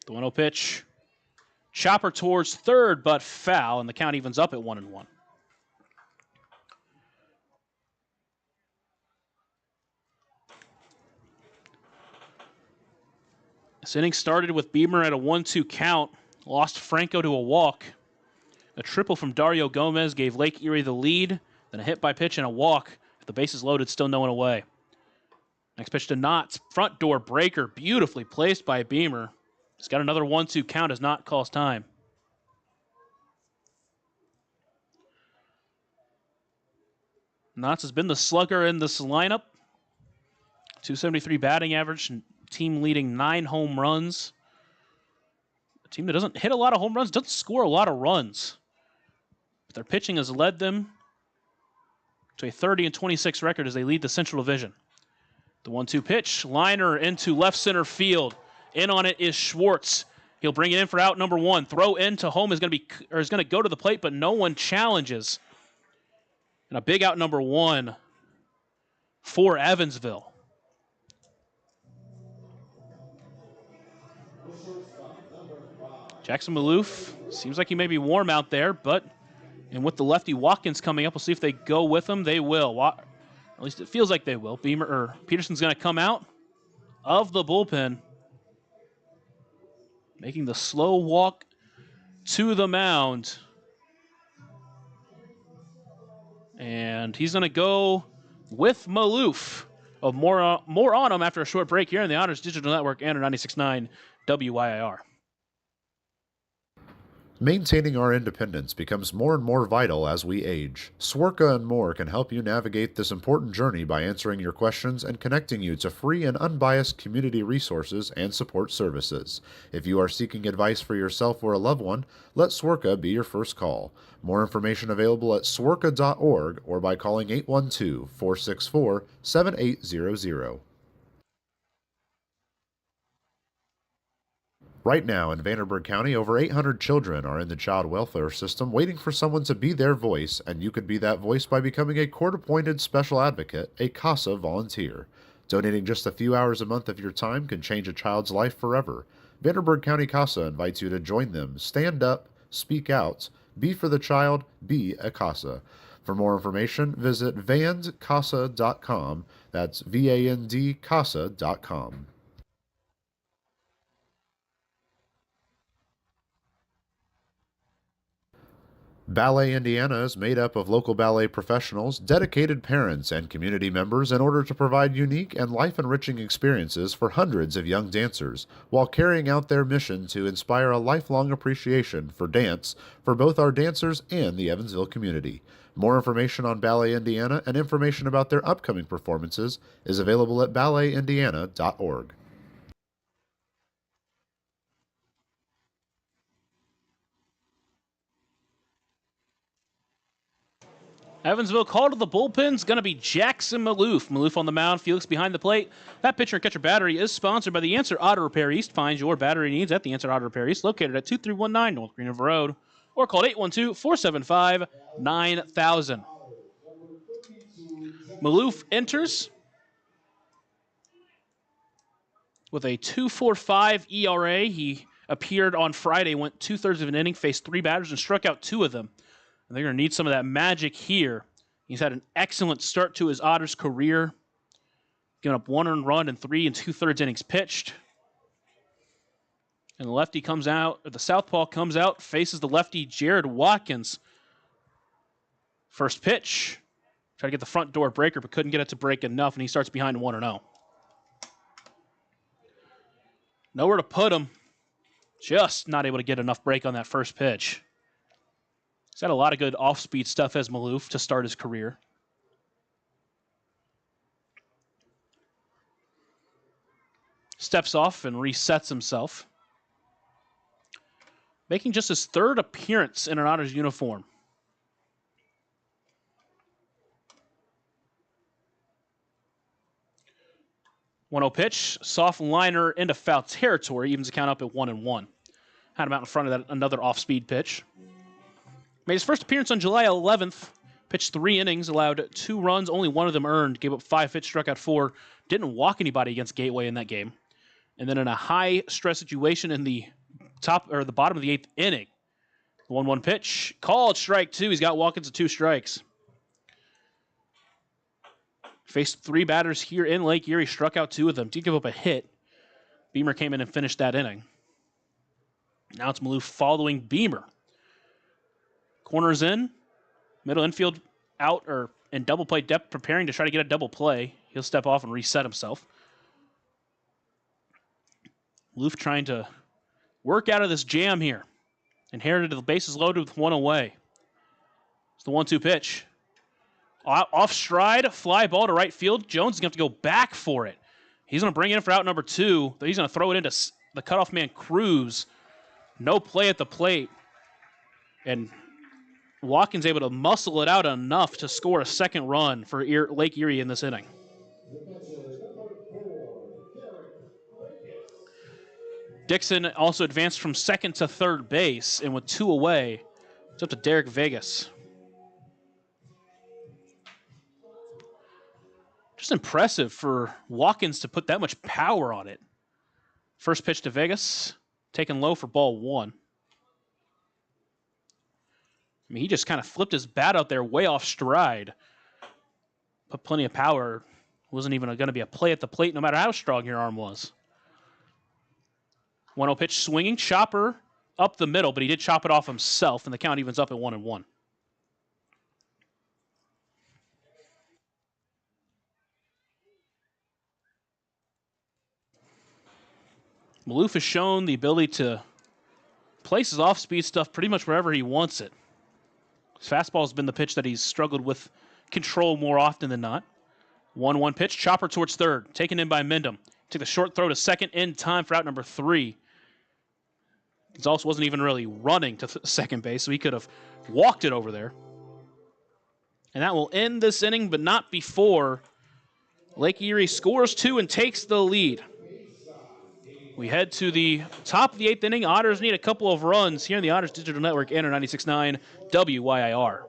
Speaker 1: The 1-0 pitch. Chopper towards third, but foul, and the count evens up at 1-1. This inning started with Beamer at a 1-2 count. Lost Franco to a walk. A triple from Dario Gomez gave Lake Erie the lead. Then a hit by pitch and a walk. If the bases loaded, still no one away. Next pitch to Knotts. Front door breaker. Beautifully placed by Beamer. He's got another 1-2 count as Knott calls time. Knotts has been the slugger in this lineup. 273 batting average, team leading 9 home runs. A team that doesn't hit a lot of home runs, doesn't score a lot of runs. But their pitching has led them to a 30-26 record as they lead the Central Division. The 1-2 pitch, liner into left center field. In on it is Schwartz. He'll bring it in for out number 1. Throw into home is going to go to the plate, but no one challenges. And a big out number 1 for Evansville. Jackson Maloof seems like he may be warm out there, and with the lefty Watkins coming up, we'll see if they go with him. They will. At least it feels like they will. Peterson's going to come out of the bullpen, making the slow walk to the mound. And he's going to go with Maloof. More on him after a short break here in the Otters Digital Network and 96.9 WYIR.
Speaker 2: Maintaining our independence becomes more and more vital as we age. Swerka and more can help you navigate this important journey by answering your questions and connecting you to free and unbiased community resources and support services. If you are seeking advice for yourself or a loved one, let Swerka be your first call. More information available at swerka.org or by calling 812-464-7800. Right now in Vanderburgh County, over 800 children are in the child welfare system waiting for someone to be their voice, and you could be that voice by becoming a court-appointed special advocate, a CASA volunteer. Donating just a few hours a month of your time can change a child's life forever. Vanderburgh County CASA invites you to join them. Stand up, speak out, be for the child, be a CASA. For more information, visit vandcasa.com. That's VAND-CASA.com. Ballet Indiana is made up of local ballet professionals, dedicated parents, and community members in order to provide unique and life-enriching experiences for hundreds of young dancers, while carrying out their mission to inspire a lifelong appreciation for dance for both our dancers and the Evansville community. More information on Ballet Indiana and information about their upcoming performances is available at balletindiana.org.
Speaker 1: Evansville called to the bullpen's going to be Jackson Maloof. Maloof on the mound, Felix behind the plate. That pitcher and catcher battery is sponsored by the Answer Auto Repair East. Find your battery needs at the Answer Auto Repair East, located at 2319 North Green River Road, or call 812-475-9000. Maloof enters with a 2.45 ERA. He appeared on Friday, went 2/3 of an inning, faced 3 batters, and struck out 2 of them. And they're going to need some of that magic here. He's had an excellent start to his Otters career, giving up 1 earned run in 3 2/3 innings pitched. And the lefty comes out, or the southpaw comes out, faces the lefty Jared Watkins. First pitch, tried to get the front door breaker, but couldn't get it to break enough, and he starts behind 1-0. Nowhere to put him. Just not able to get enough break on that first pitch. He's had a lot of good off-speed stuff as Maloof to start his career. Steps off and resets himself, making just his 3rd appearance in an Otters uniform. One-0 pitch, soft liner into foul territory, evens the count up at 1-1. Had him out in front of that another off-speed pitch. Made his first appearance on July 11th. Pitched 3 innings, allowed 2 runs, only 1 of them earned. Gave up 5 hits, struck out 4. Didn't walk anybody against Gateway in that game. And then in a high-stress situation in the bottom of the 8th inning, 1-1 pitch, called strike 2. He's got Watkins to 2 strikes. Faced 3 batters here in Lake Erie, struck out 2 of them. Did give up a hit. Beamer came in and finished that inning. Now it's Maloof following Beamer. Corners in, middle infield out or in double play depth, preparing to try to get a double play. He'll step off and reset himself. Maloof trying to work out of this jam here. Inherited the bases loaded with one away. It's the 1-2 pitch. Off stride, fly ball to right field. Jones is going to have to go back for it. He's going to bring it in for out number 2. He's going to throw it into the cutoff man, Cruz. No play at the plate. And Watkins able to muscle it out enough to score a second run for Lake Erie in this inning. Dixon also advanced from second to third base, and with 2 away, it's up to Derek Vegas. Just impressive for Watkins to put that much power on it. First pitch to Vegas, taken low for ball 1. I mean, he just kind of flipped his bat out there way off stride. Put plenty of power. Wasn't even going to be a play at the plate no matter how strong your arm was. 1-0 pitch swinging. Chopper up the middle, but he did chop it off himself, and the count evens up at 1-1. Maloof has shown the ability to place his off-speed stuff pretty much wherever he wants it. His fastball has been the pitch that he's struggled with control more often than not. 1-1 pitch, chopper towards third, taken in by Mendham. Took a short throw to second in time for out number 3. Gonzalez wasn't even really running to second base, so he could have walked it over there. And that will end this inning, but not before Lake Erie scores 2 and takes the lead. We head to the top of the 8th inning. Otters need a couple of runs here in the Otters Digital Network and 96.9 WYIR.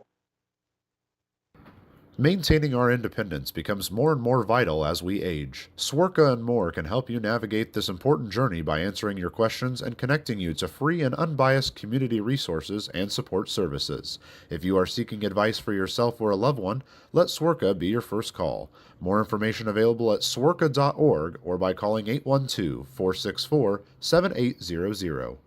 Speaker 2: Maintaining our independence becomes more and more vital as we age. Swerka and More can help you navigate this important journey by answering your questions and connecting you to free and unbiased community resources and support services. If you are seeking advice for yourself or a loved one, let Swerka be your first call. More information available at swerka.org or by calling 812-464-7800.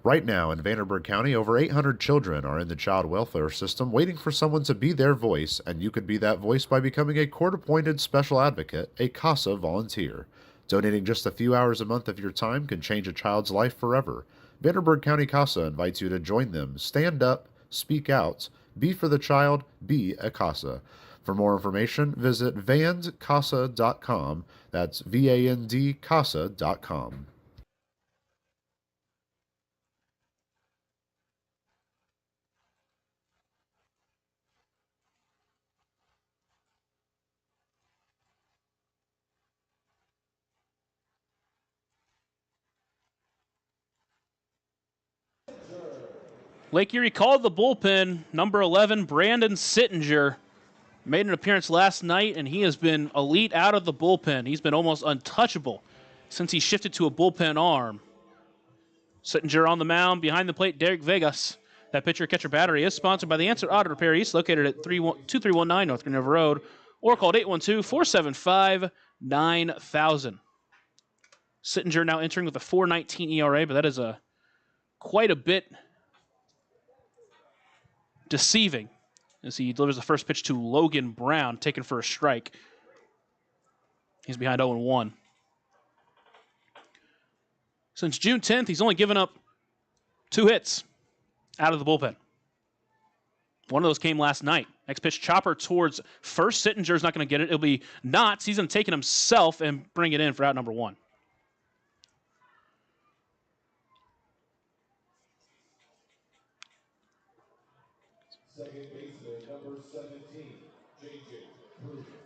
Speaker 2: Right now in Vanderburgh County, over 800 children are in the child welfare system waiting for someone to be their voice, and you could be that voice by becoming a court-appointed special advocate, a CASA volunteer. Donating just a few hours a month of your time can change a child's life forever. Vanderburgh County CASA invites you to join them. Stand up, speak out, be for the child, be a CASA. For more information, visit vandcasa.com. That's VAND CASA.com.
Speaker 1: Lake Erie called the bullpen. Number 11, Brandon Sittinger, made an appearance last night, and he has been elite out of the bullpen. He's been almost untouchable since he shifted to a bullpen arm. Sittinger on the mound, behind the plate, Derek Vegas. That pitcher-catcher battery is sponsored by the Answer Auto Repair East, located at 2319 North Green River Road, or called 812-475-9000. Sittinger now entering with a 4.19 ERA, but that is quite a bit deceiving as he delivers the first pitch to Logan Brown, taken for a strike. He's behind 0-1. Since June 10th, he's only given up 2 hits out of the bullpen. One of those came last night. Next pitch, chopper towards first. Sittinger's not going to get it. It'll be Knotts. He's going to take it himself and bring it in for out number 1.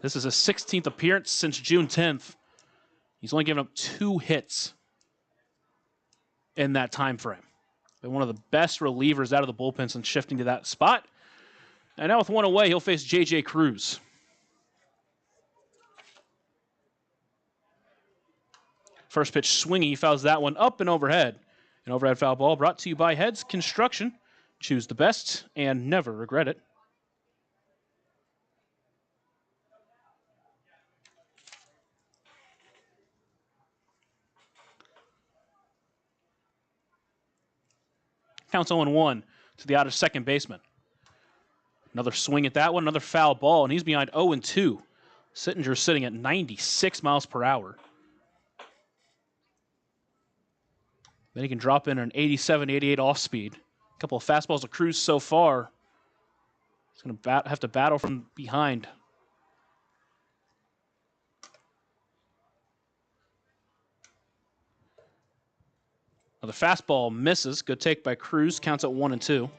Speaker 1: This is his 16th appearance since June 10th. He's only given up 2 hits in that time frame. Been one of the best relievers out of the bullpen since shifting to that spot. And now with 1 away, he'll face J.J. Cruz. First pitch swinging, he fouls that one up and overhead. An overhead foul ball brought to you by Heads Construction. Choose the best and never regret it. Counts 0-1 to the Otters' second baseman. Another swing at that one, another foul ball, and he's behind 0-2. Sittinger sitting at 96 miles per hour. Then he can drop in an 87, 88 off speed. A couple of fastballs to Cruz so far. He's going to have to battle from behind. Another fastball misses. Good take by Cruz. Counts at 1-2.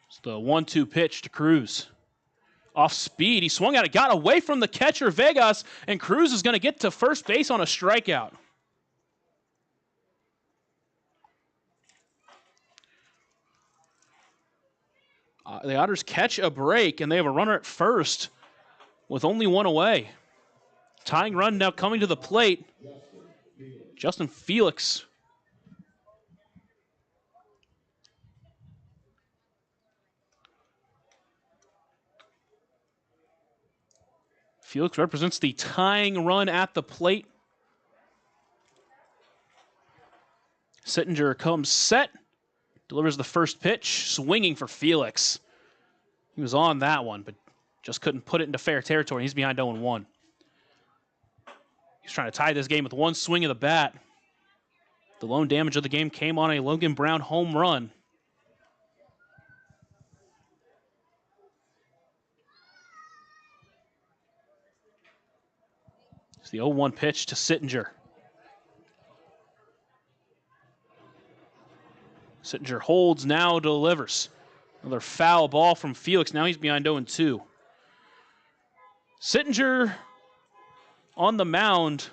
Speaker 1: It's the 1-2 pitch to Cruz. Off speed, he swung at it, got away from the catcher, Vegas, and Cruz is going to get to first base on a strikeout. The Otters catch a break, and they have a runner at first with only one away. Tying run now coming to the plate. Justin Felix. Felix represents the tying run at the plate. Sittinger comes set, delivers the first pitch, swinging for Felix. He was on that one, but just couldn't put it into fair territory. He's behind 0-1. He's trying to tie this game with one swing of the bat. The lone damage of the game came on a Logan Brown home run. It's the 0-1 pitch to Sittinger. Sittinger holds, now delivers. Another foul ball from Felix. Now he's behind 0-2. Sittinger on the mound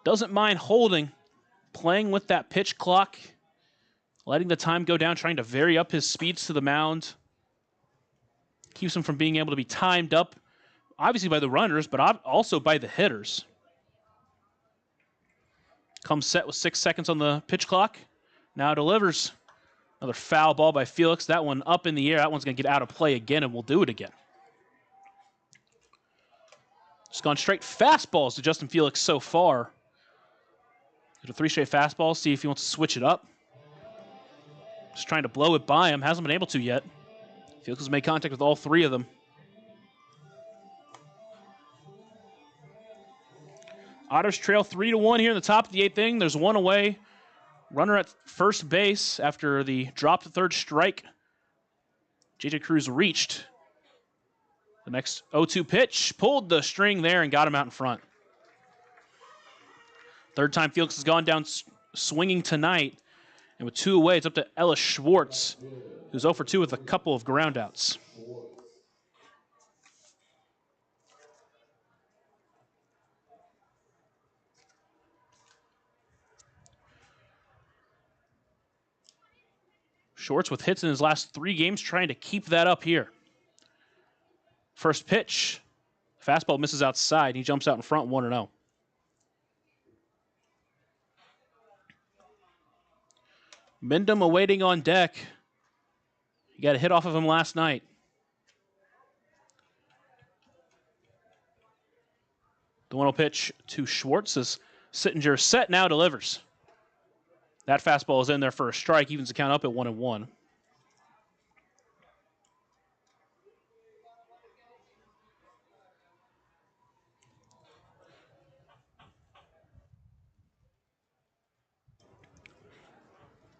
Speaker 1: doesn't mind holding, playing with that pitch clock, letting the time go down, trying to vary up his speeds to the mound. Keeps him from being able to be timed up, obviously by the runners, but also by the hitters. Comes set with 6 seconds on the pitch clock. Now delivers. Another foul ball by Felix. That one up in the air. That one's going to get out of play again, and we'll do it again. Just gone straight fastballs to Justin Felix so far. Get a 3 straight fastballs, see if he wants to switch it up. Just trying to blow it by him. Hasn't been able to yet. Felix has made contact with all 3 of them. Otters trail 3-1 here in the top of the 8th inning. There's one away. Runner at first base after the drop to third strike. J.J. Cruz reached. The next 0-2 pitch, pulled the string there and got him out in front. Third time Felix has gone down swinging tonight. And with 2 away, it's up to Ellis Schwartz, who's 0 for 2 with a couple of groundouts. Schwartz with hits in his last 3 games, trying to keep that up here. First pitch, fastball misses outside. He jumps out in front 1-0. Mendham awaiting on deck. He got a hit off of him last night. The 1-0 pitch to Schwartz as Sittinger set, now delivers. That fastball is in there for a strike, evens the count up at 1-1.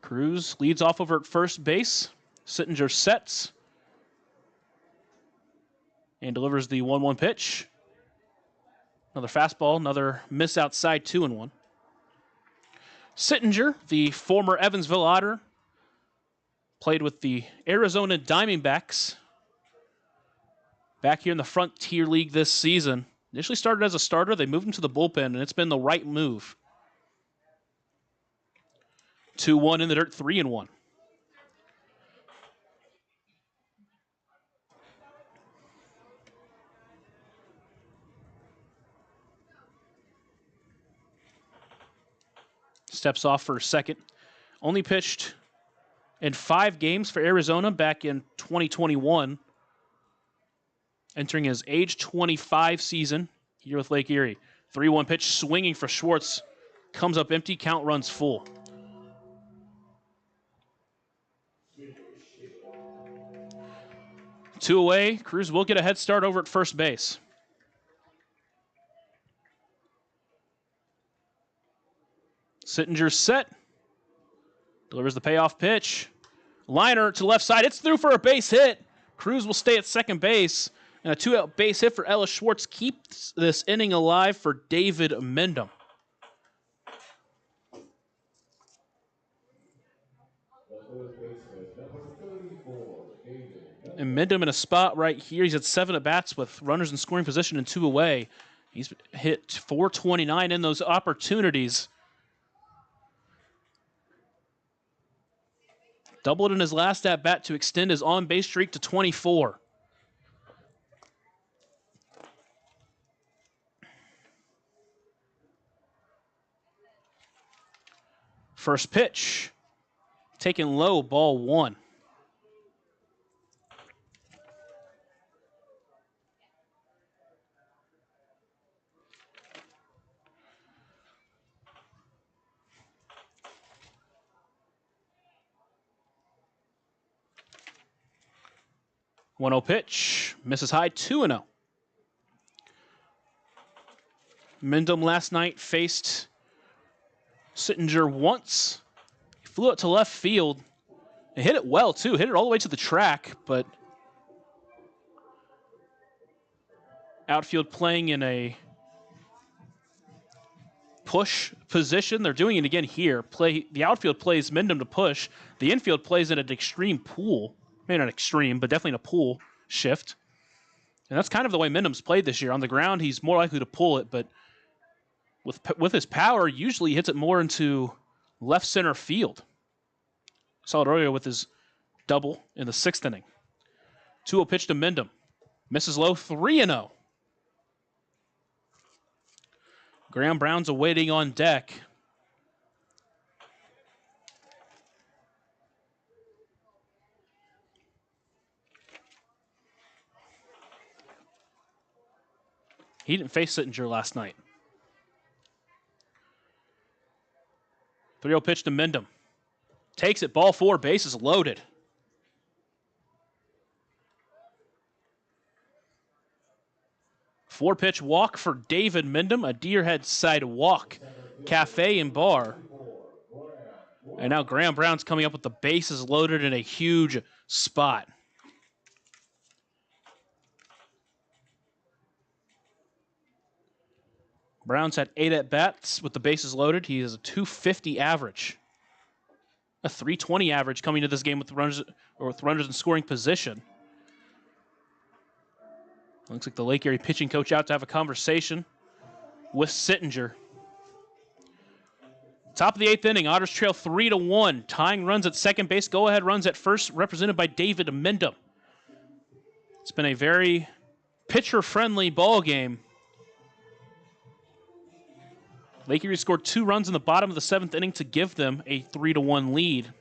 Speaker 1: Cruz leads off over at first base. Sittinger sets and delivers the 1-1 pitch. Another fastball, another miss outside, 2-1. Sittinger, the former Evansville Otter, played with the Arizona Diamondbacks back here in the Frontier League this season. Initially started as a starter, they moved him to the bullpen, and it's been the right move. 2-1 in the dirt, 3-1. Steps off for a second. Only pitched in 5 games for Arizona back in 2021. entering his age 25 season here with Lake Erie. 3-1 pitch swinging for Schwartz. Comes up empty, count runs full. Two away, Cruz will get a head start over at first base. Sittinger set. Delivers the payoff pitch. Liner to left side. It's through for a base hit. Cruz will stay at second base. And a 2-out base hit for Ellis Schwartz keeps this inning alive for David Mendham. And Mendham in a spot right here. He's at 7 at-bats with runners in scoring position and 2 away. He's hit 429 in those opportunities. Doubled in his last at-bat to extend his on-base streak to 24. First pitch, taken low, ball 1. One 0 pitch, misses high, 2-0. Mendham last night faced Sittinger once. He flew it to left field and hit it well, too. Hit it all the way to the track, but outfield playing in a push position. They're doing it again here. The outfield plays Mendham to push. The infield plays in an extreme pull. Maybe not extreme, but definitely in a pull shift. And that's kind of the way Mendham's played this year. On the ground, he's more likely to pull it, but with his power, usually he hits it more into left center field. Saw it earlier with his double in the 6th inning. 2-0 pitch to Mendham. Misses low, 3-0. Graham Brown's awaiting on deck. He didn't face Sittinger last night. 3-0 pitch to Mendham. Takes it, ball 4, bases loaded. Four-pitch walk for David Mendham, a Deerhead side walk, cafe and bar. And now Graham Brown's coming up with the bases loaded in a huge spot. Brown's had 8 at-bats with the bases loaded. He has a 250 average. A 320 average coming to this game with runners in scoring position. Looks like the Lake Erie pitching coach out to have a conversation with Sittinger. Top of the 8th inning, Otters trail 3-1. Tying runs at second base, go-ahead runs at first, represented by David Mendham. It's been a very pitcher-friendly ball game. Lake Erie scored 2 runs in the bottom of the 7th inning to give them a 3-1 lead.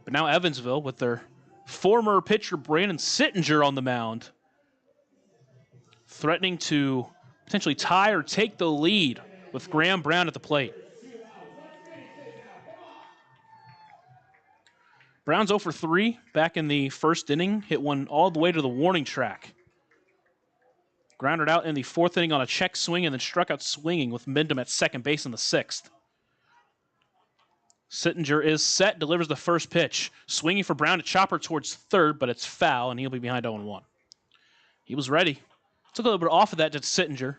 Speaker 1: But now Evansville, with their former pitcher Brandon Sittinger on the mound, threatening to potentially tie or take the lead with Graham Brown at the plate. Brown's 0 for 3 back in the 1st inning, hit one all the way to the warning track. Grounded out in the 4th inning on a check swing and then struck out swinging with Mendham at second base in the 6th. Sittinger is set, delivers the first pitch. Swinging for Brown, a chopper towards third, but it's foul, and he'll be behind 0-1. He was ready. Took a little bit off of that to Sittinger.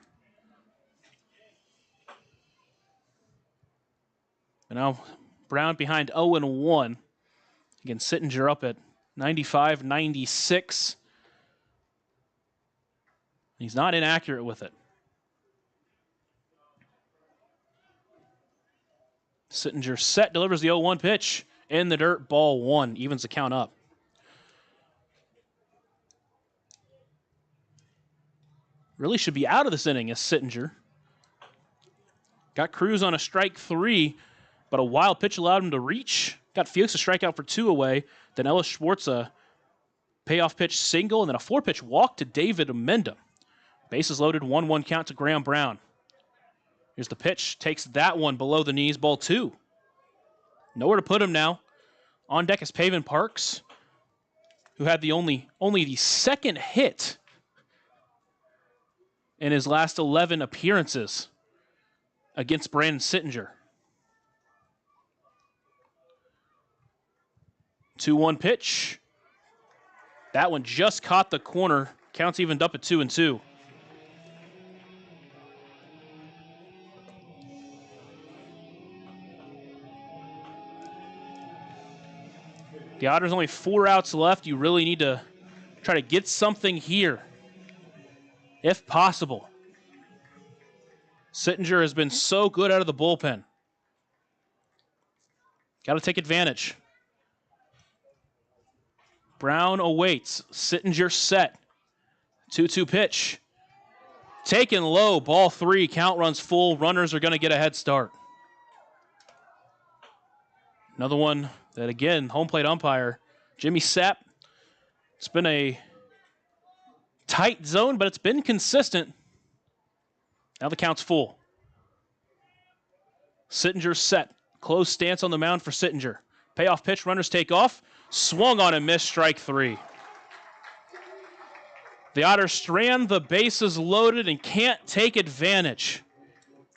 Speaker 1: And now Brown behind 0-1. Again, Sittinger up at 95, 96. He's not inaccurate with it. Sittinger set, delivers the 0-1 pitch. In the dirt, ball 1, evens the count up. Really should be out of this inning is Sittinger. Got Cruz on a strike 3, but a wild pitch allowed him to reach. Got Felix a strikeout for 2 away. Then Ellis Schwartz payoff pitch single, and then a 4-pitch walk to David Amenda. Bases loaded, 1-1 count to Graham Brown. Here's the pitch, takes that one below the knees, ball 2. Nowhere to put him now. On deck is Paven Parks, who had only the second hit in his last 11 appearances against Brandon Sittinger. 2-1 pitch. That one just caught the corner. Counts evened up at 2-2. The Otters only 4 outs left. You really need to try to get something here, if possible. Sittinger has been so good out of the bullpen. Got to take advantage. Brown awaits. Sittinger set. 2-2 pitch. Taken low. Ball 3. Count runs full. Runners are going to get a head start. Another one that, again, home plate umpire, Jimmy Sapp. It's been a tight zone, but it's been consistent. Now the count's full. Sittinger set. Close stance on the mound for Sittinger. Payoff pitch, runners take off. Swung on and missed, strike 3. The Otters strand the bases loaded and can't take advantage.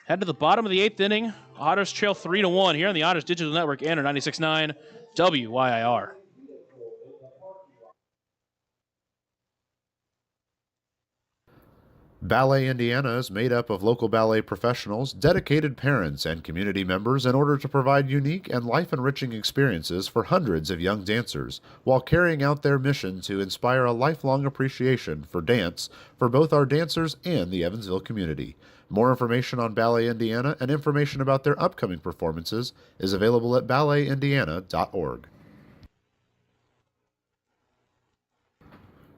Speaker 1: Head to the bottom of the 8th inning. Otters trail 3-1 here on the Otters Digital Network and 96.9 WYIR.
Speaker 2: Ballet Indiana is made up of local ballet professionals, dedicated parents, and community members in order to provide unique and life-enriching experiences for hundreds of young dancers, while carrying out their mission to inspire a lifelong appreciation for dance for both our dancers and the Evansville community. More information on Ballet Indiana and information about their upcoming performances is available at balletindiana.org.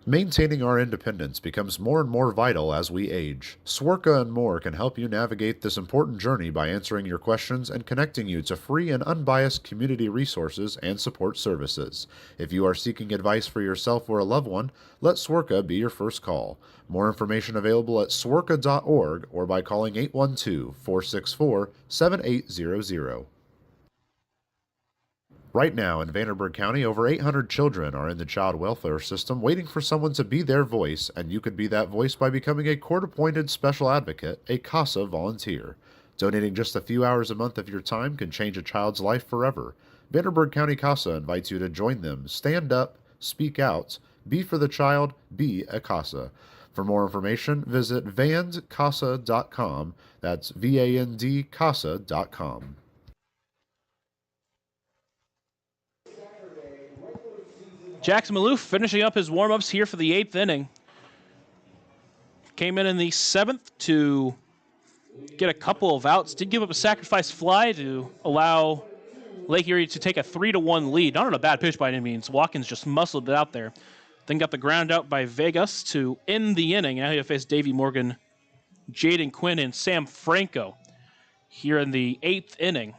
Speaker 2: Maintaining our independence becomes more and more vital as we age. Swerka and More can help you navigate this important journey by answering your questions and connecting you to free and unbiased community resources and support services. If you are seeking advice for yourself or a loved one, let Swerka be your first call. More information available at swerka.org or by calling 812-464-7800. Right now in Vanderburgh County, over 800 children are in the child welfare system waiting for someone to be their voice, and you could be that voice by becoming a court-appointed special advocate, a CASA volunteer. Donating just a few hours a month of your time can change a child's life forever. Vanderburgh County CASA invites you to join them. Stand up, speak out, be for the child, be a CASA. For more information, visit vandcasa.com. That's VANDCASA.com.
Speaker 1: Jackson Maloof finishing up his warm-ups here for the 8th inning. Came in the 7th to get a couple of outs. Did give up a sacrifice fly to allow Lake Erie to take a 3-1 lead. Not on a bad pitch by any means. Watkins just muscled it out there. Then got the ground out by Vegas to end the inning. Now he'll face Davey Morgan, Jaden Quinn, and Sam Franco here in the 8th inning.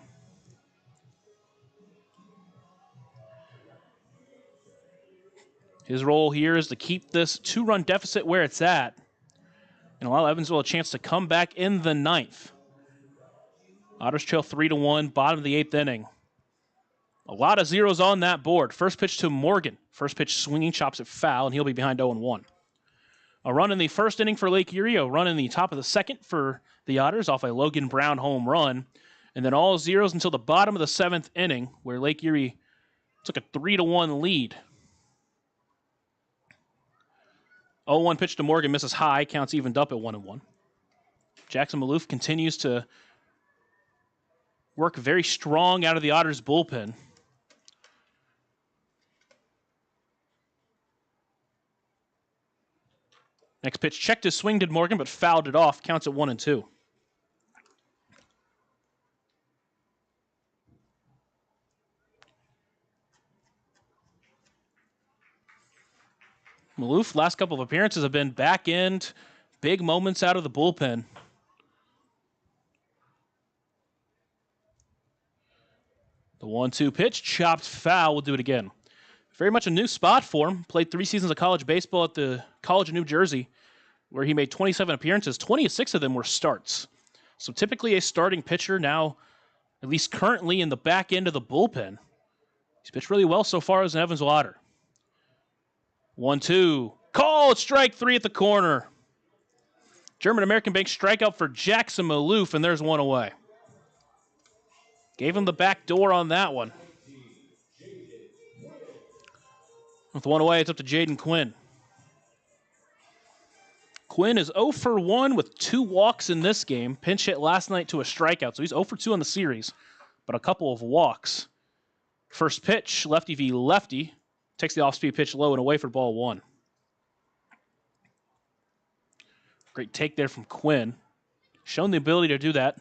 Speaker 1: His role here is to keep this 2-run deficit where it's at and allow Evansville a chance to come back in the 9th. Otters trail 3-1, bottom of the 8th inning. A lot of zeros on that board. First pitch to Morgan. First pitch swinging, chops it foul, and he'll be behind 0-1. A run in the first inning for Lake Erie, a run in the top of the second for the Otters off a Logan Brown home run, and then all zeros until the bottom of the 7th inning where Lake Erie took a 3-1 lead. 0-1 pitch to Morgan, misses high, counts evened up at 1-1. Jackson Maloof continues to work very strong out of the Otters bullpen. Next pitch, checked his swing, did Morgan, but fouled it off, counts at 1-2. Maloof, last couple of appearances have been back end, big moments out of the bullpen. The 1-2 pitch, chopped foul. We'll do it again. Very much a new spot for him. Played 3 seasons of college baseball at the College of New Jersey, where he made 27 appearances. 26 of them were starts. So typically a starting pitcher, now at least currently in the back end of the bullpen. He's pitched really well so far as an Evansville Otter. 1-2. Called strike 3 at the corner. German American Bank strikeout for Jackson Maloof, and there's one away. Gave him the back door on that one. With one away, it's up to Jaden Quinn. Quinn is 0 for 1 with 2 walks in this game. Pinch hit last night to a strikeout, so he's 0 for 2 on the series, but a couple of walks. First pitch, lefty v. lefty. Takes the off-speed pitch low and away for ball 1. Great take there from Quinn. Shown the ability to do that.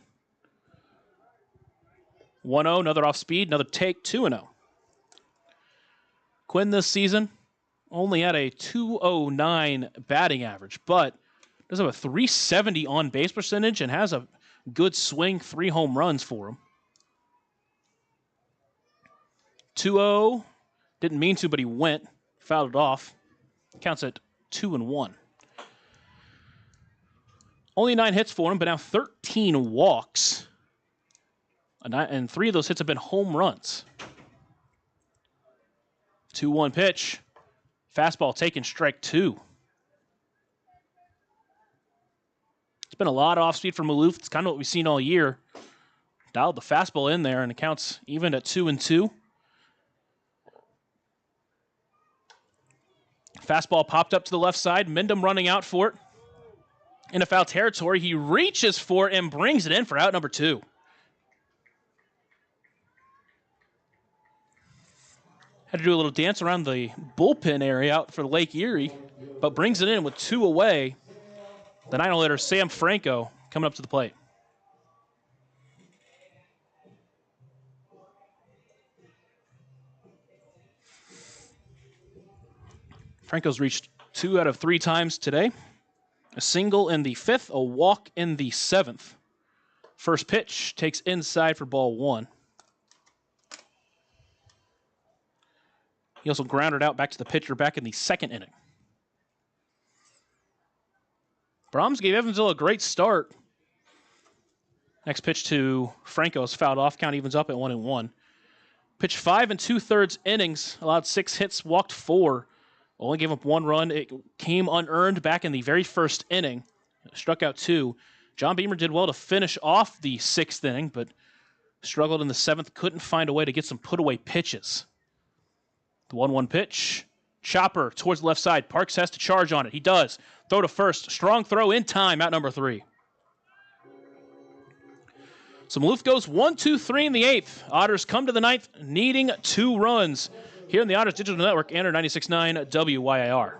Speaker 1: 1-0, another off-speed, another take, 2-0. Quinn this season only had a .209 batting average, but does have a .370 on-base percentage and has a good swing, 3 home runs for him. 2-0, didn't mean to, but he went, fouled it off. Counts at 2-1. Only 9 hits for him, but now 13 walks. And 3 of those hits have been home runs. 2-1 pitch. Fastball taken, strike 2. It's been a lot of off-speed for Maloof. It's kind of what we've seen all year. Dialed the fastball in there, and it counts even at 2-2. Fastball popped up to the left side. Mindham running out for it. Into foul territory. He reaches for it and brings it in for out number 2. Had to do a little dance around the bullpen area out for Lake Erie, but brings it in with 2 away. The 9-hole hitter, Sam Franco, coming up to the plate. Franco's reached 2 out of 3 times today. A single in the 5th, a walk in the 7th. First pitch takes inside for ball 1. He also grounded out back to the pitcher back in the 2nd inning. Brahms gave Evansville a great start. Next pitch to Franco is fouled off. Count evens up at 1-1. Pitched 5 2/3 innings, allowed 6 hits, walked 4. Only gave up 1 run. It came unearned back in the very first inning. Struck out 2. John Beamer did well to finish off the 6th inning, but struggled in the 7th. Couldn't find a way to get some put-away pitches. The 1-1 pitch. Chopper towards the left side. Parks has to charge on it. He does. Throw to first. Strong throw in time. Out number 3. So Maloof goes 1-2-3 in the 8th. Otters come to the 9th, needing 2 runs. Here in the Otters Digital Network and our 96.9 WYIR.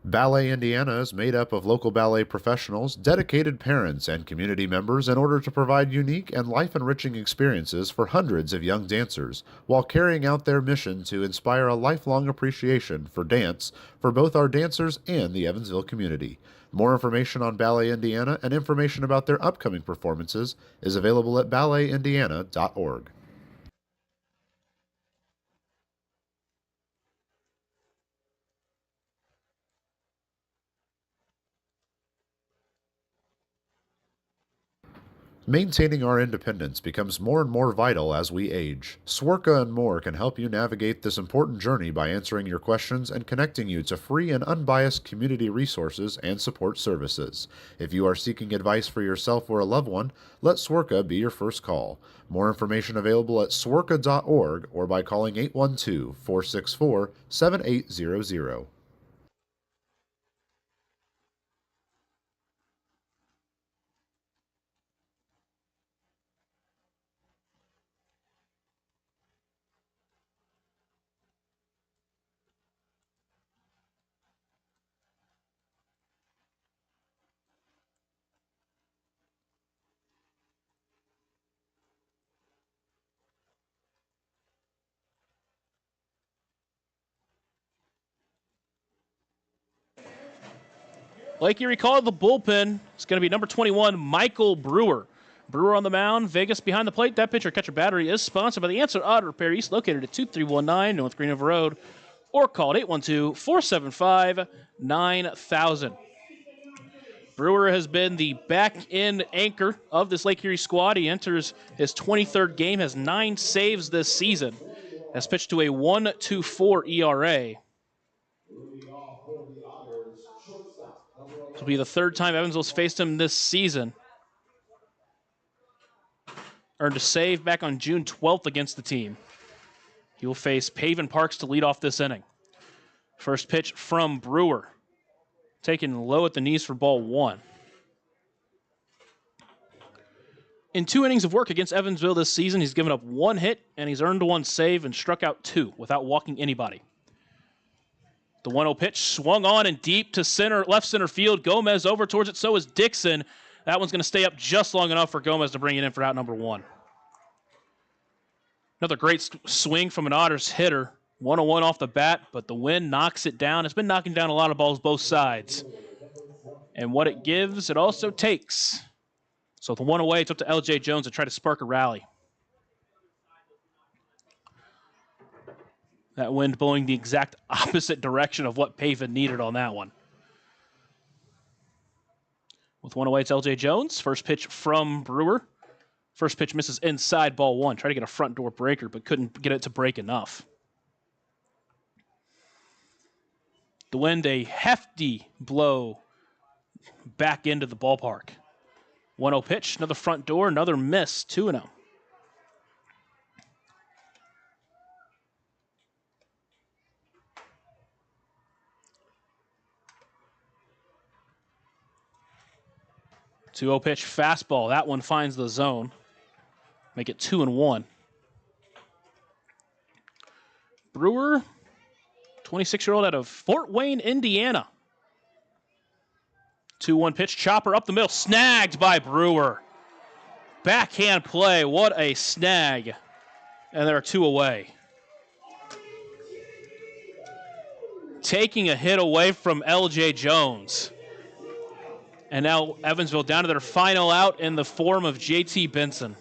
Speaker 2: Ballet Indiana is made up of local ballet professionals, dedicated parents, and community members in order to provide unique and life-enriching experiences for hundreds of young dancers, while carrying out their mission to inspire a lifelong appreciation for dance for both our dancers and the Evansville community. More information on Ballet Indiana and information about their upcoming performances is available at balletindiana.org. Maintaining our independence becomes more and more vital as we age. Swerka and More can help you navigate this important journey by answering your questions and connecting you to free and unbiased community resources and support services. If you are seeking advice for yourself or a loved one, let Swerka be your first call. More information available at swerka.org or by calling 812-464-7800.
Speaker 1: Lake Erie called the bullpen. It's going to be number 21, Michael Brewer. Brewer on the mound, Vegas behind the plate. That pitcher catcher battery is sponsored by the Answer Auto Repair East, located at 2319 North Greenwood Road, or call 812-475-9000. Brewer has been the back-end anchor of this Lake Erie squad. He enters his 23rd game, has 9 saves this season, has pitched to a 1.24 ERA. This will be the 3rd time Evansville's faced him this season. Earned a save back on June 12th against the team. He will face Paven Parks to lead off this inning. First pitch from Brewer. Taken low at the knees for ball 1. In 2 innings of work against Evansville this season, he's given up 1 hit, and he's earned 1 save and struck out 2 without walking anybody. The 1-0 pitch swung on and deep to center, left center field. Gomez over towards it, so is Dixon. That one's going to stay up just long enough for Gomez to bring it in for out number 1. Another great swing from an Otters hitter. 1-1 off the bat, but the wind knocks it down. It's been knocking down a lot of balls both sides. And what it gives, it also takes. So with 1 away, it's up to L.J. Jones to try to spark a rally. That wind blowing the exact opposite direction of what Paven needed on that one. With 1 away, it's L.J. Jones. First pitch from Brewer. First pitch misses inside, ball 1. Tried to get a front door breaker, but couldn't get it to break enough. The wind, a hefty blow back into the ballpark. 1-0 pitch, another front door, another miss, 2-0. Two-0 pitch, fastball. That one finds the zone. Make it 2-1. Brewer, 26-year-old out of Fort Wayne, Indiana. 2-1 pitch, chopper up the middle, snagged by Brewer. Backhand play, what a snag. And there are 2 away. Taking a hit away from L.J. Jones. And now Evansville down to their final out in the form of J.T. Benson.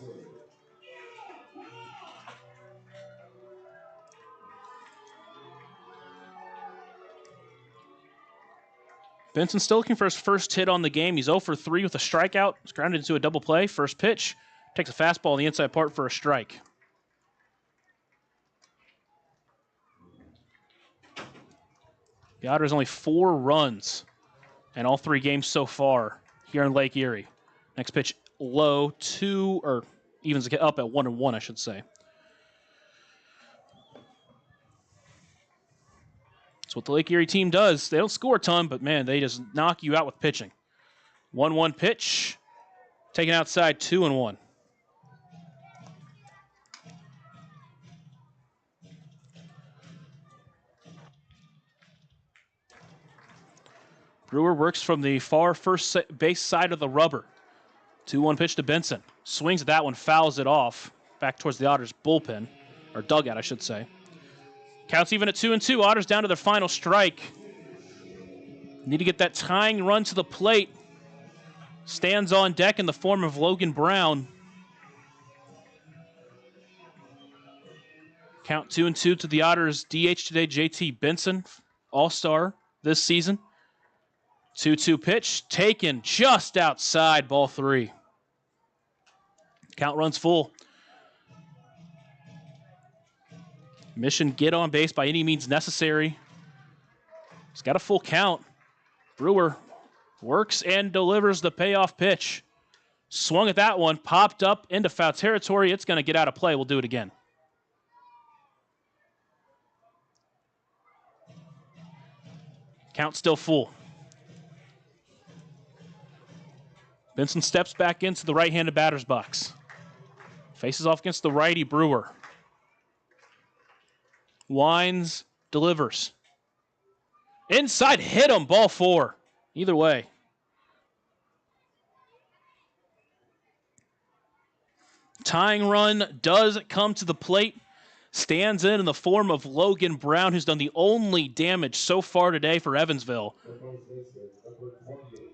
Speaker 1: Benson still looking for his first hit on the game. He's 0 for 3 with a strikeout. He's grounded into a double play. First pitch. Takes a fastball on the inside part for a strike. The Otters only 4 runs in all 3 games so far here in Lake Erie. Next pitch low, 2, or evens it up at 1-1, I should say. That's what the Lake Erie team does. They don't score a ton, but man, they just knock you out with pitching. 1-1 pitch, taken outside, 2-1. Brewer works from the far first base side of the rubber. 2-1 pitch to Benson. Swings at that one, fouls it off. Back towards the Otters bullpen, or dugout, I should say. Counts even at 2-2. Otters down to their final strike. Need to get that tying run to the plate. Stands on deck in the form of Logan Brown. Count 2-2 to the Otters. DH today, J.T. Benson, all-star this season. 2-2 pitch, taken just outside, ball 3. Count runs full. Mission get on base by any means necessary. He's got a full count. Brewer works and delivers the payoff pitch. Swung at that one, popped up into foul territory. It's going to get out of play. We'll do it again. Count still full. Benson steps back into the right-handed batter's box. Faces off against the righty Brewer. Winds, delivers. Inside, hit him, ball 4. Either way. Tying run does come to the plate. Stands in the form of Logan Brown, who's done the only damage so far today for Evansville,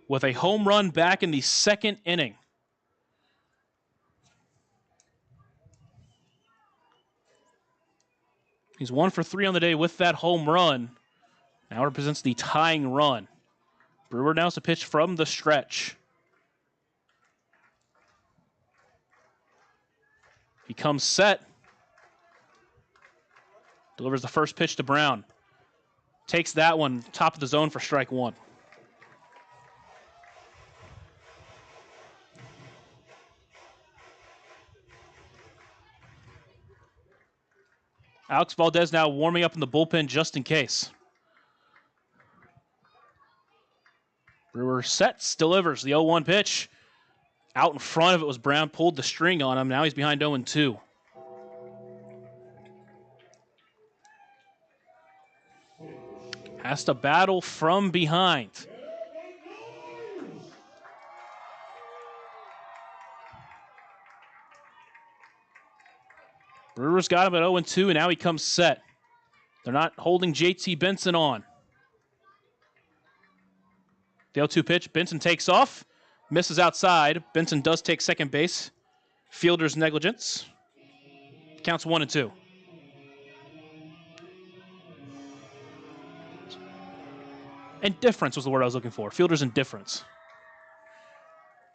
Speaker 1: with a home run back in the 2nd inning. He's 1 for 3 on the day with that home run. Now represents the tying run. Brewer now has to pitch from the stretch. He comes set. Delivers the first pitch to Brown. Takes that one, top of the zone for strike one. Alex Valdez now warming up in the bullpen just in case. Brewer sets, delivers the 0-1 pitch. Out in front of it was Brown, pulled the string on him. Now he's behind 0-2. Has to battle from behind. Brewer's got him at 0-2, and now he comes set. They're not holding JT Benson on. The 0-2 pitch, Benson takes off, misses outside. Benson does take second base. Fielder's negligence. Counts 1-2. Indifference was the word I was looking for. Fielder's indifference.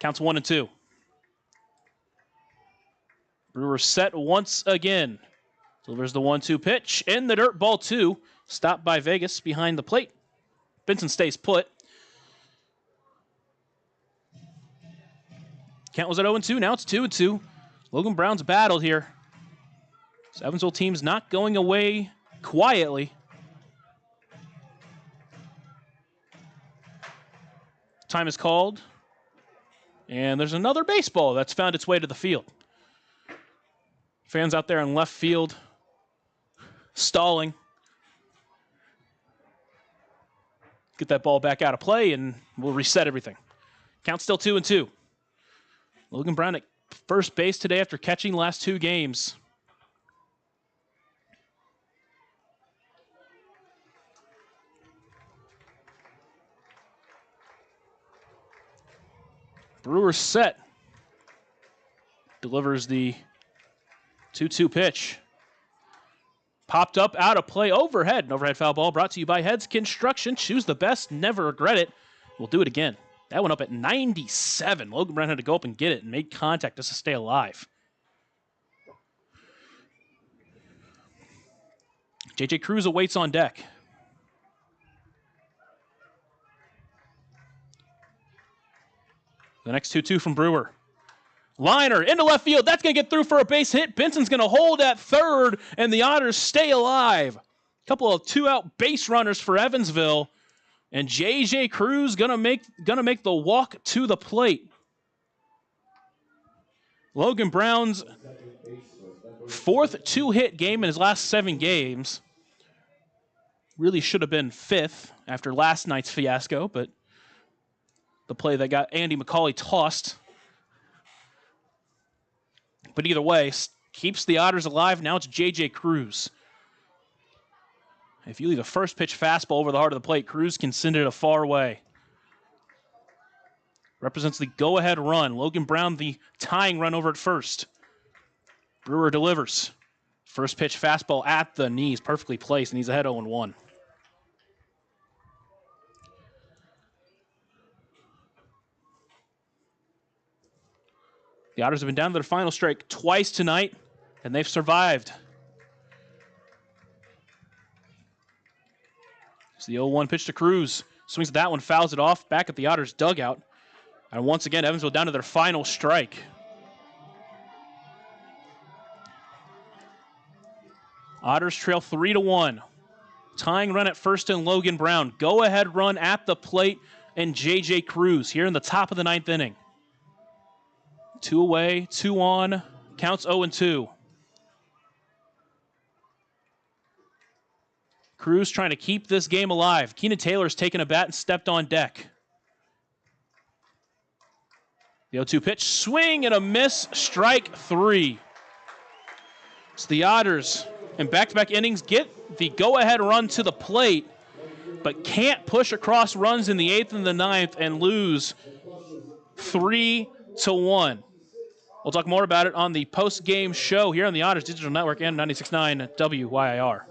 Speaker 1: Counts 1-2. Brewer set once again. Delivers the 1-2 pitch in the dirt, ball 2. Stopped by Vegas behind the plate. Benson stays put. Count was at 0-2. Now it's 2-2. Logan Brown's battled here. This Evansville team's not going away quietly. Time is called. And there's another baseball that's found its way to the field. Fans out there in left field stalling. Get that ball back out of play and we'll reset everything. Count still 2-2. Logan Brown at first base today after catching the last 2 games. Brewer set. Delivers the 2-2 pitch. Popped up, out of play, overhead. An overhead foul ball brought to you by Heads Construction. Choose the best, never regret it. We'll do it again. That went up at 97. Logan Brown had to go up and get it and make contact just to stay alive. J.J. Cruz awaits on deck. The next 2-2 from Brewer. Liner into left field. That's going to get through for a base hit. Benson's going to hold at third, and the Otters stay alive. A couple of 2-out base runners for Evansville, and J.J. Cruz gonna make the walk to the plate. Logan Brown's 4th 2-hit game in his last 7 games. Really should have been 5th after last night's fiasco, but the play that got Andy McCauley tossed. But either way, keeps the Otters alive. Now it's J.J. Cruz. If you leave a first pitch fastball over the heart of the plate, Cruz can send it a far way. Represents the go-ahead run. Logan Brown, the tying run over at first. Brewer delivers. First pitch fastball at the knees, perfectly placed, and he's ahead 0-1. The Otters have been down to their final strike twice tonight, and they've survived. It's the 0-1 pitch to Cruz. Swings at that one, fouls it off, back at the Otters' dugout. And once again, Evansville down to their final strike. Otters trail 3-1. Tying run at first in Logan Brown. Go-ahead run at the plate and J.J. Cruz here in the top of the 9th inning. 2 away, 2 on, counts 0-2. Cruz trying to keep this game alive. Keenan Taylor's taken a bat and stepped on deck. The 0-2 pitch, swing and a miss, strike 3. So the Otters in back-to-back innings get the go-ahead run to the plate, but can't push across runs in the 8th and the 9th and lose 3-1. We'll talk more about it on the post-game show here on the Otters Digital Network and 96.9 WYIR.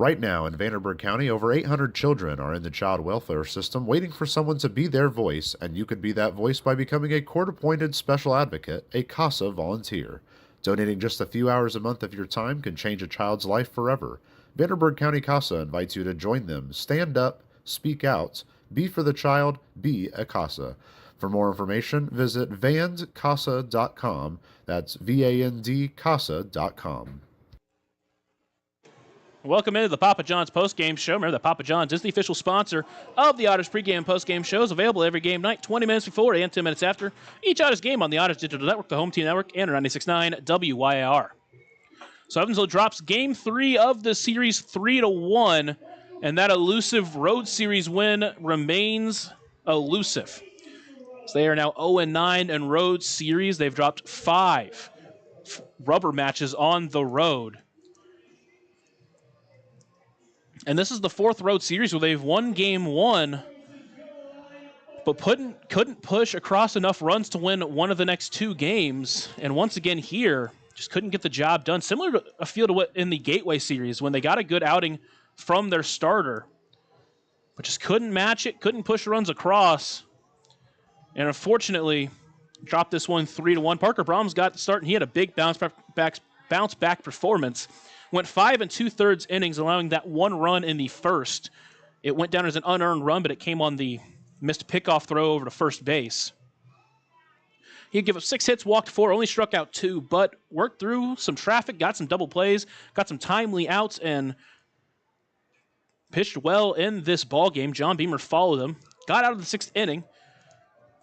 Speaker 2: Right now in Vanderburgh County, over 800 children are in the child welfare system waiting for someone to be their voice, and you could be that voice by becoming a court-appointed special advocate, a CASA volunteer. Donating just a few hours a month of your time can change a child's life forever. Vanderburgh County CASA invites you to join them. Stand up, speak out, be for the child, be a CASA. For more information, visit vandcasa.com. That's VAND-CASA.com.
Speaker 1: Welcome into the Papa John's postgame show. Remember that Papa John's is the official sponsor of the Otters pregame and postgame shows, available every game night, 20 minutes before and 10 minutes after each Otters game on the Otters Digital Network, the Home Team Network, and 96.9 WYIR. So Evansville drops Game 3 of the series 3-1, and that elusive road series win remains elusive. So they are now 0-9 in road series. They've dropped 5 rubber matches on the road. And this is the 4th road series where they've won Game 1, but couldn't push across enough runs to win one of the next 2 games. And once again here, just couldn't get the job done. Similar to a feel to what in the Gateway series when they got a good outing from their starter, but just couldn't match it, couldn't push runs across. And unfortunately, dropped this one 3-1. Parker Brahms got the start, and he had a big bounce back performance. Went 5 2/3 innings, allowing that 1 run in the first. It went down as an unearned run, but it came on the missed pickoff throw over to first base. He'd give up 6 hits, walked 4, only struck out 2, but worked through some traffic, got some double plays, got some timely outs, and pitched well in this ball game. John Beamer followed him, got out of the 6th inning,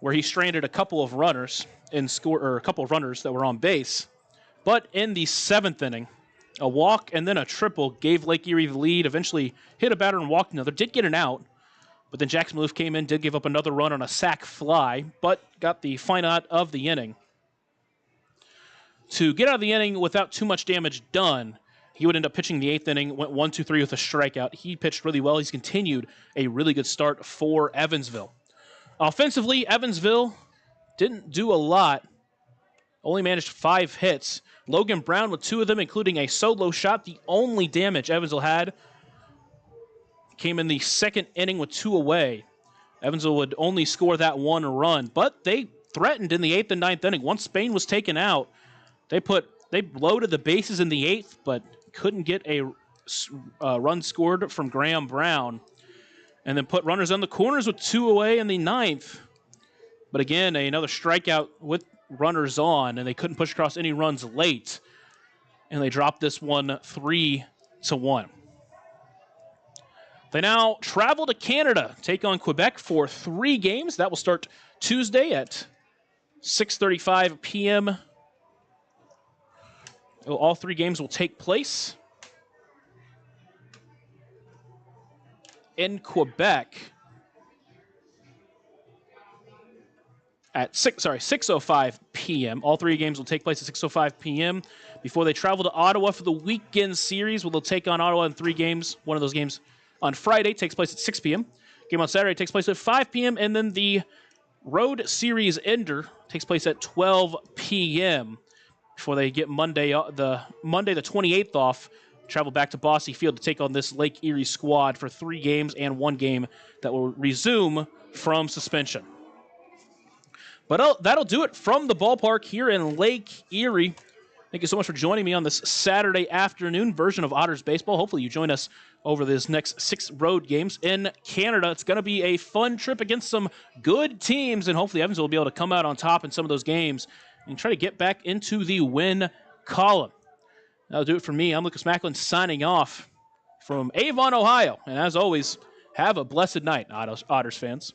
Speaker 1: where he stranded a couple of runners that were on base. But in the 7th inning, a walk and then a triple gave Lake Erie the lead, eventually hit a batter and walked another, did get an out, but then Jackson Maloof came in, did give up another run on a sac fly, but got the final out of the inning. To get out of the inning without too much damage done, he would end up pitching the 8th inning, went 1-2-3 with a strikeout. He pitched really well. He's continued a really good start for Evansville. Offensively, Evansville didn't do a lot, only managed 5 hits. Logan Brown with 2 of them, including a solo shot. The only damage Evansville had came in the 2nd inning with 2 away. Evansville would only score that 1 run, but they threatened in the 8th and 9th inning. Once Spain was taken out, they loaded the bases in the 8th, but couldn't get a run scored from Graham Brown. And then put runners on the corners with 2 away in the 9th. But again, another strikeout with runners on, and they couldn't push across any runs late. And they dropped this one 3-1. They now travel to Canada, take on Quebec for 3 games. That will start Tuesday at 6:35 p.m. All 3 games will take place in Quebec at 6:05 p.m. All 3 games will take place at 6:05 p.m. before they travel to Ottawa for the weekend series, where they'll take on Ottawa in 3 games. One of those games on Friday takes place at 6 p.m. Game on Saturday takes place at 5 p.m. And then the road series ender takes place at 12 p.m. before they get Monday the 28th off, travel back to Bosse Field to take on this Lake Erie squad for 3 games and 1 game that will resume from suspension. But that'll do it from the ballpark here in Lake Erie. Thank you so much for joining me on this Saturday afternoon version of Otters Baseball. Hopefully you join us over this next 6 road games in Canada. It's going to be a fun trip against some good teams, and hopefully Evansville will be able to come out on top in some of those games and try to get back into the win column. That'll do it for me. I'm Lucas Macklin signing off from Avon, Ohio. And as always, have a blessed night, Otters fans.